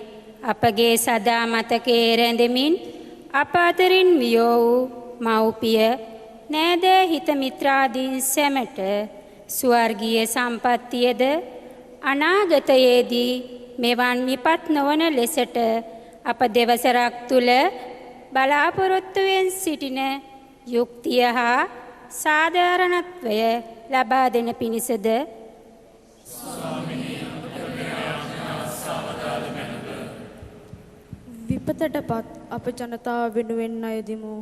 අපගේ සදා මතකයේ රැඳෙමින් අප අතරින් වියෝ වූ මව්පිය නෑදෑ හිත මිත්‍රාදීන් සැමට ස්වර්ගීය සම්පත්තියද අනාගතයේදී මෙවන් විපත් නොවන ලෙසට අප දෙවසරක් තුල බලාපොරොත්තුවෙන් සිටින යුක්තිය හා සාධාරණත්වය ලබා දෙන පිණිසද විපතටපත් අප ජනතාව වෙනුවෙන් අයදිමු.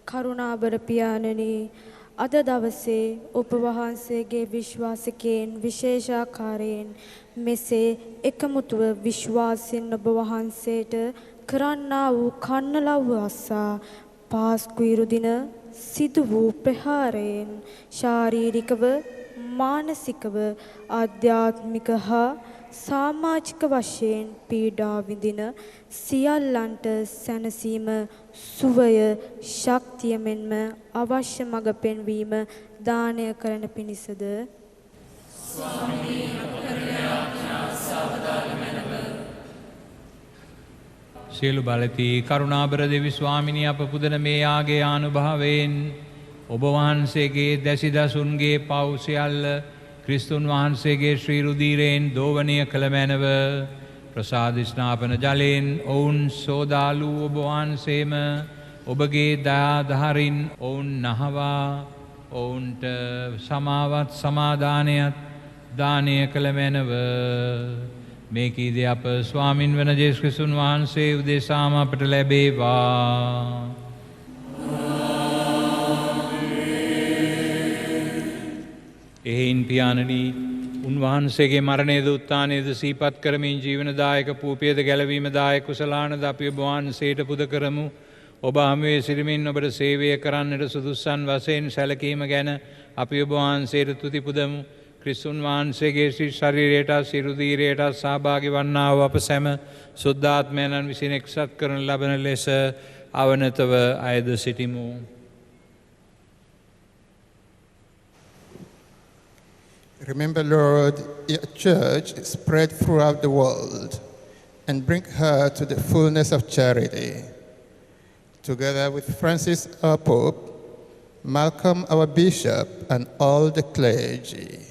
කරුණාබර පියාණනි, අද දවසේ ඔබ වහන්සේගේ විශ්වාසිකයන් විශේෂාකාරයෙන් මෙසේ එකමුතුව විශ්වාසයෙන් ඔබ වහන්සේට කරන්නා වූ කන්නලව්ව අස්සා පාස්කු ඉරුදින සිදු වූ ප්‍රහාරයෙන් ශාරීරිකව මානසිකව ආධ්‍යාත්මික හා සමාජික වශයෙන් පීඩා විඳින සියල්ලන්ට සැනසීම සුවය ශක්තිය මෙන්ම අවශ්‍ය මඟ පෙන්වීම දානය කරන පිණිසද සියලු බලති කරුණාබර දෙවි ස්වාමිනී අප පුදන මේ යාගේ ආනුභාවයෙන් ඔබ වහන්සේගේ දැසිදසුන්ගේ පව් සියල්ල ක්‍රිස්තුන් වහන්සේගේ ශ්‍රී රුධීරයෙන් දෝවනය කළ මැනව ප්‍රසාද ස්නාපන ජලයෙන් ඔවුන් සෝදාලු ඔබ වහන්සේම ඔබගේ දයාධාරින් ඔවුන් නහවා ඔවුන්ට සමාවත් සමාදානයත් දානය කළ මැනව මේ කීදේ අප ස්වාමින් වන ජේසුස් ක්‍රිස්තුන් වහන්සේ උදෙසාම අපට ලැබේවා. එහෙයින් පියාණනි උන්වහන්සේගේ මරණයද උත්ථානයද සිහිපත් කරමින් ජීවනදායක පූපියද ගැලවීමදායක කුසලානද අපි ඔබ වහන්සේට පුද කරමු. ඔබ හමුවේ සිටමින් ඔබට සේවය කරන්නට සුදුස්සන් වශයෙන් සැලකීම ගැන අපි ඔබ වහන්සේට තුති පුදමු. ක්‍රිස්තුන් වහන්සේගේ ශ්‍රී ශරීරයට සිරුදීරයට සහභාගී වන්නා වූ අප සැම සුද්ධාත්මයන් විසින් එක්සත් කරන ලබන ලෙස අවනතව අයද සිටිමු. Remember, Lord, your church spread throughout the world and bring her to the fullness of charity. Together with Francis, our Pope, Malcolm, our Bishop, and all the clergy.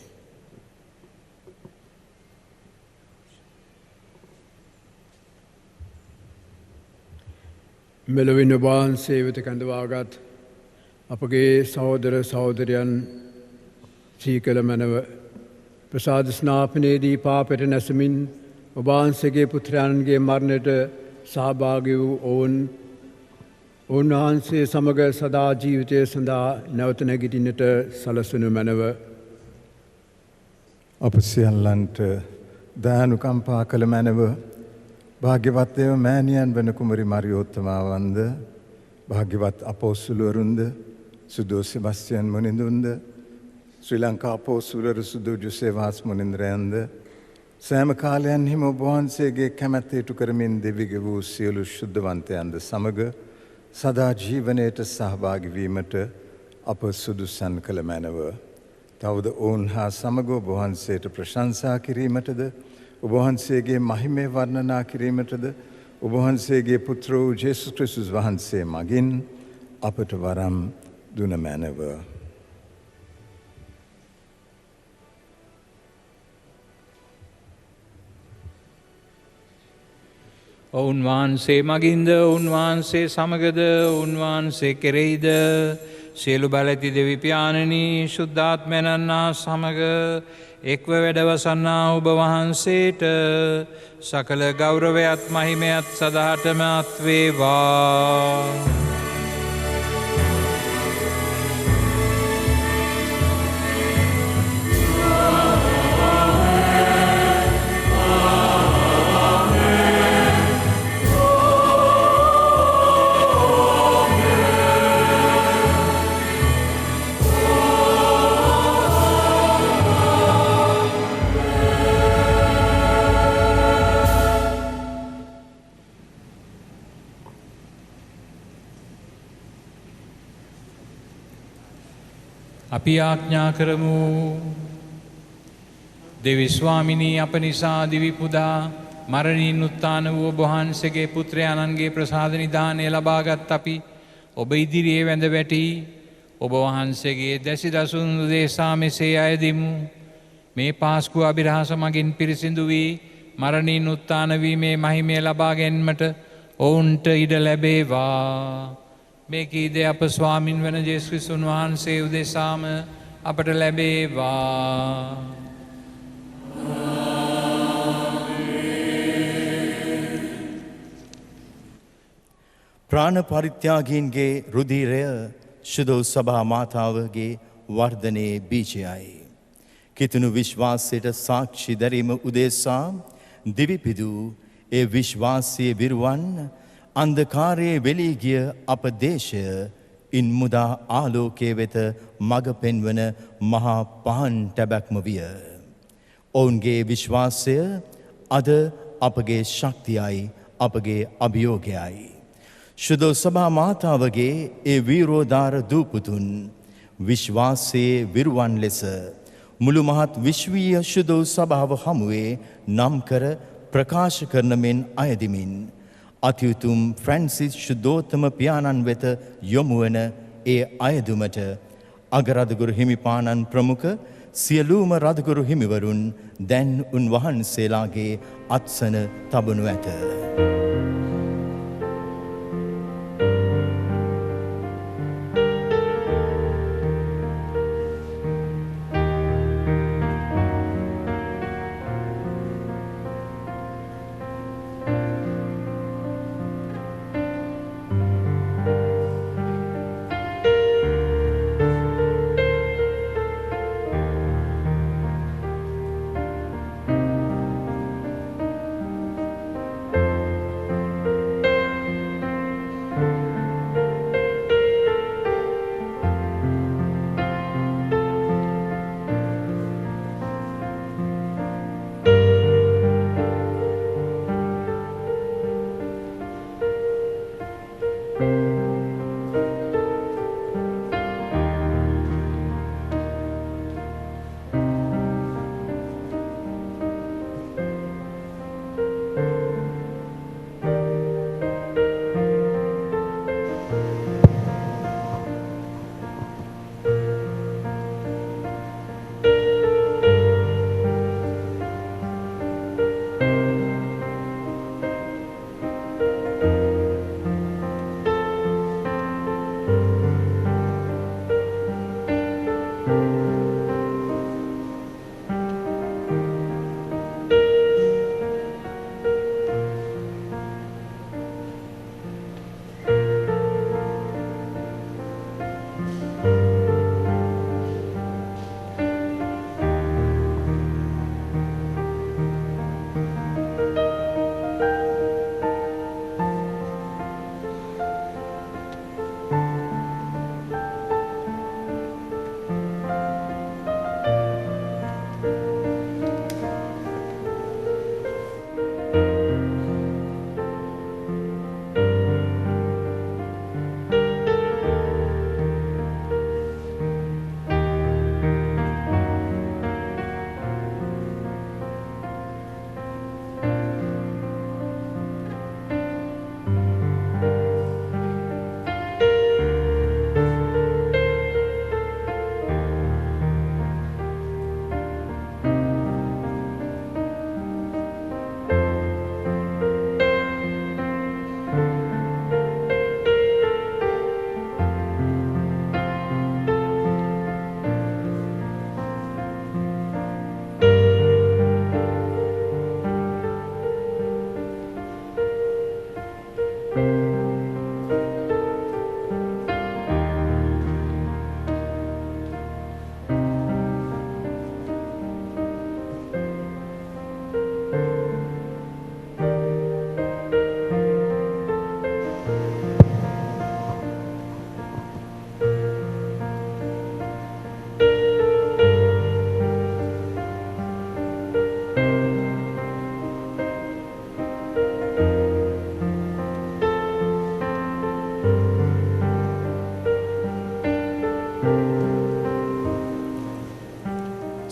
මෙලොවින් වහන්සේ වෙත කැඳවාගත් අපගේ සහෝදර සහෝදරයන් සීකල මැනව ප්‍රසාද ස්නාපනයේදී පාපයට නැසමින් ඔබවහන්සේගේ පුත්‍රයන්ගේ මරණයට සහභාගී වූ ඔවුන් උන්වහන්සේ සමග සදා ජීවිතය සඳහා නැවත නැගිටින්නට සලසනු මැනව අප සියල්ලන්ට දයානුකම්පා කළ මැනව භාග්‍යවත් දේව මෑණියන් වන කුමරි මරියෝත්තමාවන්ද භාග්‍යවත් අපෝස්තුලවරුන්ද සුදු සෙබස්තියන් මුනිඳුන්ද ශ්‍රී ලංකා අපෝස්තුලවරු සුදු ජොසේවාස් මුනිඳුරයන්ද සෑම කාලයන්හිම ඔබ වහන්සේගේ කැමැත්ත ඉටු කරමින් දෙවිග වූ සියලු ශුද්ධවන්තයන්ද සමග සදා ජීවනයට සහභාගී වීමට අප සුදුසන් කළ මැනව තවද ඔවුන් හා සමග ඔබ වහන්සේට ප්‍රශංසා කිරීමටද ඔබ වහන්සේගේ මහිමය වර්ණනා කිරීමටද ඔබ වහන්සේගේ පුත්‍ර වූ ජේසුස් ක්‍රිස්තුස් වහන්සේ මගින් අපට වරම් දුන මැනව. උන්වහන්සේ මගින්ද උන්වහන්සේ සමගද උන්වහන්සේ කෙරෙහිද සියලු බලති දෙවි පියාණනි ශුද්ධාත්මයන්නා සමග එක්ව වැඩවසන්නා ඔබ වහන්සේට සකල ගෞරවයත් මහිමයත් සදාටම අත් වේවා. අපි ආඥා කරමු දෙවි ස්වාමිනී අප නිසා දිවි පුදා මරණින් උත්ථාන වූ ඔබ වහන්සේගේ පුත්‍රයාණන්ගේ ප්‍රසාද නිධානය ලබාගත් අපි ඔබ ඉදිරියේ වැඳ වැටි ඔබ වහන්සේගේ දැසි දසුන් උදෙසා මෙසේ අයදිමු. මේ පාස්කු අභිරහස මගින් පිරිසිදු වී මරණින් උත්ථාන වීමේ මහිමය ලබා ගැනීමට ඔවුන්ට ඉඩ ලැබේවා. මේ කීදේ අප ස්වාමින් වන ජේසුස් ක්‍රිස්තුන් වහන්සේ උදෙසාම අපට ලැබේවා. ප්‍රාණ පරිත්‍යාගීන්ගේ රුධීරය ශුද්ධ සභා මාතාවගේ වර්ධනයේ බීජයයි. කිතුණු විශ්වාසයට සාක්ෂි දැරීම උදෙසා දිවිපිදු ඒ විශ්වාසයේ විරුවන් අන්ධකාරයේ වෙලී ගිය අප දේශය ඉන් මුදා ආලෝකයේ වෙත මඟ පෙන්වන මහා පහන් ටැබැක්ම විය. ඔවුන්ගේ විශ්වාසය අද අපගේ ශක්තියයි අපගේ අභියෝගයයි. ශුද්ධ සභා මාතාවගේ ඒ වීරෝදාර දූපුතුන් විශ්වාසයේ විරුවන් ලෙස මුළු මහත් විශ්වීය ශුද්ධ සභාව හමුවේ නම් කර ප්‍රකාශ කරන මෙන් අයදිමින් අතිඋතුම් ෆ්‍රැන්සිස් ශුද්ධෝත්තම පියාණන් වෙත යොමුවන ඒ අයදුමට අගරදගුරු හිමිපාණන් ප්‍රමුඛ සියලුම රදගුරු හිමිවරුන් දැන් උන්වහන්සේලාගේ අත්සන තබනු ඇත.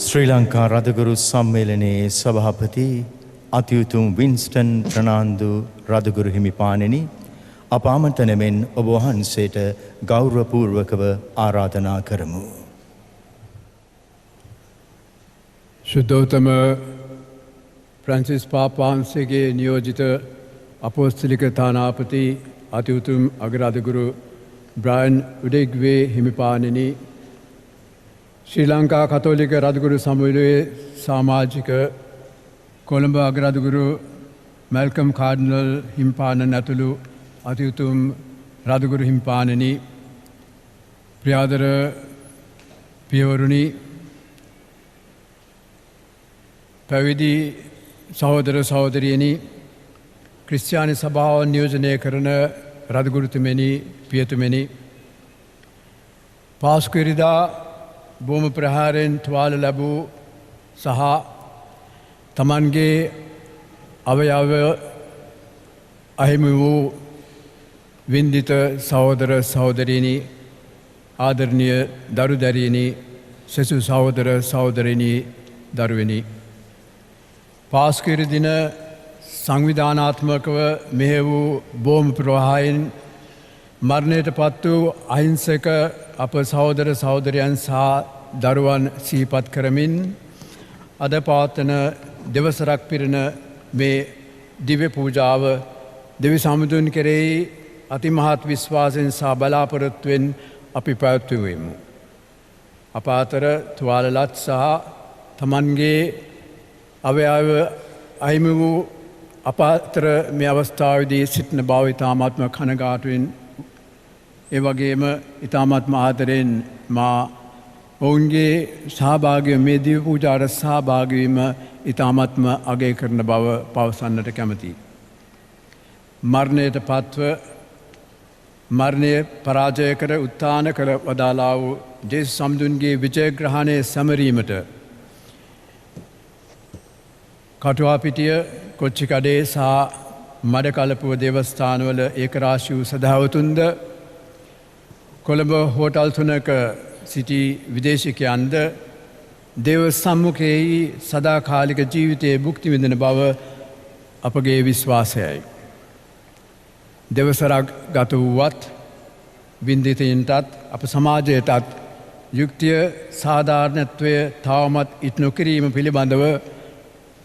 ශ්‍රී ලංකා රදගුරු සම්මේලනයේ සභාපති අතිඋතුම් වින්ස්ටන් ප්‍රනාන්දු රදගුරු හිමිපාණෙනි අප ආමන්ත්‍රණයෙන් ඔබ වහන්සේට ගෞරවපූර්වකව ආරාධනා කරමු. ශුද්ධෝත්තම ෆ්‍රැන්සිස් පාපාන්සේගේ නියෝජිත අපෝස්තලික තානාපති අතිඋතුම් අගරාධගුරු බ්‍රයන් උඩෙග්වේ හිමිපාණෙනි ශ්‍රී ලංකා කතෝලික රදගුරු සමුළුවේ සමාජික කොළඹ අගරාධගුරු මැල්කම් කාඩ්නල් හිමිපාණන් ඇතුළු අතිඋතුම් රදගුරු හිමිපාණෙනි ප්‍රියාදර පියවරුනි පැවිදි සහෝදර සහෝදරියනි ක්‍රිස්තියානි සභාව නියෝජනය කරන රදගුරුතුමනි පියතුමනි පාස්කු ඉරිදා බෝම ප්‍රහාරයෙන් තුවාල ලැබූ සහ තමන්ගේ අවයව අහිමි වූ වින්දිත සහෝදර සහෝදරිනි ආදරණීය දරු දැරියනි සෙසු සහෝදර සහෝදරිනි දරුවනි පාස්කු ඉරිදින සංවිධානාත්මකව මෙහෙ වූ බෝම ප්‍රවාහයෙන් මරණයට පත් වූ අහිංසක අප සහෝදර සහෝදරයන් සහ දරුවන් සිහිපත් කරමින් අද පවත්වන දෙවසරක් පිරෙන මේ දිව්‍ය පූජාව දෙවි සමුදුන් කෙරෙහි අතිමහත් විශ්වාසයෙන් සහ බලාපොරොත්තුවෙන් අපි පැවැත්වුවෙමු. අප අතර තුවාලලත් සහ තමන්ගේ අවයව අහිමි වූ අප අතර මේ අවස්ථාවේදී සිටින බව ඉතාමත්ම කනගාටුවෙන් ඒ වගේම ඉතාමත්ම ආදරෙන් මා ඔවුන්ගේ සහභාගී මේ දිව්‍ය පූජාවට සහභාගී වීම ඉතාමත්ම අගය කරන බව පවසන්නට කැමැතියි. මරණයට පත්ව මරණය පරාජය කර උත්ථාන කර වදාලා වූ ජේසුස් සම්දුන්ගේ විජයග්‍රහණය සැමරීමට කටුවාපිටිය කොච්චිකඩේ සහ මඩකලපුව දේවස්ථානවල ඒකරාශී වූ සදහවතුන්ද කොළඹ හෝටල් තුනක සිටි විදේශිකයන්ද දේව සම්මුඛයෙහි සදාකාලික ජීවිතයේ භුක්ති විඳින බව අපගේ විශ්වාසයයි. දෙවසරක් ගත වූවත් වින්දිතයින්ටත් අප සමාජයටත් යුක්තිය සාධාරණත්වය තවමත් ඉටු නොකිරීම පිළිබඳව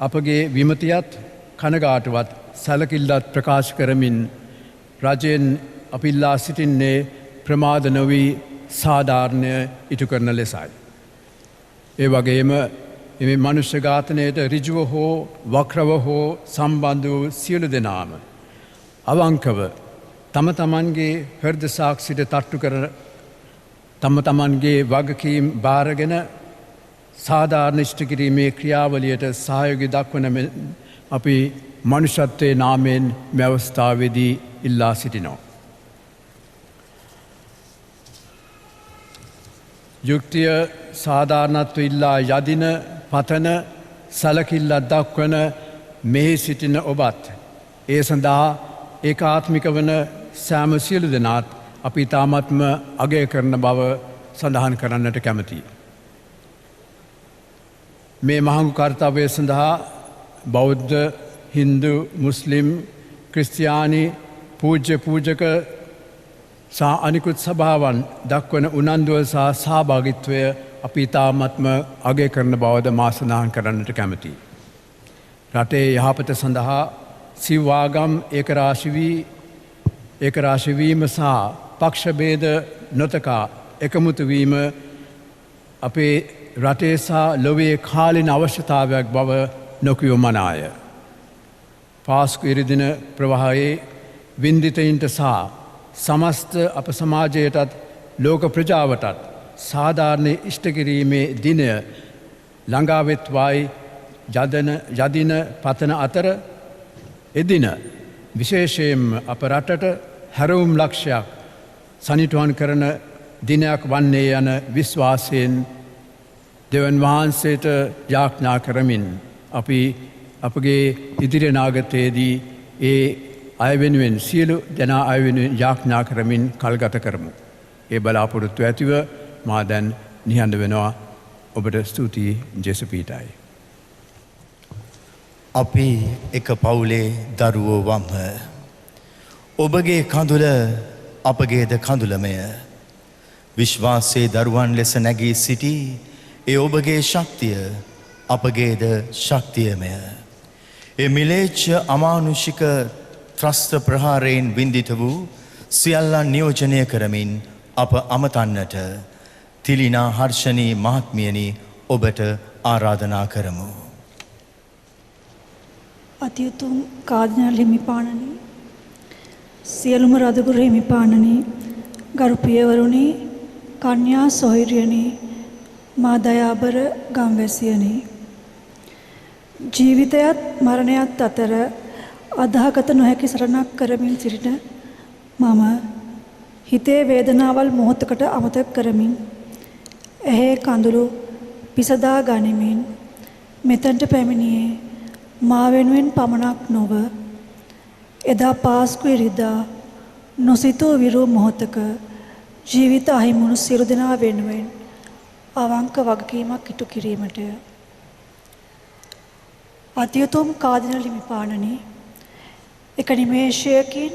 අපගේ විමතියත් කනගාටුවත් සැලකිල්ලත් ප්‍රකාශ කරමින් රජයෙන් අපිල්ලා සිටින්නේ ප්‍රමාද නොවී සාධාරණය ඉටු කරන ලෙසයි. ඒ වගේම එම මනුෂ්‍ය ඝාතනයට ඍජුව හෝ වක්‍රව හෝ සම්බන්ධ වූ සියලු දෙනාම අවංකව තම තමන්ගේ හෘද සාක්ෂියට තට්ටු කර තම තමන්ගේ වගකීම් බාරගෙන සාධාරණ ඉෂ්ට කිරීමේ ක්‍රියාවලියට සහයෝගය දක්වන අපි මනුෂ්‍යත්වයේ නාමයෙන් මේ අවස්ථාවේදී ඉල්ලා සිටිනවා. යුක්තිය සාධාරණත්ව ඉල්ලා යදින පතන සලකිල්ලක් දක්වන මෙහි සිටින ඔබත් ඒ සඳහා ඒකාත්මික වන සෑම සියලු දෙනාත් අපි තාමත්ම අගය කරන බව සඳහන් කරන්නට කැමතියි. මේ මහඟු කර්තව්‍ය සඳහා බෞද්ධ හින්දු මුස්ලිම් ක්‍රිස්තියානි පූජ්‍ය පූජක සහ අනිකුත් සභාවන් දක්වන උනන්දුව සහ සහභාගිත්වය අපි තාමත්ම අගය කරන බවද මා සඳහන් කරන්නට කැමතියි. රටේ යහපත සඳහා සිව්වාගම් ඒකරාශී වීම සහ පක්ෂභේද නොතකා එකමුතු වීම අපේ රටේ සහ ලොවේ කාලින අවශ්‍යතාවයක් බව නොකියුමනාය. පාස්කු ඉරිදින ප්‍රවාහයේ වින්දිතයින්ට සහ සමස්ත අප සමාජයටත් ලෝක ප්‍රජාවටත් සාධාරණ ඉෂ්ට කිරීමේ දිනය ළඟාවෙත්වායි යදින පතන අතර එදින විශේෂයෙන් අප රටට හැරවුම් ලක්ෂයක් සනිටුවන් කරන දිනයක් වන්නේ යන විශ්වාසයෙන් දෙවන් වහන්සේට යාඥා කරමින් අපි අපගේ ඉදිරි නාගතයේදී ඒ අය වෙනුවෙන් සියලු දෙනා අය වෙනුවෙන් යාඥා කරමින් කල්ගත කරමු. ඒ බලාපොරොත්තු ඇතිව මා දැන් නිහඬ වෙනවා. ඔබට ස්තුතියි ජෙසපීටයි. අපි එක පවුලේ දරුවෝ වම්හ. ඔබගේ කඳුල අපගේද කඳුලමය. විශ්වාසයේ දරුවන් ලෙස නැගී සිටි ඒ ඔබගේ ශක්තිය අපගේද ශක්තියමය. ඒ මිලේච්ඡ අමානුෂික ත්‍රස්ත ප්‍රහාරයෙන් වින්දිත වූ සියල්ලන් නියෝජනය කරමින් අප අමතන්නට තිලිනා හර්ෂණී මහත්මියනි ඔබට ආරාධනා කරමු. අතිඋතුම් කාදිනල් හිමිපාණනි, සියලුම රදගුරු හිමිපාණනි, ගරු පියවරුනි, කන්‍යා සොහොයුරියනි, මා දයාබර ගම්වැසියනි, ජීවිතයත් මරණයත් අතර අදාහගත නොහැකි සරණක් කරමින් සිටින මම හිතේ වේදනාවල් මොහොතකට අමතක කරමින් ඇහි කඳුළු පිසදා ගනිමින් මෙතනට පැමිණියේ මා වෙනුවෙන් පමණක් නොව එදා පාස්කු ඉරිදා නොසිතූ විරූ මොහොතක ජීවිත අහිමුණු සියලු දෙනා වෙනුවෙන් අවංක වගකීමක් ඉටු කිරීමටය. අතියුතුම් කාදිනල් හිමිපාණනි, එක නිමේෂයකින්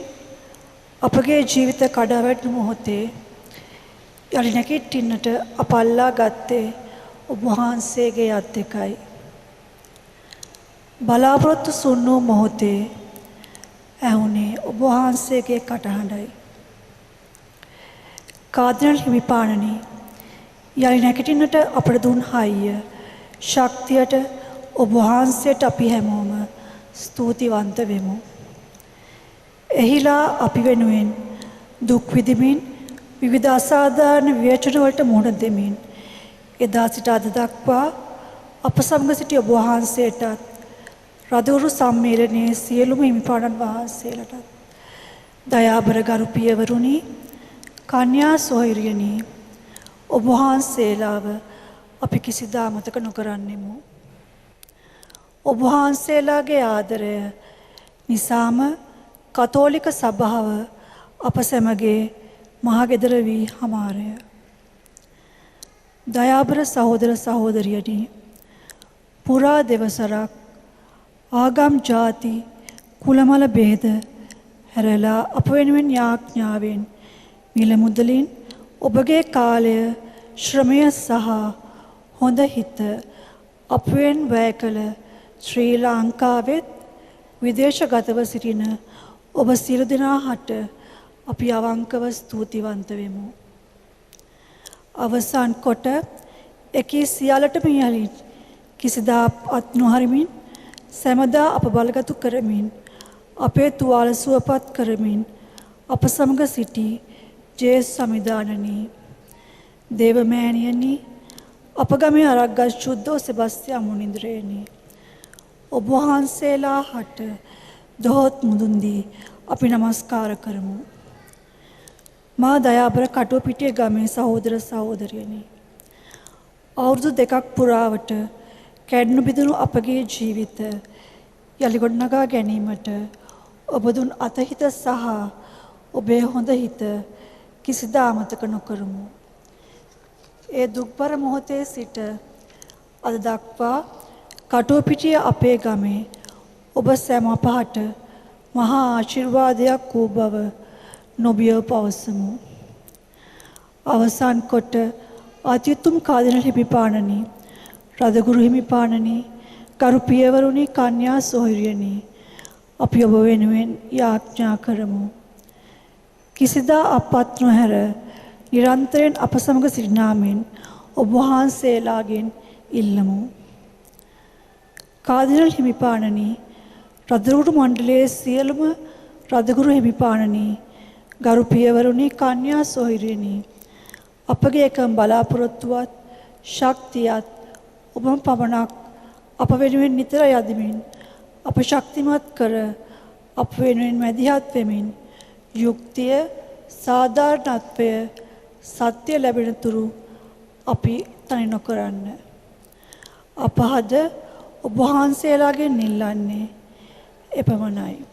අපගේ ජීවිත කඩාවැටුණු මොහොතේ යලි නැගිටින්නට අප අල්ලා ගත්තේ ඔබ වහන්සේගේ අත් දෙකයි. බලාපොරොත්තු සුන් වූ මොහොතේ ඇහුනේ ඔබ වහන්සේගේ කටහඬයි. කාදිනල් හිමිපාණනි, යලි නැගිටින්නට අපට දුන් හයිය ශක්තියට ඔබ වහන්සේට අපි හැමෝම ස්තුතිවන්ත වෙමු. එහිලා අපි වෙනුවෙන් දුක් විඳිමින් විවිධ අසාධාරණ විවේචන වලට මුහුණ දෙමින් එදා සිට අද දක්වා අප සමග සිටි ඔබ වහන්සේටත් රදවුරු සම්මේලනයේ සියලුම හිමිපාණන් වහන්සේලටත් දයාබර ගරු පියවරුනි, කන්‍යා සොහොයුරියනි, ඔබ වහන්සේලාව අපි කිසිදා අමතක නොකරන්නෙමු. ඔබ වහන්සේලාගේ ආදරය නිසාම කතෝලික සභාව අප සැමගේ මහගෙදර වී හමාරය. දයාබර සහෝදර සහෝදරියනි, පුරා දෙවසරක් ආගම් ජාති කුලමල බේද හැරලා අප වෙනුවෙන් යාඥාවෙන් මිල මුදලින් ඔබගේ කාලය, ශ්‍රමය සහ හොඳ හිත අපවෙන් වැය කළ ශ්‍රී ලංකාවෙත් විදේශගතව සිටින ඔබ සියලු දෙනා හට අපි අවංකව ස්තුතිවන්ත වෙමු. අවසන් කොට එකී සියල්ලටම යලින් කිසිදා අත් නොහරිමින් සැමදා අප බලගතු කරමින් අපේ තුවාල සුවපත් කරමින් අප සමග සිටි ජේස් සමිදානනි, දේවමෑණියනි, අප ගමේ අරක්ගත් ශුද්ධෝ සෙබස්තියා මුනිඳුරේනි, ඔබ වහන්සේලා හට දොහොත් මුදුන් දී අපි නමස්කාර කරමු. මා දයාබර කටුවපිටිය ගමේ සහෝදර සහෝදරියනි, අවුරුදු 2ක් පුරාවට කැඩුණු බිඳුණු අපගේ ජීවිත යලි ගොඩනගා ගැනීමට ඔබ දුන් අතහිත සහ ඔබේ හොඳ හිත කිසිදා අමතක නොකරමු. ඒ දුක්බර මොහොතේ සිට අද දක්වා කටුවපිටිය අපේ ගමේ ඔබ සැම අපහට මහා ආශිර්වාදයක් වූ බව නොබියව පවසමු. අවසන් කොට අතිඋතුම් කාදිනල් හිමිපාණනි, රදගුරු හිමිපාණනි, ගරු පියවරුනි, කන්‍යා සොහොයුරියනි, අපි ඔබ වෙනුවෙන් යාඥා කරමු. කිසිදා අපත් නොහැර නිරන්තරයෙන් අප සමග සිටිනාමෙන් ඔබ වහන්සේලාගෙන් ඉල්ලමු. කාදිනල් හිමිපාණනි, රදගුරු මණ්ඩලයේ සියලුම රදගුරු හිමිපාණනි, ගරු පියවරුනි, කන්‍යා සොහොයුරියනි, අපගේ එකම බලාපොරොත්තුවත් ශක්තියත් ඔබම පමණක් අප වෙනුවෙන් නිතර යදමින් අප ශක්තිමත් කර අප වෙනුවෙන් මැදිහත් වෙමින් යුක්තිය, සාධාරණත්වය, සත්‍ය ලැබෙන තුරු අපි තනි නොකරන්න. අප අද ඔබ වහන්සේලාගෙන් ඉල්ලන්නේ එපමණයි.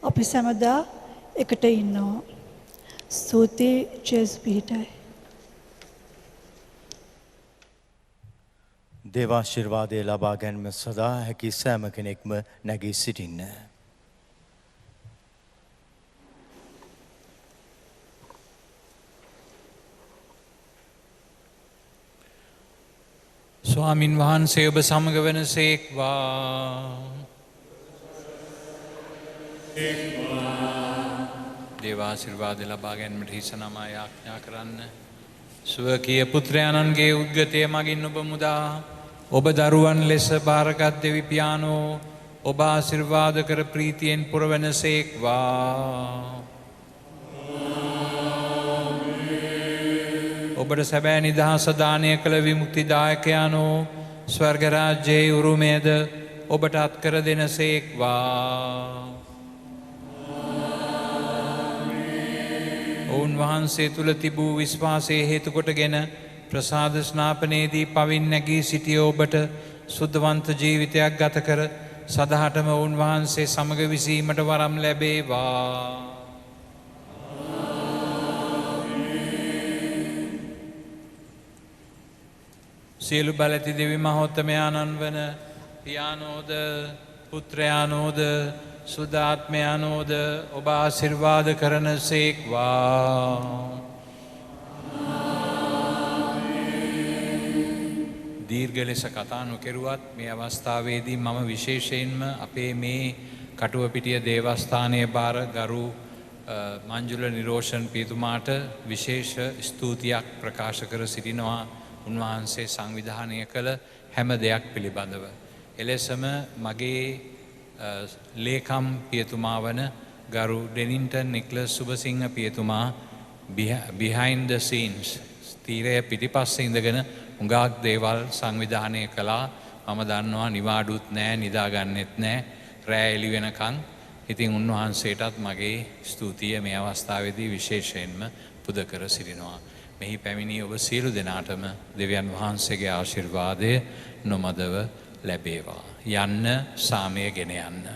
අපි සැමදා එකට ඉන්නවා. ස්තුතියි. ජේසුස් පිහිටයි. දේවාශිර්වාදය ලබා ගැනීම සදා හැකි සෑම කෙනෙක්ම නැගී සිටින්න. ස්වාමින් වහන්සේ ඔබ සමග වනසේක්වා. දේවාශිර්වාද ලබා ගැනීමට හිස නමා යාඥා කරන්න. ස්වකීය පුත්‍රයාණන්ගේ උද්ගතය මගින් ඔබ මුදා ඔබ දරුවන් ලෙස භාරගත් දෙවි පියාණෝ ඔබ ආශිර්වාද කර ප්‍රීතියෙන් පුරවනසේක්වා. ඔබට සැබෑ නිදහස දානය කළ විමුක්තිදායකයානෝ ස්වර්ග රාජ්‍යයේ උරුමයද ඔබට අත්කර දෙනසේක්වා. ඔවුන් වහන්සේ තුළ තිබූ විශ්වාසය හේතුකොටගෙන ප්‍රසාද ස්නාපනයේදී පවින් නැගී සිටිය ඔබට සුද්ධවන්ත ජීවිතයක් ගත කර සදහටම ඔවුන් වහන්සේ සමග විසීමට වරම් ලැබේවා. සියලු බලැති දෙවි මහෝත්තමයාණන් වන පියානෝද පුත්‍රයානෝද සුදාත්මයානෝද ඔබ ආශිර්වාද කරන සේක්වා. දීර්ඝ ලෙස කතා නොකෙරුවත් මේ අවස්ථාවේදී මම විශේෂයෙන්ම අපේ මේ කටුවපිටිය දේවස්ථානයේ බාර ගරු මංජුල නිරෝෂන් පියතුමාට විශේෂ ස්තුතියක් ප්‍රකාශ කර සිටිනවා උන්වහන්සේ සංවිධානය කළ හැම දෙයක් පිළිබඳව. එලෙසම මගේ ලේකම් පියතුමා වන ගරු ඩෙනින්ටන් නික්ලස් සුබසිංහ පියතුමා behind the scenes තීරය පිටිපස්සේ ඉඳගෙන උඟාක් දේවල් සංවිධානය කළා. මම දන්නවා නිවාඩුත් නෑ නිදාගන්නෙත් නෑ රෑ එළි වෙනකන්. ඉතින් උන්වහන්සේටත් මගේ ස්තුතිය මේ අවස්ථාවේදී විශේෂයෙන්ම පුද කර සිටිනවා. මෙහි පැමිණි ඔබ සියලු දෙනාටම දෙවියන් වහන්සේගේ ආශිර්වාදය නොමදව ලැබේවා. යන්න සාමය ගෙන යන්න.